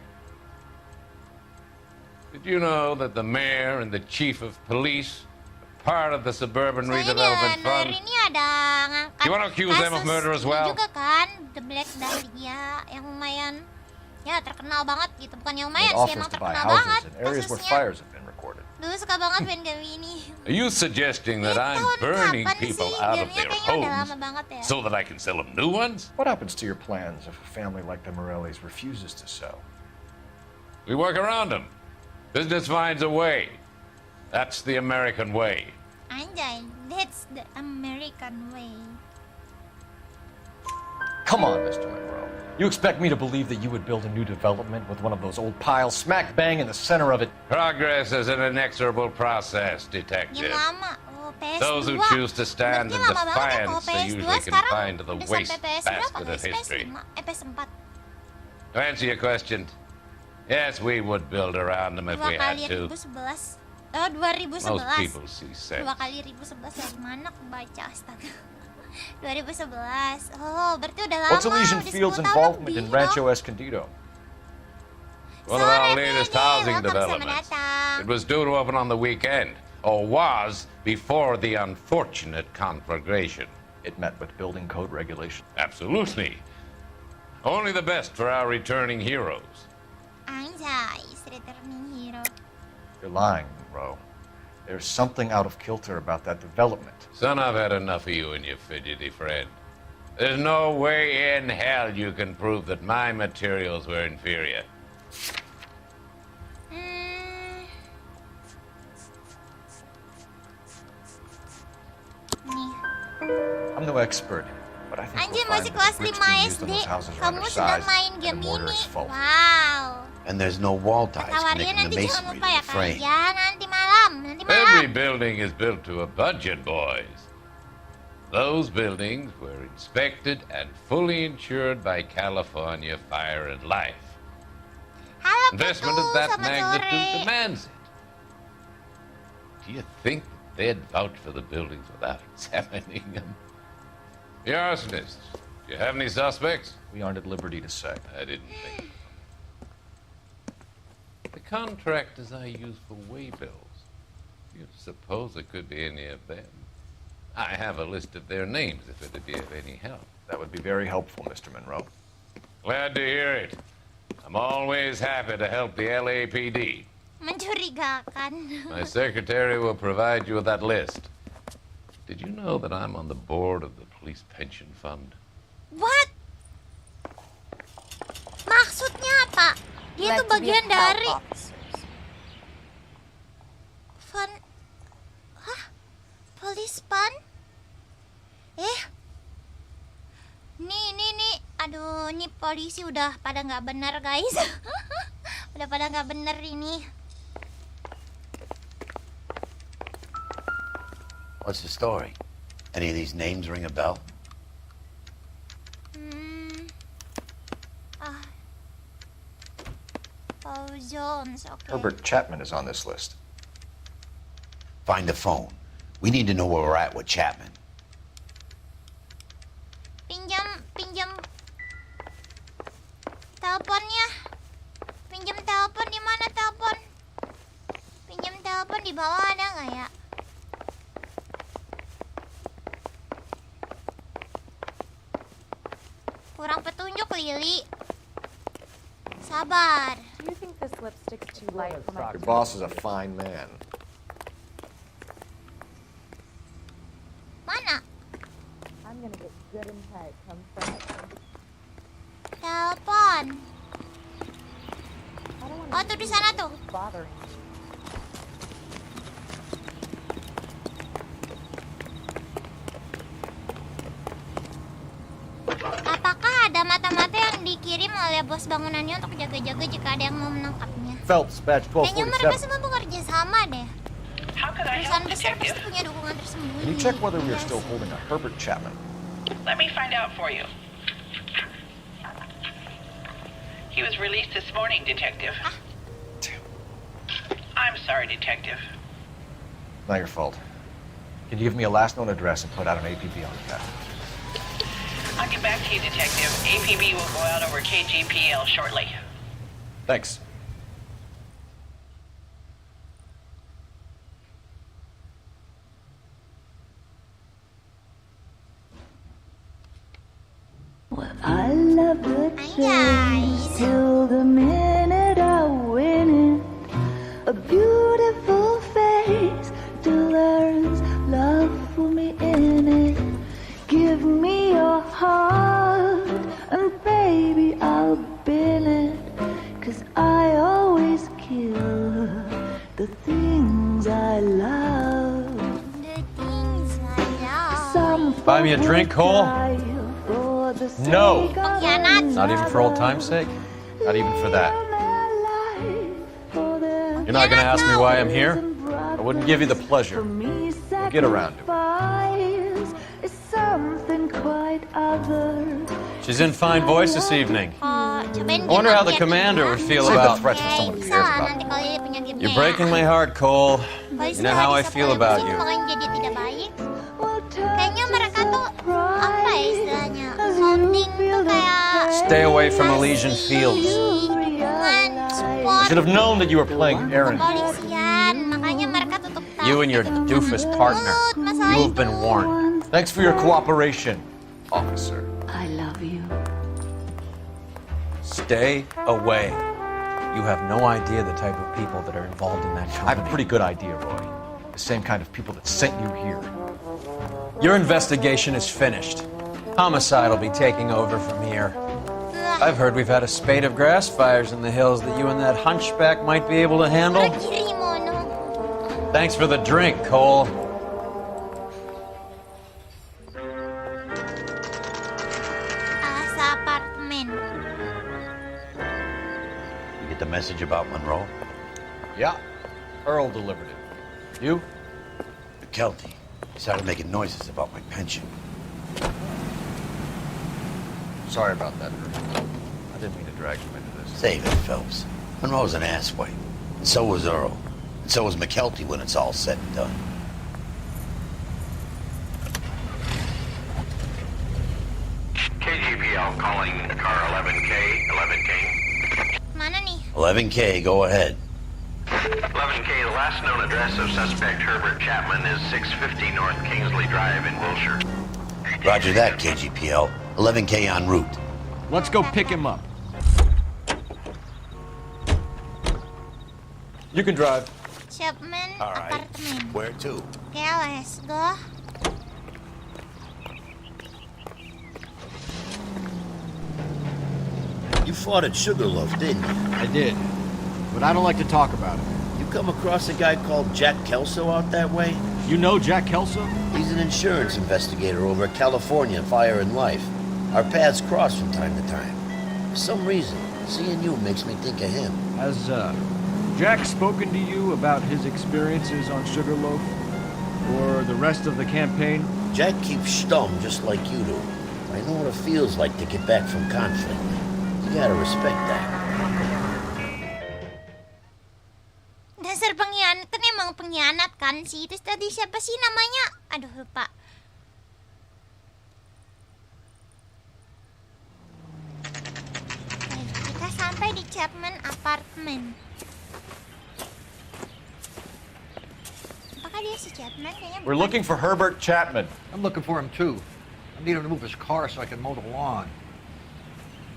Did you know that the mayor and the chief of police are part of the Suburban Redevelopment Fund? Ini ada ngangkat You want to accuse them of murder as ini well? juga kan, The Black Dahlia yang lumayan ya terkenal banget gitu, bukan yang lumayan sih, emang terkenal banget in areas where kasusnya. fires have been recorded. Dulu suka banget main game ini. Are you suggesting that I'm burning people out of their homes so that I can sell them new ones? What happens to your plans if a family like the Morellis refuses to sell? We work around them. Business finds a way. That's the American way. Anjay, that's the American way. Come on, Mr. Monroe. You expect me to believe that you would build a new development with one of those old piles smack bang in the center of it? Progress is an inexorable process, detective. Game lama. Oh, PS2. Those who choose to stand in Berarti lama banget ya, defiance kalau are PS2 usually sekarang confined to the udah waste sampai PS basket berapa of guys? history. PS4. To answer your question, yes, we would build around them if we had to. 2011. Oh, 2011. Most people see sense. 2 kali 2011 dari mana aku baca, astaga. 2011. Oh, berarti udah lama. What's Elysian udah Fields' 10 tahun involvement lebih in Rancho dong. Escondido? One of our latest housing welcome, developments. Selamat datang. It was due to open on the weekend, or was before the unfortunate conflagration. It met with building code regulations. Absolutely. Only the best for our returning heroes. Anjay, returning hero. You're lying, Monroe. There's something out of kilter about that development. Son, I've had enough of you and your fidgety friend. There's no way in hell you can prove that my materials were inferior. I'm no expert, but I think Anjir, we'll masih find kelas that the 5 bricks being used SD. on those houses are Kamu sudah undersized, main and game the mortar ini. is faulty. Wow. And there's no wall ties Tawarin connecting the nanti jangan masonry lupa to ya the frame. kalian. Nanti malam. Every building is built to a budget, boys. Those buildings were inspected and fully insured by California Fire and Life. Investment of that magnitude demands it. Do you think they'd vouch for the buildings without examining them? The arsonists, do you have any suspects? We aren't at liberty to say. I didn't think. The contractors I use for way bills, you suppose it could be any of them? I have a list of their names if it'd be of any help. That would be very helpful, Mr. Monroe. Glad to hear it. I'm always happy to help the LAPD. Mencurigakan. My secretary will provide you with that list. Did you know that I'm on the board of the police pension fund? What? Maksudnya apa? Dia tuh bagian dari fun. Hah? Police fund? Nih. Aduh, ini polisi udah pada nggak benar, guys. Udah pada nggak bener ini. What's the story? Any of these names ring a bell? Paul Jones, okay. Herbert Chapman is on this list. Find the phone. We need to know where we're at with Chapman. Pinjam teleponnya. Pinjam telepon, di mana telepon? petunjuk, Lili. Sabar. Do you think this lipstick's too light for my... Your boss is a fine man. Mana? I'm gonna get good and tight come Friday. Telepon. Oh, tuh di sana tuh. Apakah ada mata-mata yang dikirim oleh bos bangunannya untuk jaga-jaga jika ada yang mau menangkapnya? Phelps, badge Kayaknya mereka 1247. semua bekerja sama deh. How could I Perusahaan help, besar Detective? pasti punya dukungan tersembunyi. Can you check whether we are still holding a Herbert Chapman? Let me find out for you. He was released this morning, Detective. I'm sorry, Detective. Not your fault. Can you give me a last known address and put out an APB on that? I'll get back to you, Detective. APB will go out over KGPL shortly. Thanks. I love the chase till the minute I win it. A beautiful face till there's love for me in it. Give me your heart and baby I'll bin it. 'Cause I always kill the things I love. Buy me a drink, Cole? No. Pengkhianat. Not even for old time's sake? Not even for that. You're not gonna ask me why I'm here? I wouldn't give you the pleasure. Get around to it. She's in fine voice this evening. Cobain I wonder how the commander would feel Save the about... threats for someone who bisa cares lah about nanti kalau dia punya game. You're breaking my heart, Cole. You know how I feel about you. Makanya jadi tidak baik. Kayaknya mereka tuh apa ya istilahnya? Sounding tuh kayak Stay away from Elysian Fields. hubungan I support should have known that you were playing errands. kepolisian. Makanya mereka tutup tahu. You and your doofus partner. You have been warned. Thanks for your cooperation, officer. I love you. Stay away. You have no idea the type of people that are involved in that I have a company. pretty good idea, Roy. The same kind of people that sent you here. Your investigation is finished. Homicide will be taking over from here. I've heard we've had a spate of grass fires in the hills that you and that hunchback might be able to handle. Thanks for the drink, Cole. Asa apartemen. You get the message about Monroe? Yeah, Earl delivered it. You? McKelty. He started making noises about my pension. Sorry about that, Earl. I didn't mean to drag you into this. Save it, Phelps. Monroe's an asswipe. And so was Earl. And so was McKelty when it's all said and done. KGPL calling car 11K. 11K. Mana nih? 11K, go ahead. 11K, the last known address of suspect Herbert Chapman is 650 North Kingsley Drive in Wilshire. Roger that, KGPL. 11K en route. Let's go pick him up. You can drive. Chapman All right. apartemen. Where to? Oke, let's go. You fought at Sugarloaf, didn't you? I did, but I don't like to talk about it. You come across a guy called Jack Kelso out that way? You know Jack Kelso? He's an insurance investigator over at California Fire and Life. Our paths cross from time to time. For some reason, seeing you makes me think of him. Has Jack spoken to you about his experiences on Sugarloaf? Or the rest of the campaign? Jack keeps stum just like you do. I know what it feels like to get back from conflict. You gotta respect that. Dasar pengkhianat kan emang pengkhianat kan sih. Terus tadi siapa sih namanya? Aduh lupa. Kita sampai di Chapman apartemen. Apakah dia si Chapman? Kayaknya We're looking for Herbert Chapman. I'm looking for him too. I need him to move his car so I can mow the lawn.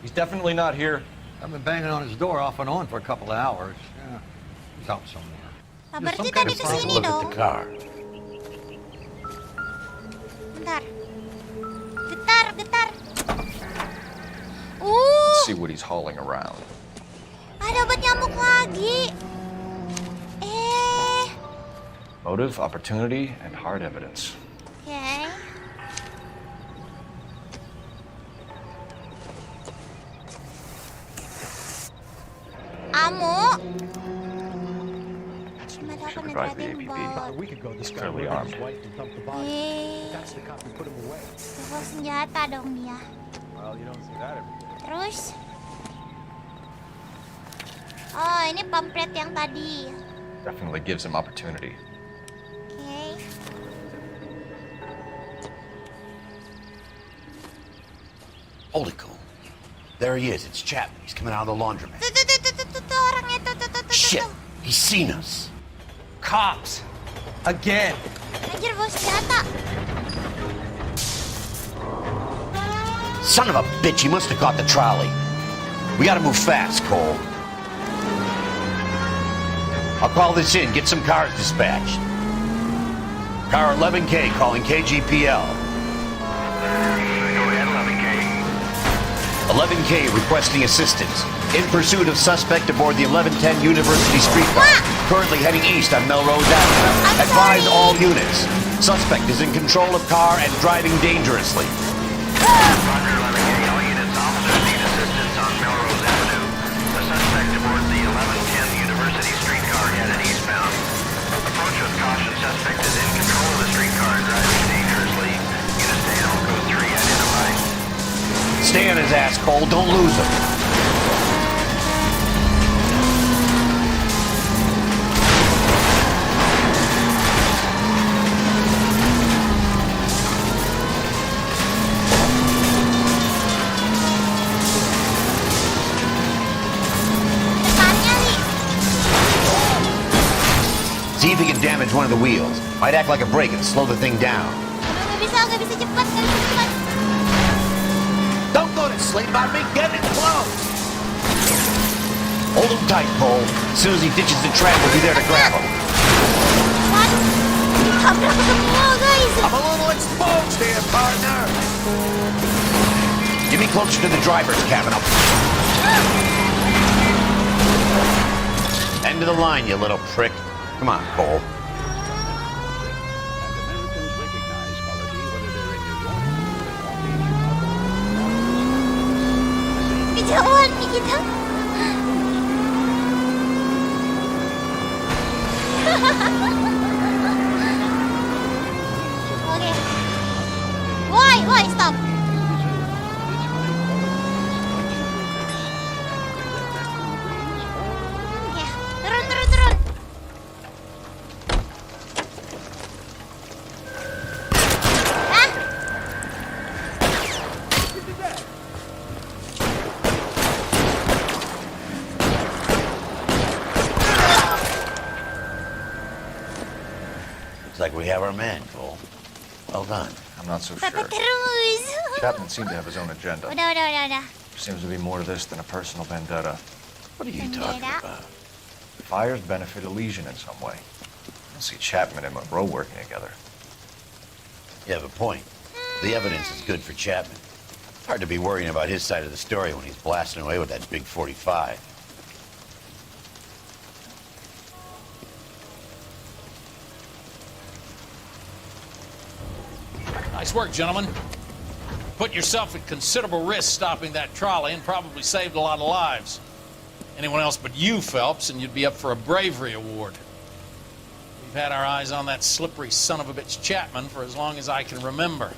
He's definitely not here. I've been banging on his door off and on for a couple of hours. Yeah, he's out somewhere. Berarti tadi kesini Look at dong. the car. Bentar. Getar. Let's see what he's hauling around. Ada obat nyamuk lagi. Motive, opportunity, and hard evidence. Okay. Amo. Cuma dapat Survived the ngetratin APB. bot. He's clearly armed. Bawa senjata dong dia. Well, you don't see that every day. Terus. Oh, ini pamflet yang tadi. Definitely gives him opportunity. Okay. Hold it, Cole. There he is. It's Chapman. He's coming out of the laundromat. Tuh orangnya tuh. Shit! He's seen us. Cops. Again. Anjir, bawa senjata. Son of a bitch, he must have caught the trolley. We gotta move fast, Cole. I'll call this in, get some cars dispatched. Car 11K calling KGPL. Go ahead, 11K. 11K requesting assistance. In pursuit of suspect aboard the 1110 University streetcar. Currently heading east on Melrose Avenue. Advise all units. Suspect is in control of car and driving dangerously. Roger, 11K. All units, officers need assistance on Melrose Avenue. The suspect aboard the 1110 University streetcar headed eastbound. Approach with caution. Suspect is in control of the streetcar and driving dangerously. Units to Hellow Code 3 identified. Stay on his ass, Cole. Don't lose him. See if he can damage one of the wheels. Might act like a brake and slow the thing down. Gak bisa cepat. Don't go to sleep on me. Get it close. Hold him tight, Cole. As soon as he ditches the trap, we'll be there to grab him. Tabrak semua, guys. I'm a little exposed here, partner. Get me closer to the driver's cabin. End of the line, you little prick. Come on, Cole. Kejauhan nih kita. Oke. Woi, stop. Oke, turun. Looks like we have our man, Cole. Well done. I'm not so sure. Terus. Chapman seemed to have his own agenda. Udah. There seems to be more to this than a personal vendetta. What are you talking about? Fires benefit Elysian in some way. I don't see Chapman and Monroe working together. You have a point. The evidence is good for Chapman. Hard to be worrying about his side of the story when he's blasting away with that big 45. Nice work, gentlemen. Put yourself at considerable risk stopping that trolley and probably saved a lot of lives. Anyone else but you, Phelps, and you'd be up for a bravery award. We've had our eyes on that slippery son of a bitch Chapman for as long as I can remember.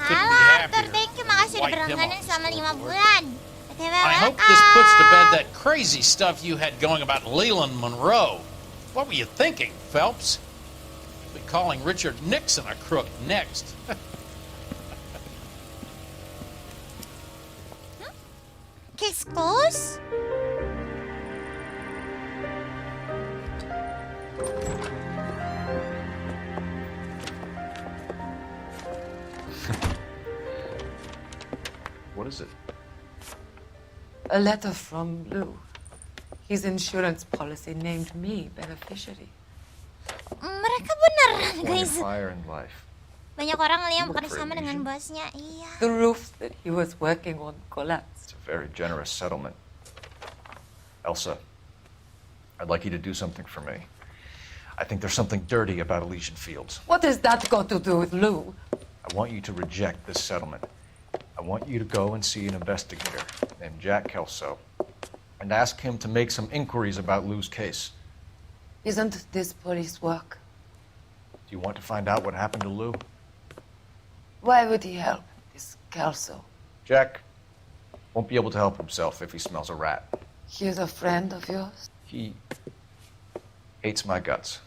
Halo, Arthur, thank you. Makasih udah berlangganan selama 5 bulan. I hope this puts to bed that crazy stuff you had going about Leland Monroe. What were you thinking, Phelps? Be calling Richard Nixon a crook next. Case closed? What is it? A letter from Lou. His insurance policy named me beneficiary. Mereka beneran guys. Fire and life. Banyak orang yang bekerja sama dengan bosnya. Iya. The roof that he was working on collapsed. It's a very generous settlement. Elsa, I'd like you to do something for me. I think there's something dirty about Elysian Fields. What has that got to do with Lou? I want you to reject this settlement. I want you to go and see an investigator named Jack Kelso and ask him to make some inquiries about Lou's case. Isn't this police work? Do you want to find out what happened to Lou? Why would he help this Kelso? Jack won't be able to help himself if he smells a rat. He's a friend of yours? He hates my guts.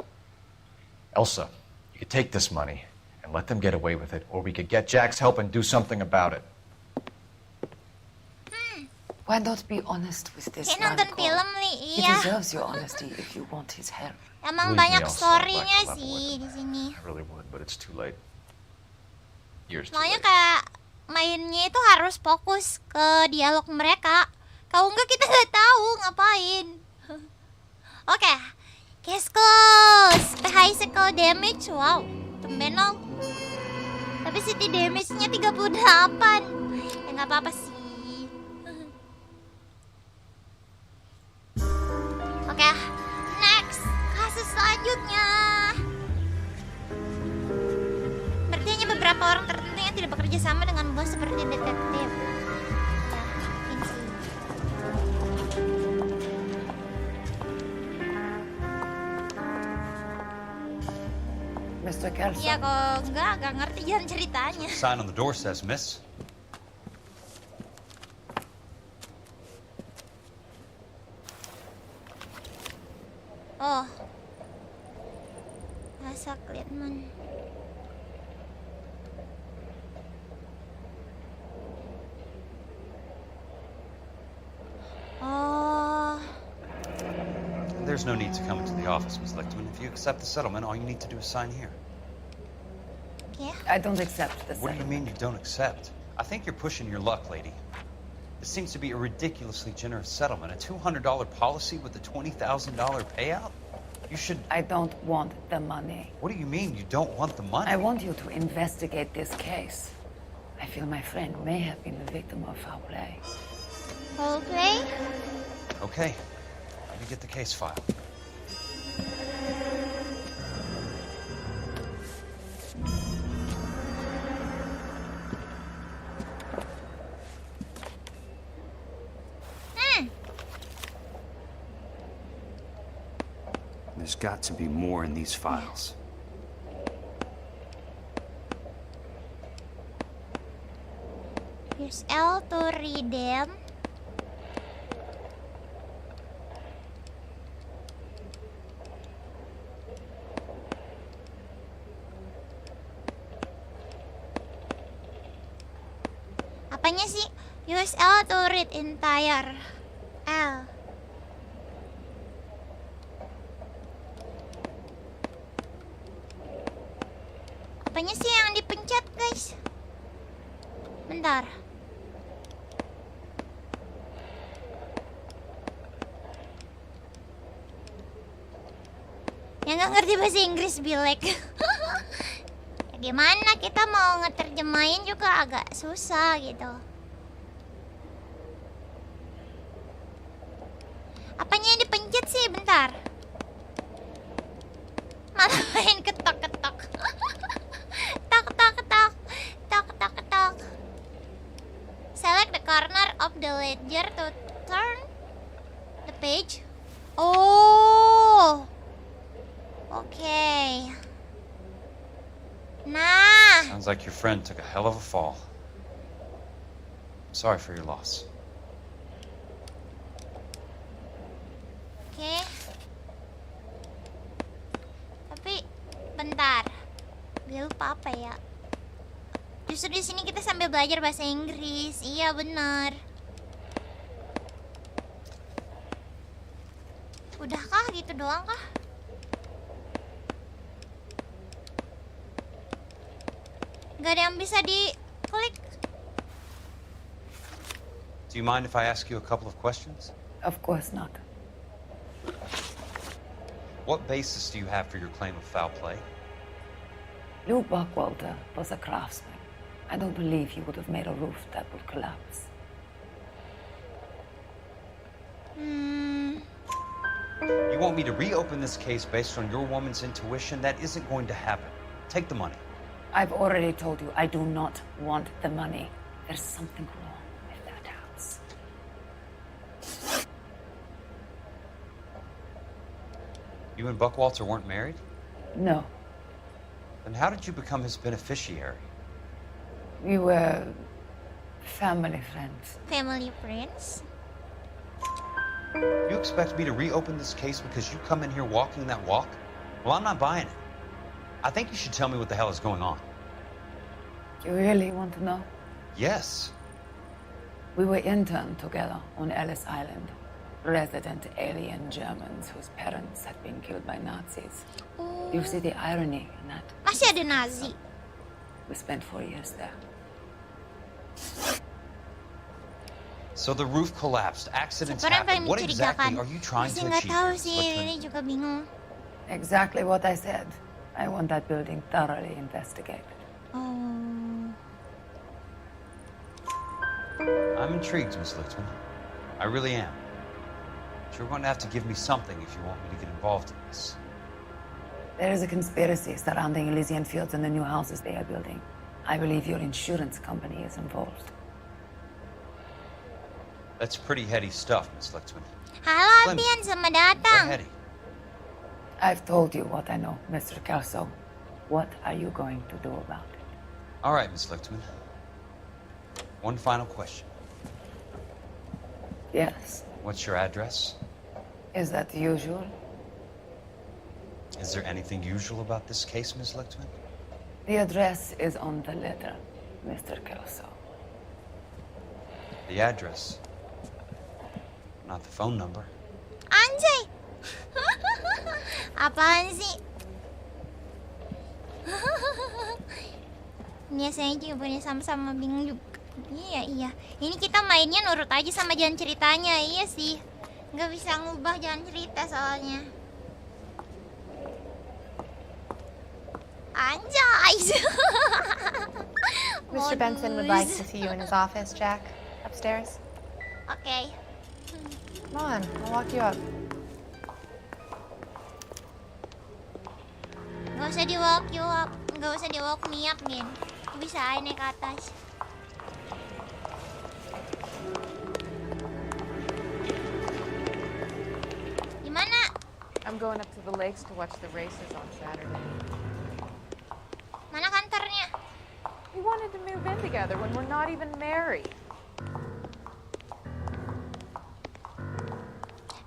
Elsa, you could take this money and let them get away with it, or we could get Jack's help and do something about it. Why not be honest with this Kayak man, nonton Cole? film nih, He iya. deserves your honesty if you want his help. Emang Believe banyak me, Elsa, story-nya I'd like to sih di sini. I really would, but it's too late. Years too Soalnya late. kayak mainnya itu harus fokus ke dialog mereka. Kalau enggak kita nggak tahu ngapain. Oke, case close. Physical damage, wow, tumben dong. Tapi city damage-nya 38. Ya nggak apa-apa sih. Oke, next kasus selanjutnya. Berarti hanya beberapa orang tertentu yang tidak bekerja sama dengan bos seperti detektif. Ya, mungkin sih. Mr. Kelso? Iya, kalau enggak ngerti jalan ceritanya. Sign on the door says, miss. Oh. Rasa Kliatman. Oh. There's no need to come into the office, Miss Lichtman. If you accept the settlement, all you need to do is sign here. Yeah. I don't accept the What do you mean you don't accept? I think you're pushing your luck, lady. This seems to be a ridiculously generous settlement. A $200 policy with a $20,000 payout? You should... I don't want the money. What do you mean you don't want the money? I want you to investigate this case. I feel my friend may have been the victim of foul play. Foul play? Okay. Let me get the case file. There's got to be more in these files. Use L to read them. Apanya sih? Use L to read entire. L. Apanya sih yang dipencet, guys? Bentar. Yang nggak ngerti bahasa Inggris bilek. Ya gimana kita mau ngeterjemahin juga agak susah gitu. Apanya yang dipencet sih? Bentar. Malah main ketok-ketok. Tak. Select the corner of the ledger to turn the page. Oh. Okay. Nah. Sounds like your friend took a hell of a fall. Sorry for your loss. Oke. Tapi bentar. Gue lupa apa ya? Justru di sini kita sambil belajar bahasa Inggris. Iya benar. Udahkah gitu doang kah? Gak ada yang bisa diklik. Do you mind if I ask you a couple of questions? Of course not. What basis do you have for your claim of foul play? Lou Buckwalter was a craftsman. I don't believe he would have made a roof that would collapse. You want me to reopen this case based on your woman's intuition? That isn't going to happen. Take the money. I've already told you I do not want the money. There's something wrong with that house. You and Buckwalter weren't married? No. Then how did you become his beneficiary? We were family friends. Family friends? You expect me to reopen this case because you come in here walking that walk? Well, I'm not buying it. I think you should tell me what the hell is going on. You really want to know? Yes. We were interned together on Ellis Island. Resident alien Germans whose parents had been killed by Nazis. You see the irony in that? Masih ada Nazi. We spent 4 years there. So the roof collapsed. Accidents Seorang happen. paling What exactly mencurigakan. are you trying Masih to nggak achieve? tahu here, sih, Slickman? Lili juga bingung. Exactly what I said. I want that building thoroughly investigated. Oh. I'm intrigued, Miss Lichtman. I really am. But you're going to have to give me something if you want me to get involved in this. There is a conspiracy surrounding Elysian Fields and the new houses they are building. I believe your insurance company is involved. That's pretty heady stuff, Miss Lichtman. Halo, Alpian, selamat datang. Heady. I've told you what I know, Mr. Kelso. What are you going to do about it? All right, Miss Lichtman. One final question. Yes. What's your address? Is that usual? Is there anything usual about this case, Miss Lichtman? The address is on the letter, Mr. Kelso. The address. Not the phone number. Anjay. Apaan sih? Biasanya juga punya sama-sama bingung juga. Iya. Ini kita mainnya nurut aja sama jalan ceritanya. Iya sih. Nggak bisa ngubah jalan cerita soalnya. Anjay. Mr. Benson would like to see you in his office, Jack. Upstairs. Okay. Come on, I'll walk you up. Gak usah di-walk you up. Gak usah di-walk me up, Gen. Bisa aja naik ke atas. Gimana? I'm going up to the lakes to watch the races on Saturday. Mana kantornya? We wanted to move in together when we're not even married.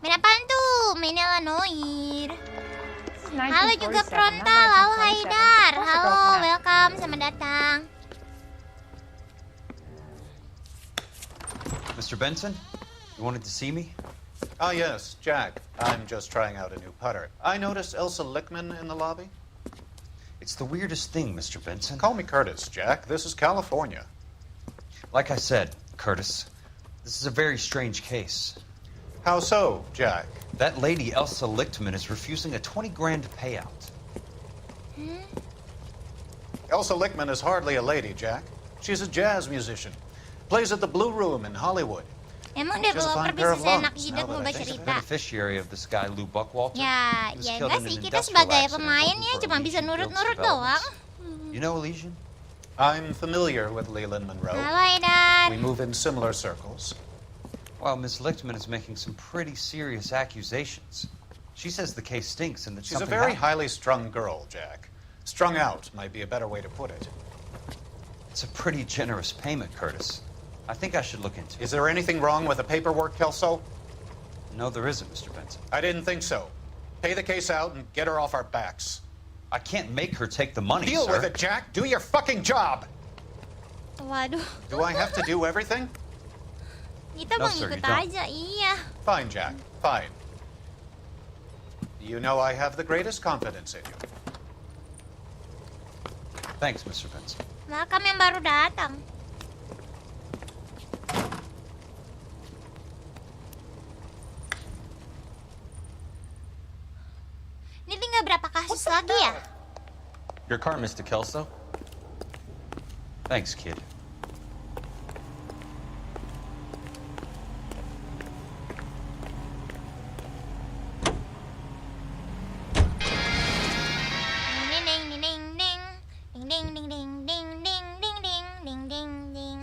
Main apaan tuh? Mainnya Noir. Halo 1947, juga not Frontal, halo 1927. Haidar. What's the Halo, girlfriend? welcome, selamat datang. Mr. Benson, you wanted to see me? Ah, yes, Jack. I'm just trying out a new putter. I noticed Elsa Lichtman in the lobby. It's the weirdest thing, Mr. Benson. Call me Curtis, Jack. This is California. Like I said, Curtis, this is a very strange case. How so, Jack? That lady, Elsa Lichtman, is refusing a 20 grand payout. Elsa Lichtman is hardly a lady, Jack. She's a jazz musician. Plays at the Blue Room in Hollywood. Emang She has a developer fine pair bisa of seenak lungs, jidat now that I ngubah think of it. cerita? Beneficiary of this guy, Lou Buckwalter. Ya, was ya killed enggak in sih. an Kita industrial sebagai accident pemain working ya for cuma bisa Elysian nurut-nurut Fields doang. You know Elysian? I'm familiar with Leland Monroe. Halo Haidar. We move in similar circles. Well, Miss Lichtman is making some pretty serious accusations. She says the case stinks and that She's a something very happened. highly strung girl, Jack. Strung out might be a better way to put it. It's a pretty generous payment, Curtis. I think I should look into it. Is there anything wrong with the paperwork, Kelso? No, there isn't, Mr. Benson. I didn't think so. Pay the case out and get her off our backs. I can't make her take the money, Deal sir. with it, Jack. Do your fucking job. Waduh. Do I have to do everything? Kita No, mau sir, ngikut you don't. aja, iya. Fine, Jack. Fine. You know I have the greatest confidence in you. Thanks, Mr. Benson. Welcome yang baru datang. lagi ya? Your car, Mr. Kelso. Thanks, kid. Ding ding ding ding ding ding ding ding ding ding ding ding ding ding ding.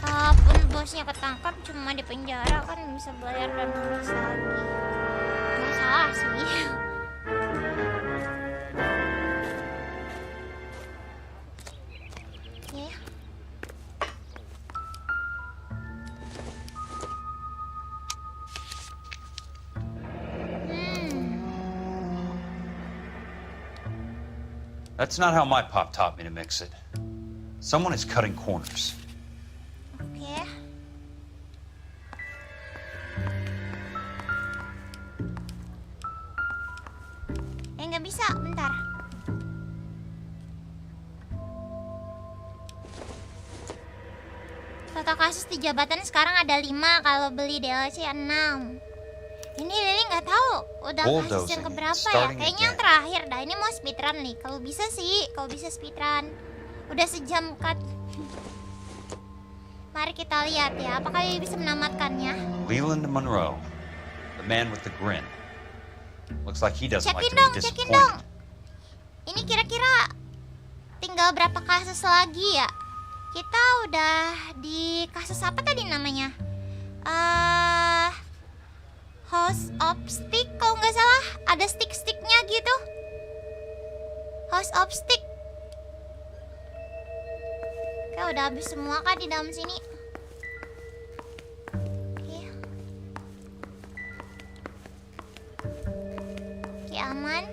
Walaupun bosnya ketangkap cuma di penjara kan bisa bayar dan lulus lagi. Nggak salah sih. Oke. That's not how my pop taught me to mix it. Someone is cutting corners. Oke. Nggak bisa, bentar. Total kasus di jabatan sekarang ada 5, kalau beli DLC 6. Ini Lili nggak tahu udah kasus yang keberapa ya. Kayaknya yang terakhir dah. Ini mau speedrun nih. Kalau bisa sih, kalau bisa speedrun. Udah sejam kan. Mari kita lihat ya, apakah Lili bisa menamatkannya. Leland Monroe, the man with the grin. Looks like he doesn't like to be Cekin disappointed. dong. Ini kira-kira tinggal berapa kasus lagi ya? Kita udah di kasus apa tadi namanya? House of Stick kalau nggak salah. Ada stick-sticknya gitu. House of Stick. Oke, udah habis semua kan di dalam sini. Oke, aman.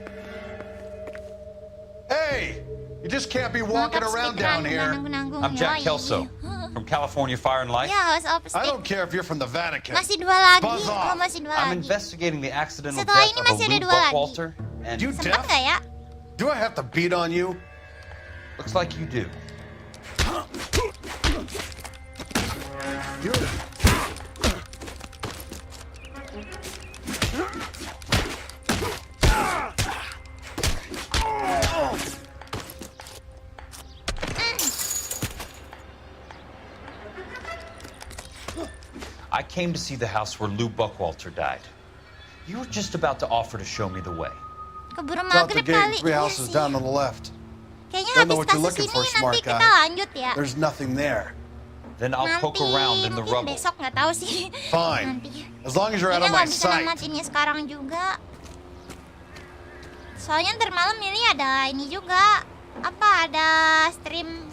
Hey, you just can't be walking around down here. I'm Jack Kelso from California Fire and Life. Ya, House of Stick. I don't care if you're from the Vatican. Masih 2 lagi. Buzz off. Oh, masih 2 I'm lagi. investigating the accidental Setelah death ini of a masih ada Lou 2 lagi. Buckwalter. And You Sempat deaf? nggak ya? Do I have to beat on you? looks like you do. I came to see the house where Lou Buckwalter died. You were just about to offer to show me the way. Keburu It's out the maghrib gate, kali. 3 Iya houses sih. down on the left. Kayaknya Don't know habis what you're kasus looking ini for, nanti smart kita guy. lanjut ya. There's nothing there. Then I'll poke Nanti around in the mungkin rubble. besok nggak tahu sih. Fine. Nanti. As long as you're out Ini of my nggak bisa sight. namatinnya sekarang juga. Soalnya ntar malam ini ada ini juga. Apa ada stream.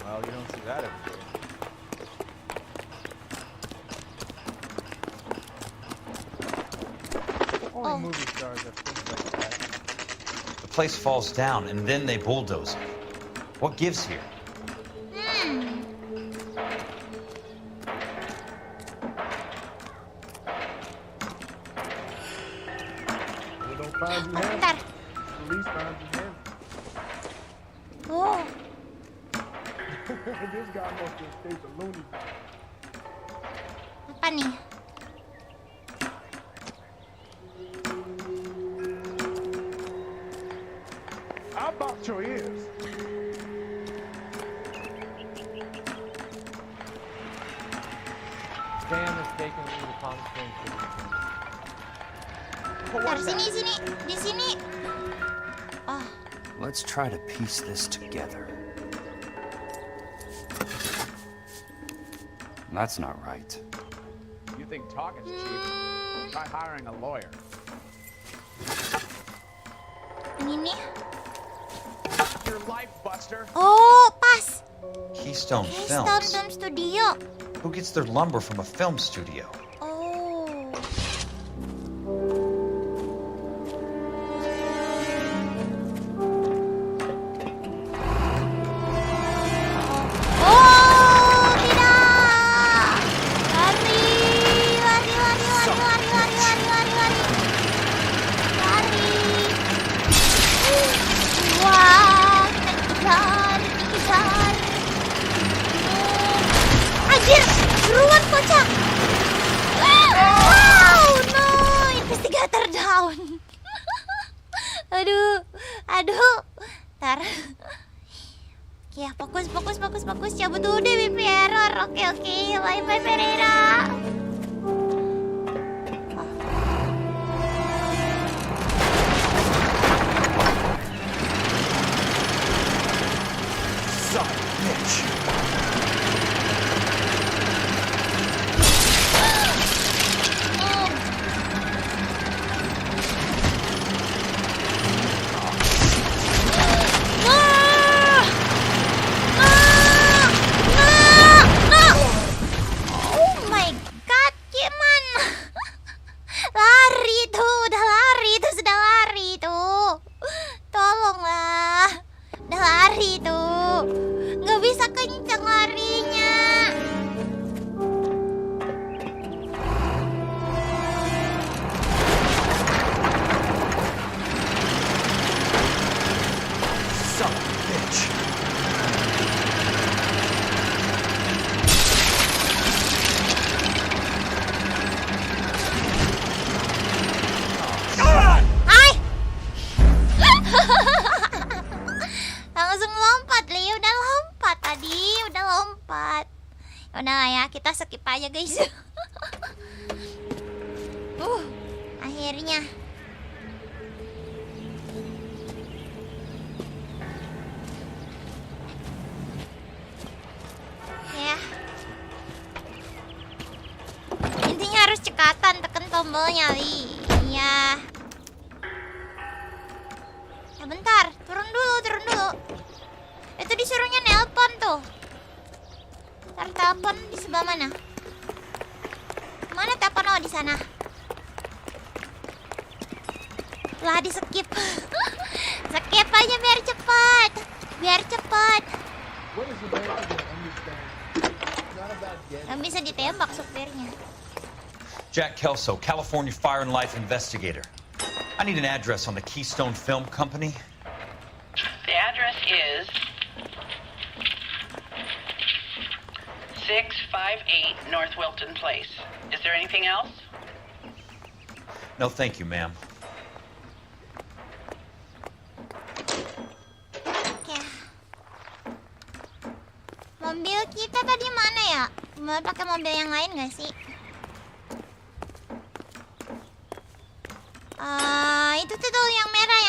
Well, you don't see that every day. Only movie stars have things like that. The place falls down and then they bulldoze it. What gives here? We don't find you here. Bentar. Police find you here. Oh, This guy must have escaped a loony bin. apa nih? How about your ears? Stan is taken to the Palm Springs. Bentar, sini. Di sini. Oh, Let's try to piece this together. That's not right. You think talking's cheap? Try hiring a lawyer. ini nih. Your life, Buster. Oh, pas. Keystone Keystone Films. Film Studio. Who gets their lumber from a film studio? Oh. Oh, tidak. Lari. Lari. Wah. Aduh. Ntar. Ya, fokus. Cabut dulu deh, BP error. Oke. Bye Pereira. Son of a bitch. Skip aja guys. Akhirnya. Ya. Intinya harus cekatan tekan tombolnya, Li. Iya. Ya bentar, turun dulu. Itu disuruhnya nelpon tuh. Ntar telepon di sebelah mana? Mana telepon? Oh, di sana. Lah, di skip. Skip aja biar cepat. Yang bisa ditembak supirnya. Jack Kelso, California Fire and Life investigator. I need an address on the Keystone Film Company. The address is 658 North Wilton Place. Is there anything else? No, thank you, ma'am. Oke. Mobil kita tadi mana ya? Mau pakai mobil yang lain gak sih? Itu tuh yang merah.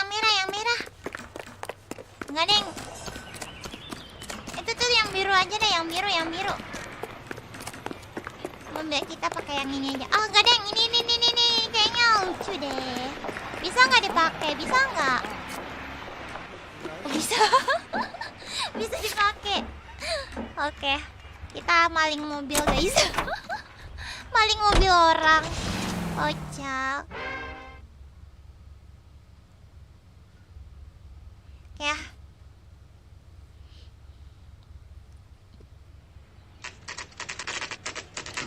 Enggak, Deng. Itu tuh yang biru aja deh, yang biru. Mobil kita pakai yang ini aja. Oh, enggak, Deng. Ini kayaknya lucu deh. Bisa nggak dipakai? Bisa nggak? Oh, bisa. Bisa dipakai. Oke. Kita maling mobil, guys. Maling mobil orang. Kocak. Ya.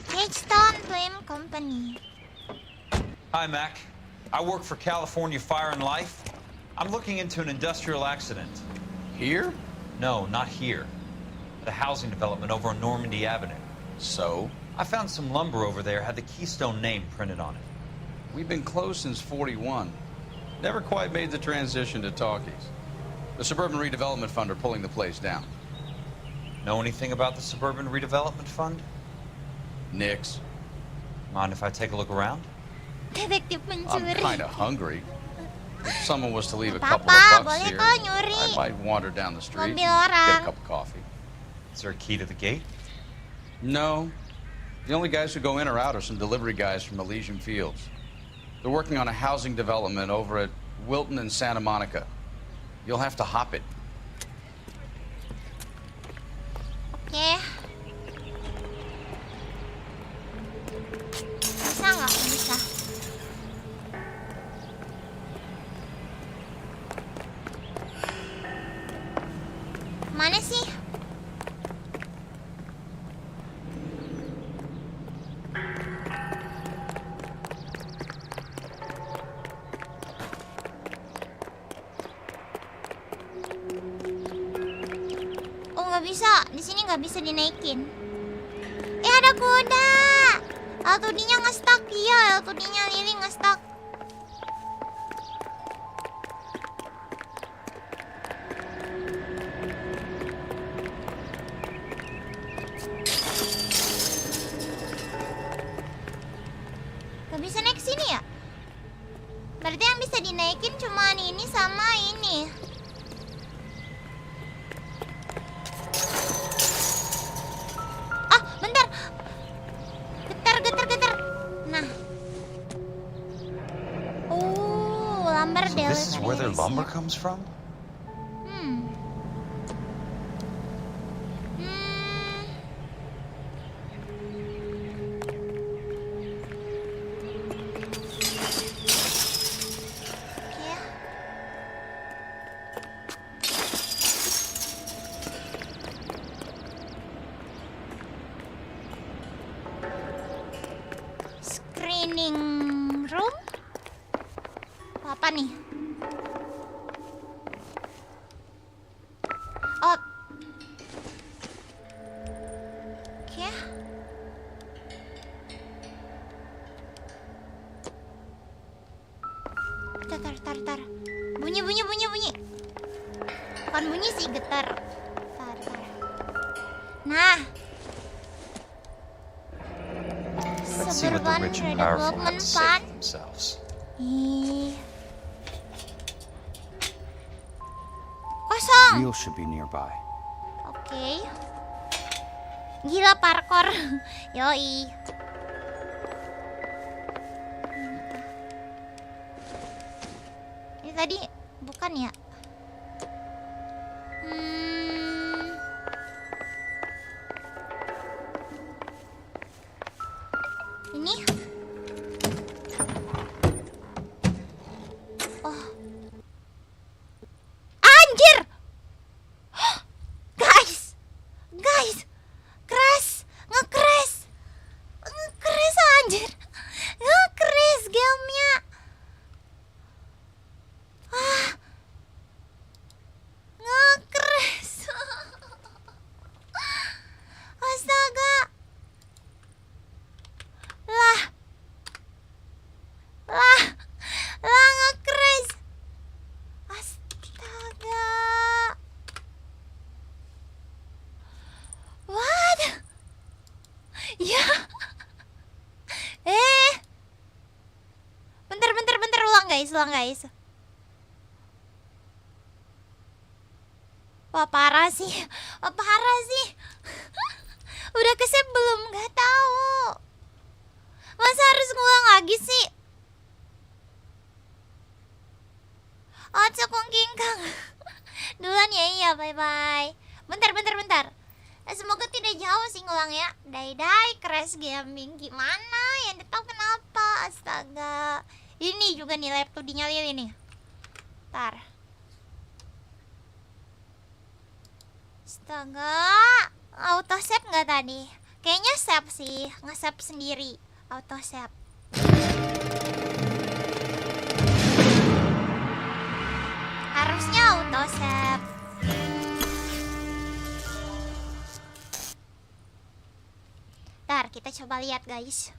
Keystone Film Company. Hi, Mac. I work for California Fire and Life. I'm looking into an industrial accident. Here? No, not here. At a housing development over on Normandy Avenue. So? I found some lumber over there, had the Keystone name printed on it. We've been closed since 41. Never quite made the transition to talkies. The Suburban Redevelopment Fund are pulling the place down. Know anything about the Suburban Redevelopment Fund? Nix. Mind if I take a look around? Detektif I'm pencuri. kind of hungry. If someone was to leave a Papa, couple of bucks boleh here, kok nyuri. I might wander down the street and Mobil get orang. a cup of coffee. Is there a key to the gate? No. The only guys who go in or out are some delivery guys from Elysian Fields. They're working on a housing development over at Wilton and Santa Monica. You'll have to hop it. Oke. Bisa nggak? Bisa. Mana sih? Oh, nggak bisa. Di sini nggak bisa dinaikin. Ada kuda. L2D-nya nge-stuck. Iya, L2D-nya Lili nge-stuck. Gak bisa naik sini ya? Berarti yang bisa dinaikin cuma ini sama ini. Ah, bentar. Getar. Nah. Oh, lumber So this is where their lumber comes from? Screening room? Apa nih? Oh. Oke. Tar. Bunyi. Bukan bunyi sih, getar. Tar. Nah. Let's see what the rich and powerful have to say for themselves. Kosong. Wheel should be nearby. Oke. Gila parkour. Yoi. Ini tadi bukan ya? Ini? Oh. Anjir! Guys! Nge-crash anjir! Nge-crash gamenya! Nge-crash! Astaga! Lah nge-crash! Astaga! What? Ya. Bentar, ulang guys. Wah, parah sih. Udah ke-save belum? Gak tahu. Masa harus ngulang lagi sih? Oh, cokong kingkang. Duluan ya, iya, bye-bye. Bentar. Semoga tidak jauh sih ngulangnya. Dai crash gaming. Gimana? Yang tahu kenapa? Astaga. Ini juga nih laptop dinyalain nih. Ntar. Astaga. Auto save nggak tadi? Kayaknya save sih. Nge-save sendiri. Auto save. Harusnya auto save. Ntar kita coba lihat guys.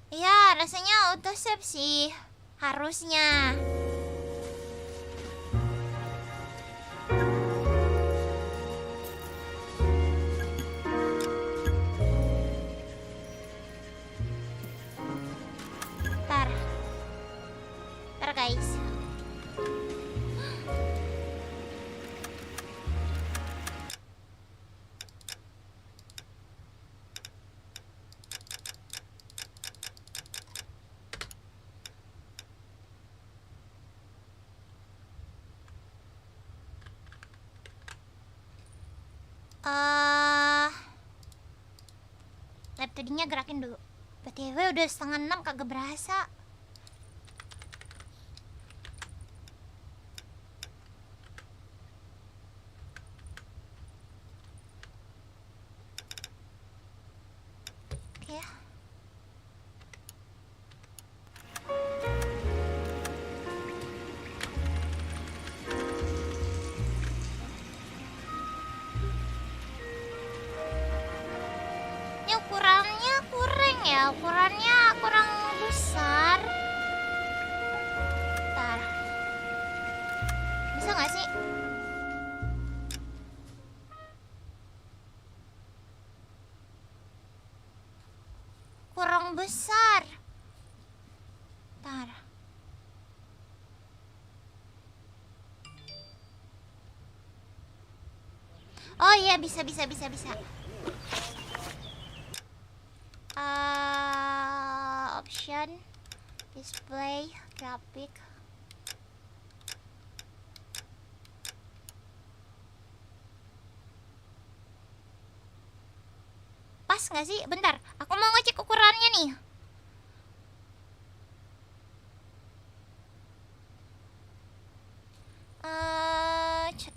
Ya, rasanya auto save sih. Harusnya. Ntar guys. Laptopnya gerakin dulu. BTW udah 5:30 kagak berasa. Oke. Ini ukurannya kurang ya, ukurannya kurang besar. Ntar. Oh iya, bisa. Option, display, grafik. Pas nggak sih? Bentar, aku mau ngecek ukurannya nih.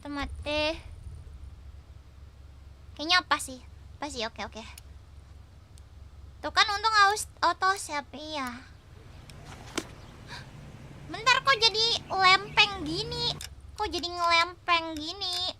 Tamat deh. Kayaknya pas sih, oke. Tuh kan untung auto save ya. Bentar, kok jadi lempeng gini? Kok jadi ngelempeng gini?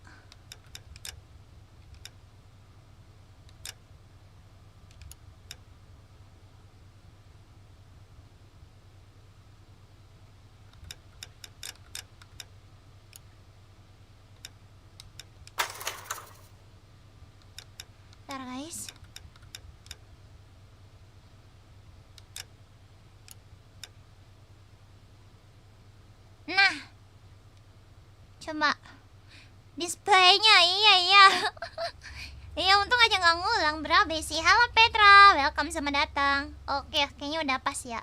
Bentar guys. Nah, coba displaynya, iya. Iya, untung aja nggak ngulang. Berapa sih? Halo Petra, welcome, selamat datang. Oke, kayaknya udah pas ya.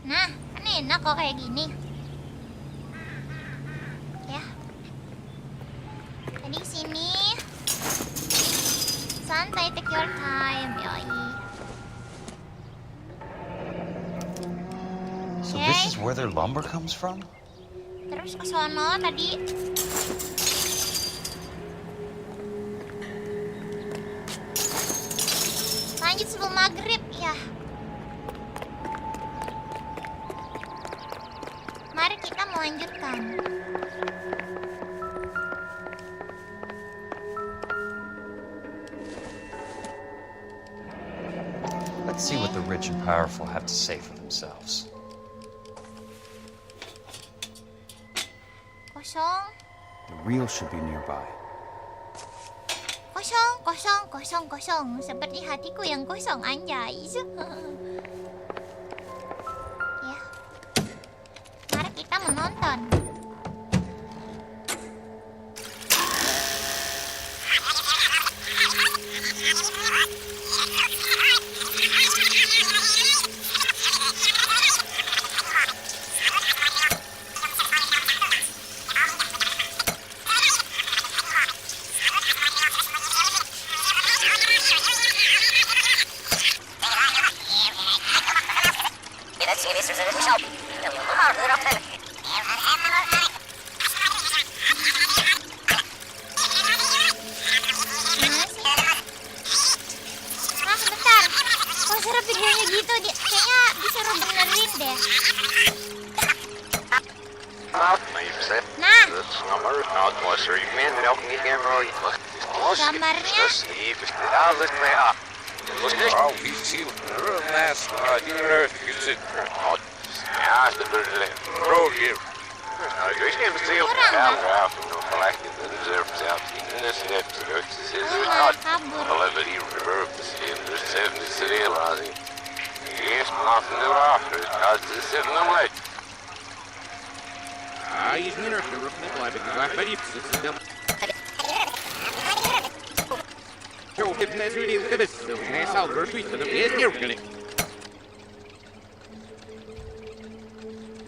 Nah, kan enak kok kayak gini. Ya. Jadi sini santai, take your time, yoi. So this is where their lumber comes from? Terus ke sono tadi. Lanjut sebelum maghrib ya. Mari kita melanjutkan. Let's see what the rich and powerful have to say for themselves. Kosong. The real should be nearby. Kosong. Seperti hatiku yang kosong, anjay. Ya. Mari kita menonton.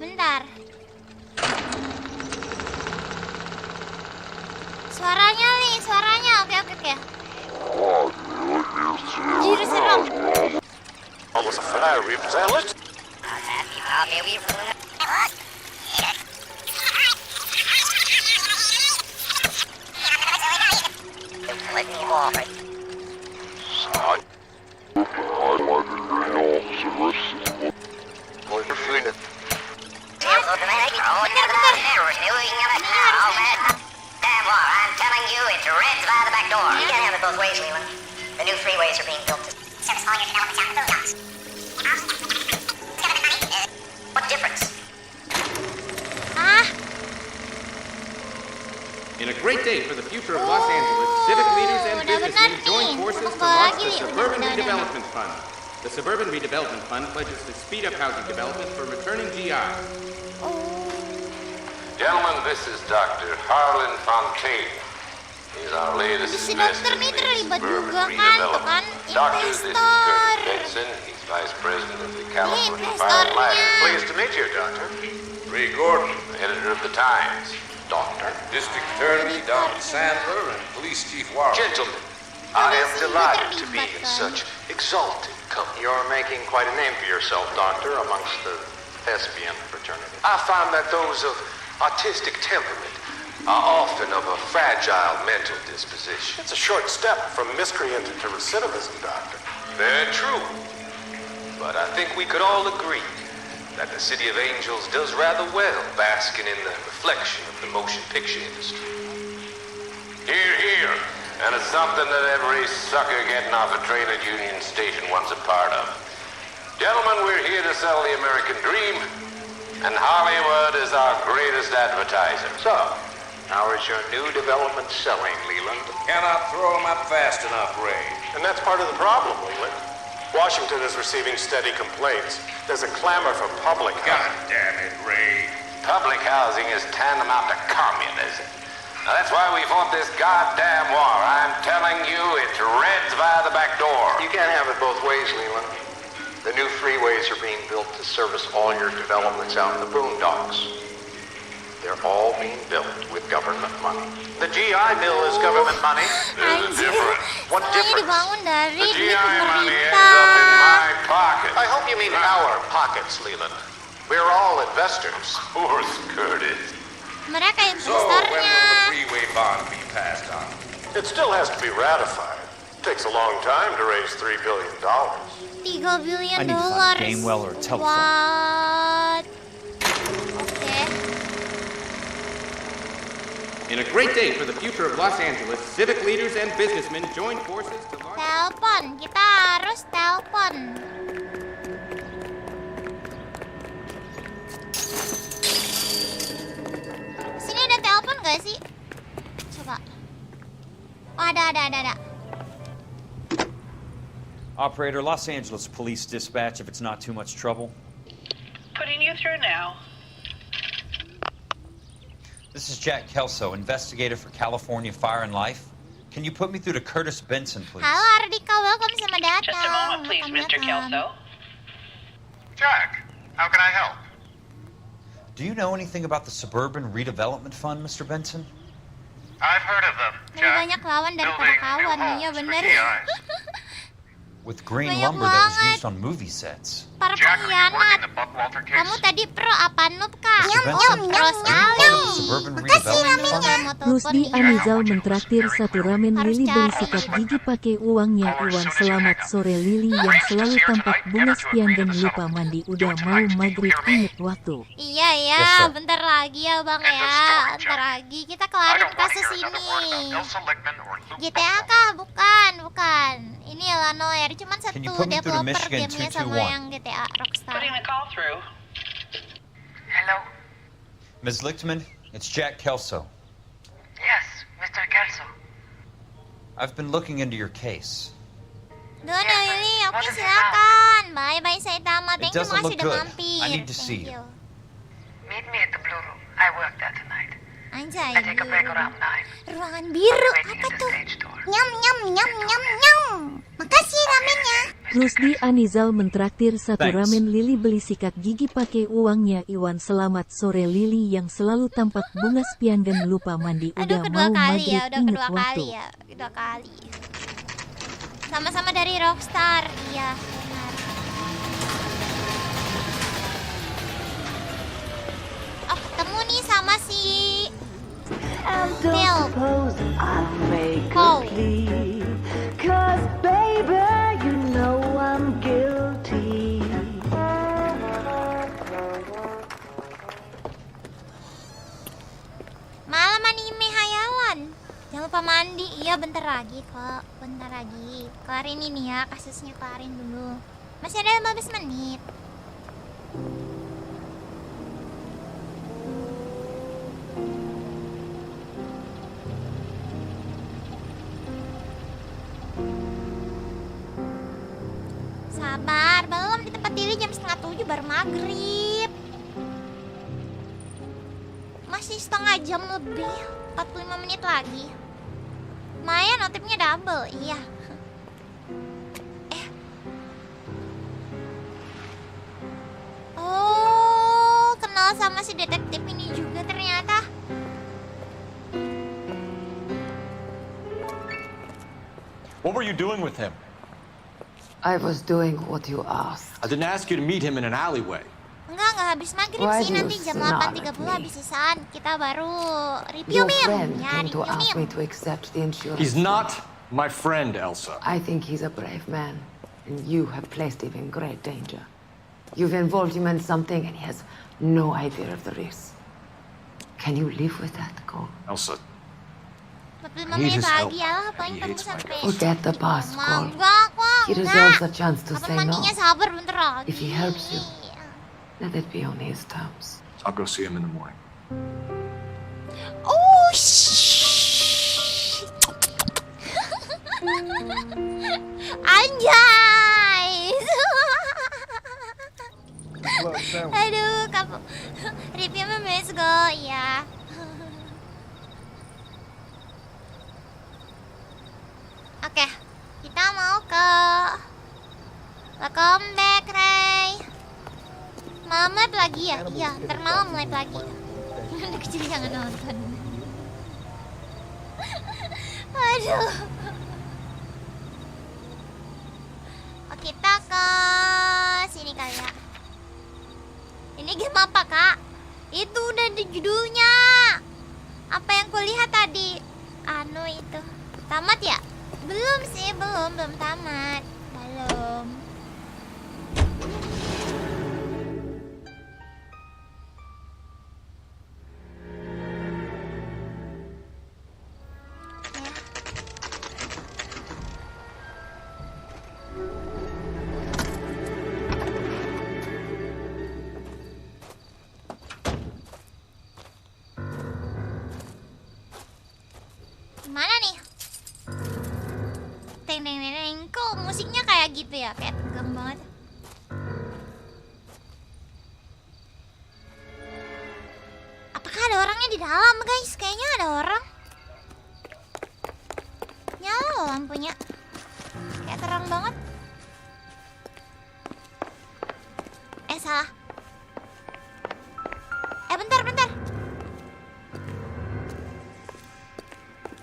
Bentar. Suaranya nih, suaranya. Oke. Jadi serem. I'm telling you, it's Red's by the back door. You can't have it both ways, Leland. The new freeways are being built to service all your development down. What difference? In a great day for the future of Los Angeles, civic leaders Aduh, and udah benar businessmen join nih. forces Tebak to bola launch lagi the nih. Suburban Udah. Redevelopment Fund. The Suburban Redevelopment Fund pledges to speed up housing development for returning GIs. Gentlemen, this is Dr. Harlan Fontaine. He's our latest Si dokter nih terlibat juga kan, tuh kan Doctor, this is investor. Kurt Benson. He's Vice President of the California Fire and Life. Pleased to meet you, Doctor. Ray Gordon, editor of the Times. Doctor. District Attorney Grimmxandra and Police Chief Warren. Gentlemen, I am delighted to be in such exalted company. You're making quite a name for yourself, Doctor, amongst the thespian fraternity. I find that those of artistic temperament are often of a fragile mental disposition. It's a short step from miscreant to recidivism, Doctor. Very true. But I think we could all agree that the City of Angels does rather well basking in the reflection of the motion picture industry. Hear, hear. And it's something that every sucker getting off a train at Union Station wants a part of. Gentlemen, we're here to sell the American dream, and Hollywood is our greatest advertiser. So, how is your new development selling, Leland? Cannot throw them up fast enough, Ray. And that's part of the problem, Leland. Washington is receiving steady complaints. There's a clamor for public God housing. damn it, Ray. Public housing is tantamount to communism. Now, that's why we fought this goddamn war. I'm telling you, it's Reds via the back door. You can't have it both ways, Leland. The new freeways are being built to service all your developments out in the boondocks. They're all being built with government money. The GI Bill is government money. There's a difference. What difference? Dibangun dari The duit GI money ends pemerintah. up in my pocket. I hope you mean our pockets, Leland. We're all investors. Of course, Curtis. Mereka So, when will the investornya. freeway bond be passed on? It still has to be ratified. It takes a long time to raise $3 billion. $3 billion. I need to find Gainwell or a telephone. What? Oke. In a great day for the future of Los Angeles, civic leaders and businessmen join forces to launch... Telepon, kita harus telepon. Sini ada telepon gak sih? Coba. Oh, ada. Operator, Los Angeles Police Dispatch, if it's not too much trouble. Putting you through now. This is Jack Kelso, investigator for California Fire and Life. Can you put me through to Curtis Benson, please? Halo Ardika, welcome, selamat datang. Just a moment, please, Mr. Kelso. Jack, how can I help? Do you know anything about the Suburban Redevelopment Fund, Mr. Benson? I've heard of them, Lebih banyak lawan daripada kawan, iya bener. With green Banyak lumber that was banget. used on movie sets. Para pengkhianat. Kamu tadi pro apa noob, Kak? Mr. Benson, Pro sekali. Suburban Redevelopment Fund? Rusdi Anizal mentraktir satu ramen Lili bersikap gigi pakai uangnya Iwan Selamat sore Lili yang selalu tampak bunga spian dan lupa mandi udah mau maghrib inget waktu. Iya, Yes, sir. bentar lagi ya bang ya. Bentar lagi kita kelarin kasus ini. GTA kah? Bukan. Ini lah NOIRE, cuman Can you satu put me through to developer Michigan gamenya sama 221? yang GTA Rockstar. Putting the call through. Hello? Ms. Lichtman, it's Jack Kelso. Yes, Mr. Kelso. I've been looking into your case. Duh, Lili, oke silakan. Bye, saya Tamat. It Thank you, doesn't makasih look udah good. mampir. I need to see you. Meet me at the Blue Room. I work there tonight. Anjay, I take a break around 9. ruangan biru, apa tuh? Nyam. Makasih ramennya. Rusdi Anizal mentraktir satu Thanks. ramen Lili beli sikat gigi pakai uangnya Iwan Selamat sore Lili yang selalu tampak bunga spian dan lupa mandi Aduh, udah kedua mau kali maghrib ya, udah inget kedua waktu. kali ya. Kedua kali. Sama-sama dari Rockstar, iya benar. Oh, ketemu nih sama si Bill. Paul. Cause baby, you know I'm guilty. Malam anime hayawan. Jangan lupa mandi. Iya bentar lagi kok. Bentar lagi. Kelarin ini ya, kasusnya kelarin dulu. Masih ada 15 menit. sabar. Belum di tempat Lili jam 6:30 baru maghrib. Masih setengah jam lebih, 45 menit lagi. Maya notifnya double, iya. Oh, kenal sama si detektif ini juga ternyata. What were you doing with him? I was doing what you asked. I didn't ask you to meet him in an alleyway. Enggak habis maghrib Why sih, do you nanti jam snarl 8.30 at me? habis sisaan. Kita baru review Your friend ya, came to ask me review. to accept the insurance. He's not my friend, Elsa. I think he's a brave man, and you have placed him in great danger. You've involved him in something, and he has no idea of the risk. Can you live with that, Cole? Elsa, 45 menit lagi ya, paling tunggu sampai. Forget the past, Cole. Enggak kok, He deserves a chance to Kapan say no. mandinya sabar bentar lagi. If he helps you, let it be on his terms. I'll go see him in the morning. Oh, shh. Anjay. Aduh, kamu reviewnya let's go ya. Oke, kita mau ke welcome back, Ray. Malam live lagi ya? Iya, ntar malam live lagi. Anak kecil jangan nonton. Aduh. Oh, kita ke sini kali ya. Ini game apa, Kak? Itu udah di judulnya. Apa yang kulihat tadi? Anu itu. Tamat ya? Belum sih, belum tamat. Belum. Mana nih? Teng teng teng teng. Kok musiknya kayak gitu ya? Kayak tegang banget. Apakah ada orangnya di dalam, guys? Kayaknya ada orang. Nyala loh lampunya. Kayak terang banget. Salah. Bentar.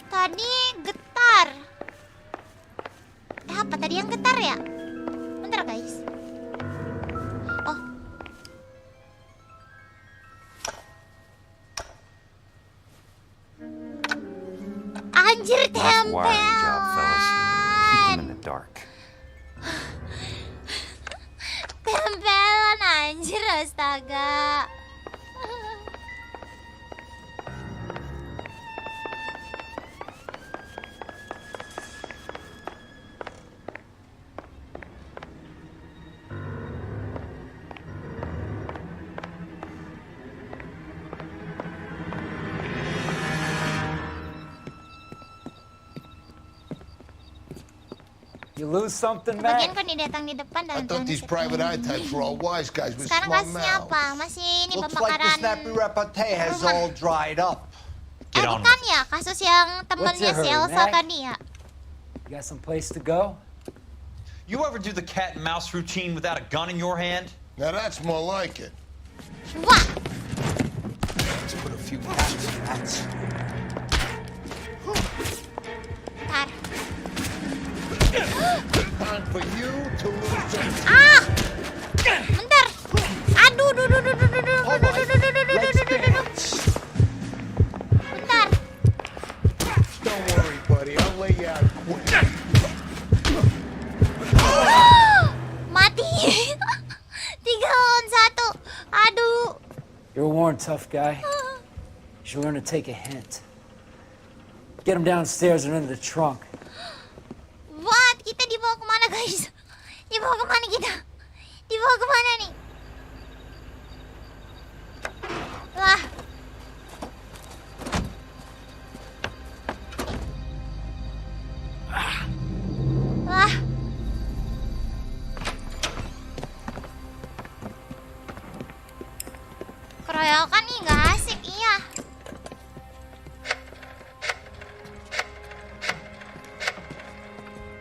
Tadi getar. Apa tadi yang getar ya? Bentar, guys. Oh. Anjir, tempelan. Tempelan anjir, astaga. You lose something, Bagian Mac? kan datang di depan dan I thought these private eye types were all wise guys with sekarang smart kasusnya mouths. apa? Masih ini Looks like the pembakaran snappy repartee has rumah. all dried up. Get on Bukan ya, kasus yang temennya your si hurry, Elsa Mac? tadi ya. You got some place to go? You ever do the cat and mouse routine without a gun in your hand? Now that's more like it. Wah. Let's put a few patches of hats. Bentar. Time for you to lose your... Ah! Bentar. Aduh, bentar. Don't worry, buddy. I'll lay you out quick. Mati. 3 lawan 1. Aduh. You're a worn, tough guy. You should learn to take a hint. Get him downstairs and into the trunk. What? Kita dibawa kemana, guys? Dibawa kemana kita? Dibawa kemana nih? Lah. Lah. Keroyokan nih nggak asik, iya.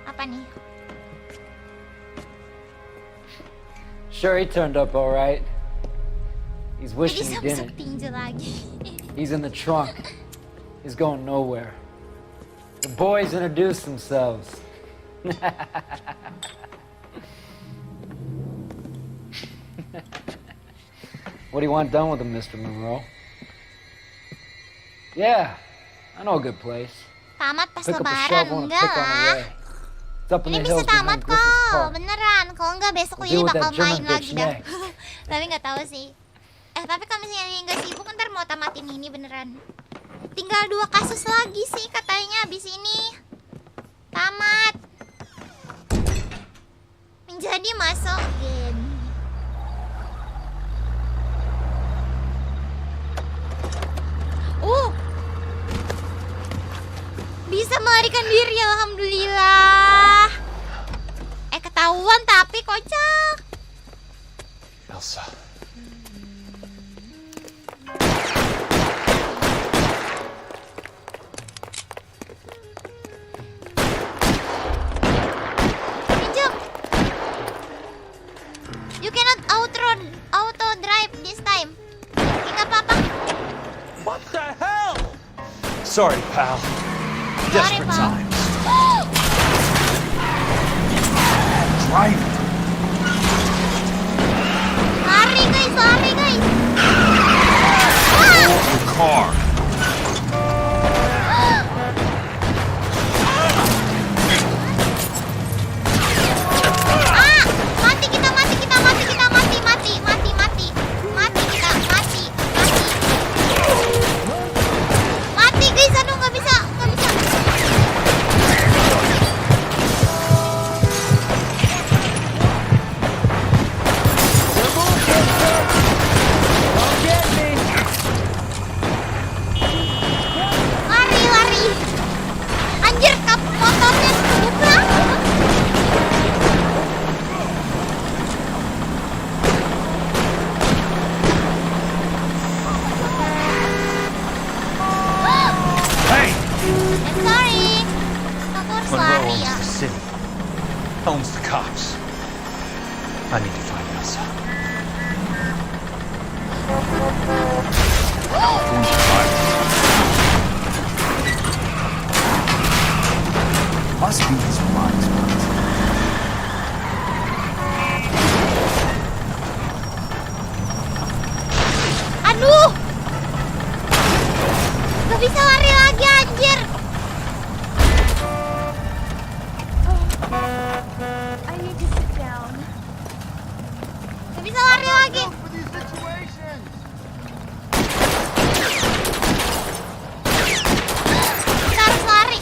Apa nih? Sure, he turned up all right. He's Jadi wishing he masuk didn't. tinju lagi. He's in the trunk. He's going nowhere. The boys introduce themselves. What do you want done with him, Mr. Monroe? Yeah, I know a good place. Tamat pas Pick up a lebaran, shovel and enggak pick on the lah. way. It's up in Ini the bisa hills tamat behind Griffith kok, Park. beneran. Kalau enggak besok We'll Lili deal with bakal that German main lagi bitch dah. next. Tapi nggak tahu sih. Tapi kalau misalnya Lili nggak sibuk, ntar mau tamatin ini beneran. Tinggal 2 kasus lagi sih katanya abis ini. Tamat. Menjadi masukin. Bisa melarikan diri, alhamdulillah. Ketahuan tapi kocak. Elsa. Pinjam. You cannot auto drive this time. Enggak apa-apa. What the hell? Sorry, pal. Desperate times. Drive. Lari guys, lari guys. The car. Mati kita, mati kita, mati kita, mati, mati, mati, mati, mati kita, mati, mati. Mati guys, aduh nggak bisa, nggak bisa. Lari, lari. Anjir, kap motornya buka. Hey! Sorry. Aku harus Monroe lari owns ya. the city. Owns the cops. I need to find Elsa. Must be his blind spot. Aduh. Gak bisa lari lagi anjir. I need to sit down. Gak bisa lari lagi. Kita harus lari.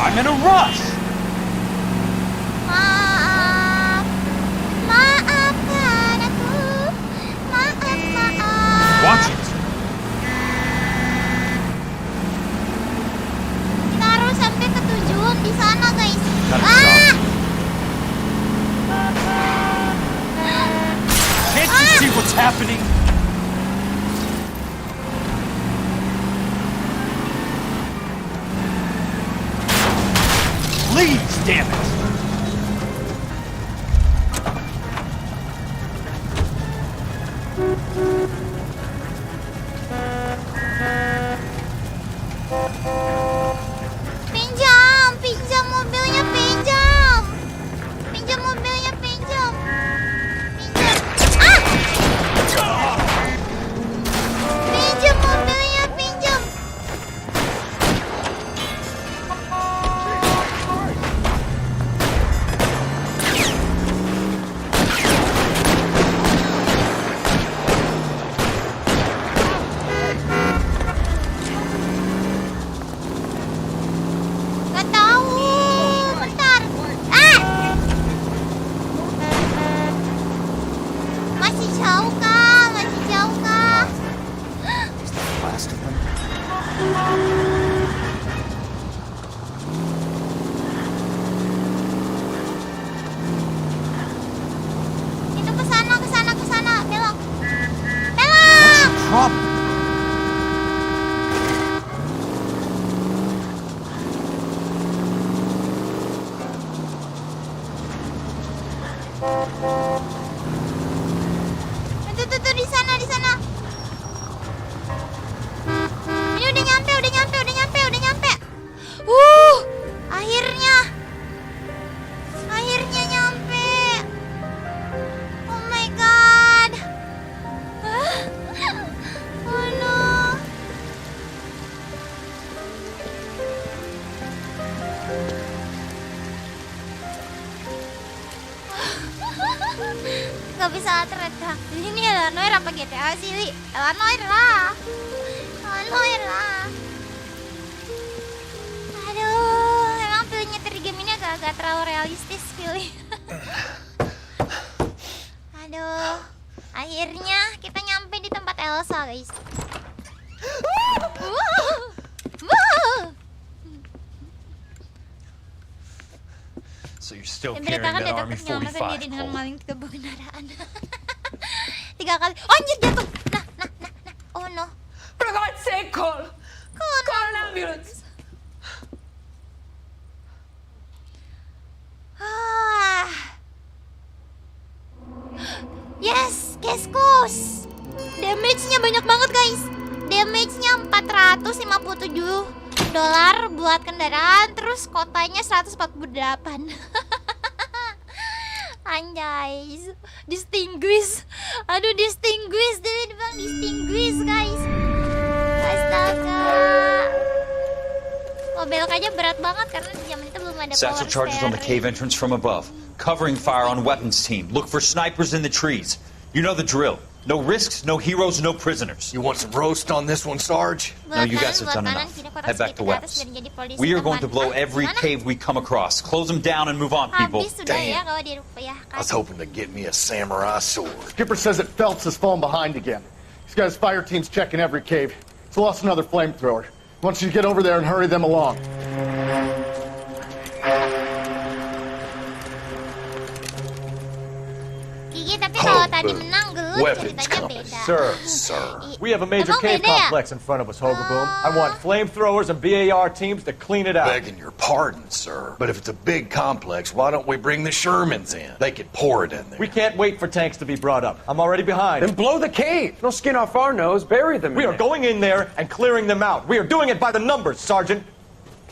I'm in a rush! Maaf. Maafkan aku. Maaf, maaf. Watch it! Kita harus sampai ke tujuan di sana guys. Can't you see what's happening? Please, damn it! Pinjam, pinjam mobilnya, pinjam. Pinjam mobilnya, pinjam. Pinjam. Pinjam mobilnya, pinjam. problem? Tuh di sana. Ini udah nyampe. Akhirnya nyampe. Oh my god. Oh no. Gak bisa terletak. Ini adalah Noir apa GTA sih, Li? Noir lah. Aduh, emang pilih nyetir game ini agak terlalu realistis pilih. Aduh, akhirnya kita nyampe di tempat Elsa, guys. So you're still Yang carrying beritakan that dia Army takut menyelamatkan 45 diri dengan pole. maling 3 buah kendaraan. 3 kali. Oh anjir jatuh. Nah. Oh no. For God's sake, call an ambulance. Yes, Keskus. Damage-nya banyak banget, guys. Damage-nya $457 buat kendaraan, terus kotanya 148. Anjay, distinguish. Aduh, distinguish. Dia bilang distinguish, guys. Astaga. Oh, belok aja berat banget karena di zaman itu belum ada Satchel power charges on the steering. cave entrance from above. Covering fire on weapons team. Look for snipers in the trees. You know the drill. No risks, no heroes, no prisoners. You want some roast on this one, Sarge? No, you guys have done enough. Head back to weapons. We are going to blow every cave we come across. Close them down and move on, people. Habis sudah ya kalau dirupiahkan. I was hoping to get me a samurai sword. Skipper says that Phelps has fallen behind again. He's got his fire teams checking every cave. He's lost another flamethrower. He wants you to get over there and hurry them along. Gigi, tapi kalau tadi menang gelut Weapons ceritanya beda. Sir. We have a major Emang cave beda ya? complex in front of us, Hogaboom. I want flamethrowers and BAR teams to clean it out. Begging your pardon, sir. But if it's a big complex, why don't we bring the Shermans in? They could pour it in there. We can't wait for tanks to be brought up. I'm already behind. Then blow the cave. No skin off our nose. Bury them. We are going in there and clearing them out. We are doing it by the numbers, Sergeant.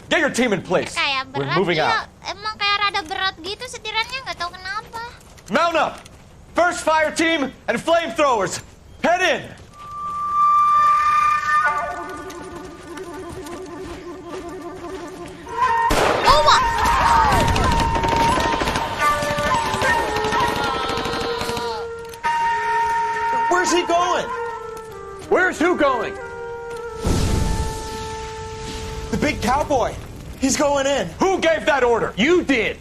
Get your team in place. Kayak We're berat moving ya. out. Emang kayak rada berat gitu setirannya, nggak tahu kenapa. Mount up! First fire team and flamethrowers. Head in! Oh, wah. Where's he going? Where's who going? The big cowboy. He's going in. Who gave that order? You did.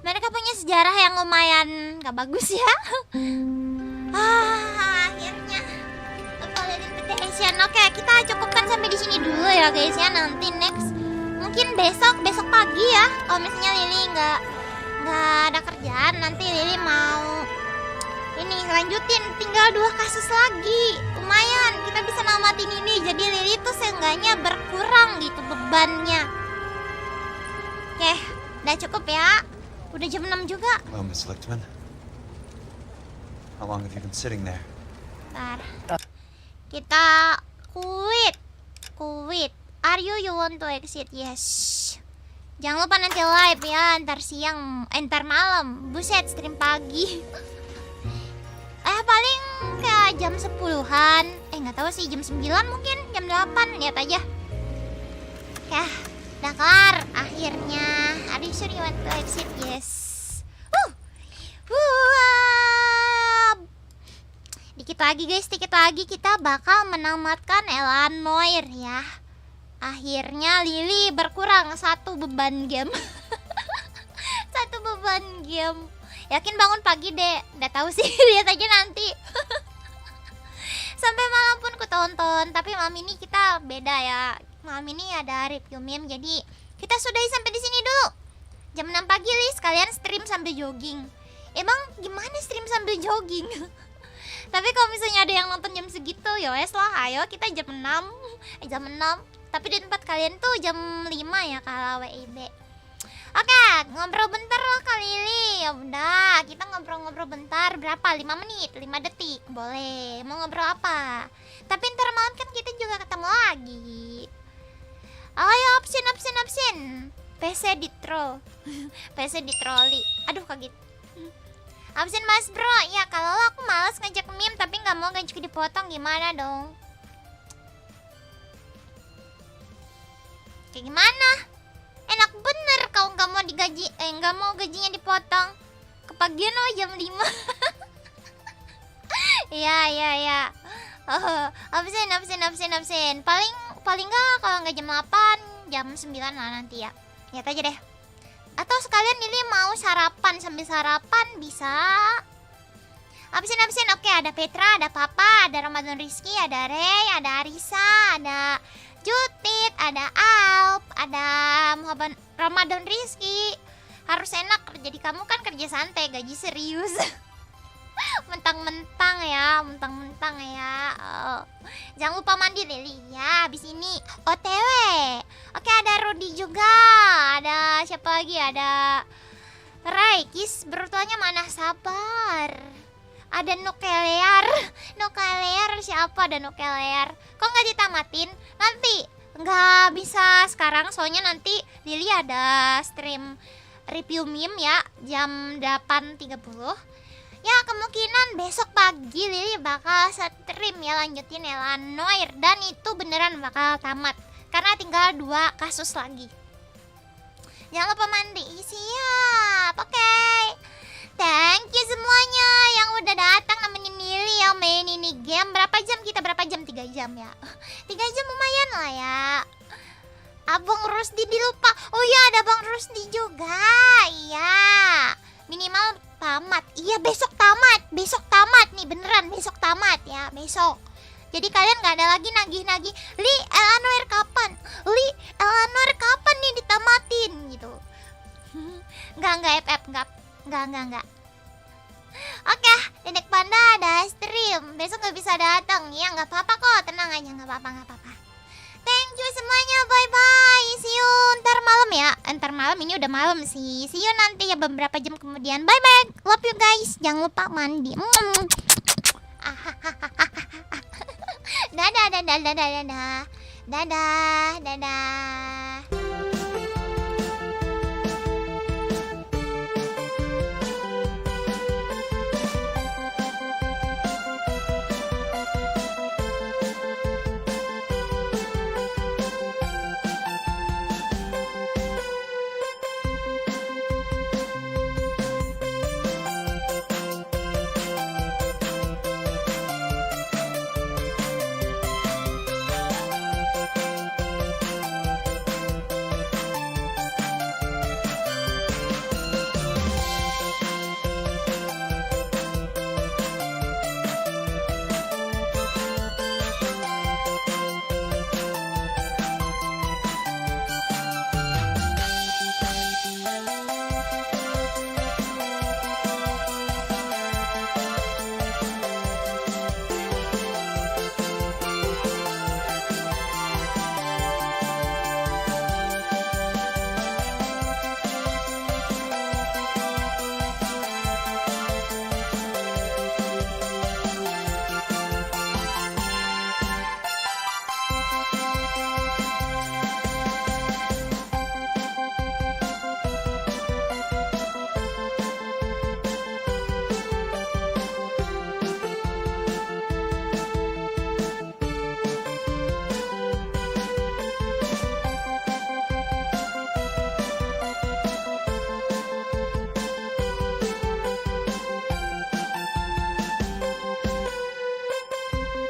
Mereka punya sejarah yang lumayan gak bagus ya. Akhirnya kembali invitation. Oke, kita cukupkan sampai di sini dulu ya guys ya. Nanti next mungkin besok pagi ya. Kalau misalnya Lili nggak ada kerjaan, nanti Lili mau ini lanjutin. Tinggal 2 kasus lagi. Lumayan, kita bisa namatin ini. Jadi Lili tuh seenggaknya berkurang gitu bebannya. Oke, udah cukup ya. Udah jam 6 juga. Hello, Miss Lichtman. How long have you been sitting there? Bentar. Kita quit. Are you want to exit? Yes. Jangan lupa nanti live ya. Ntar siang, ntar malam. Buset, stream pagi. Paling kayak jam 10-an. Nggak tahu sih, jam 9 mungkin, jam 8. Lihat aja. Oke, udah kelar akhirnya. Are you sure you want to exit? Yes. Dikit lagi guys, dikit lagi kita bakal menamatkan NOIRE ya. Akhirnya Lili berkurang 1 beban game. 1 beban game. Yakin bangun pagi deh. Udah tahu sih, lihat aja nanti. Sampai malam pun ku tonton. Tapi malam ini kita beda ya. Malam ini ada review meme. Jadi kita sudahi sampai di sini dulu. Jam 6 pagi Li, sekalian stream sambil jogging. Emang gimana stream sambil jogging? Tapi kalau misalnya ada yang nonton jam segitu, ya wes lah, ayo kita jam 6. Jam 6. Tapi di tempat kalian tuh jam 5 ya kalau WIB. Oke, ngobrol bentar loh Kak Lili. Ya udah, kita ngobrol-ngobrol bentar. Berapa? 5 menit, 5 detik. Boleh. Mau ngobrol apa? Tapi ntar malam kan kita juga ketemu lagi. Ayo absen. PC di troll. PC di troli. Aduh kaget. Absen mas bro. Ya kalau aku malas ngajak meme tapi nggak mau gaji dipotong, gimana dong? Kayak gimana? Enak bener kau nggak mau digaji, nggak mau gajinya dipotong. Kepagian lo jam 5. Iya. Oh, absen. Paling nggak kalau nggak jam 8, jam 9 lah nanti ya. Lihat aja deh. Atau sekalian Lili mau sarapan, sambil sarapan bisa. Absen. Oke, ada Petra, ada Papa, ada Ramadan Rizky, ada Rey, ada Arisa, ada Jutit, ada Alp, ada Ramadan Rizky. Harus enak kerja di kamu kan, kerja santai, gaji serius. mentang-mentang ya. Oh. Jangan lupa mandi Lili ya, habis ini OTW. Oke, ada Rudi juga. Ada siapa lagi? Ada Raikis, bertuanya mana? Sabar. Ada nuklear siapa? Ada nuklear. Kok nggak ditamatin? Nanti nggak bisa sekarang, soalnya nanti Lili ada stream review meme ya jam 8.30. Ya kemungkinan besok pagi Lili bakal stream ya, lanjutin ya NOIRE, dan itu beneran bakal tamat karena tinggal 2 kasus lagi. Jangan lupa mandi. Siap. Oke. Thank you semuanya yang udah datang nemenin Lili ya main ini game. Berapa jam kita? 3 jam ya. 3 jam lumayan lah ya. Abang Rusdi dilupa. Oh iya, ada Bang Rusdi juga. Iya. Minimal tamat. Iya, besok tamat nih, beneran besok tamat ya, besok. Jadi kalian gak ada lagi nagih-nagih, Li, NOIRE kapan? Li, NOIRE kapan nih ditamatin gitu. Enggak. Oke, Dedek Panda ada stream. Besok gak bisa datang. Ya gak apa-apa kok, tenang aja, gak apa-apa. Thank you semuanya, bye-bye. See you ntar malam ya. Ntar malam, ini udah malam sih. See you nanti ya beberapa jam kemudian. Bye-bye, love you guys. Jangan lupa mandi. Dadah.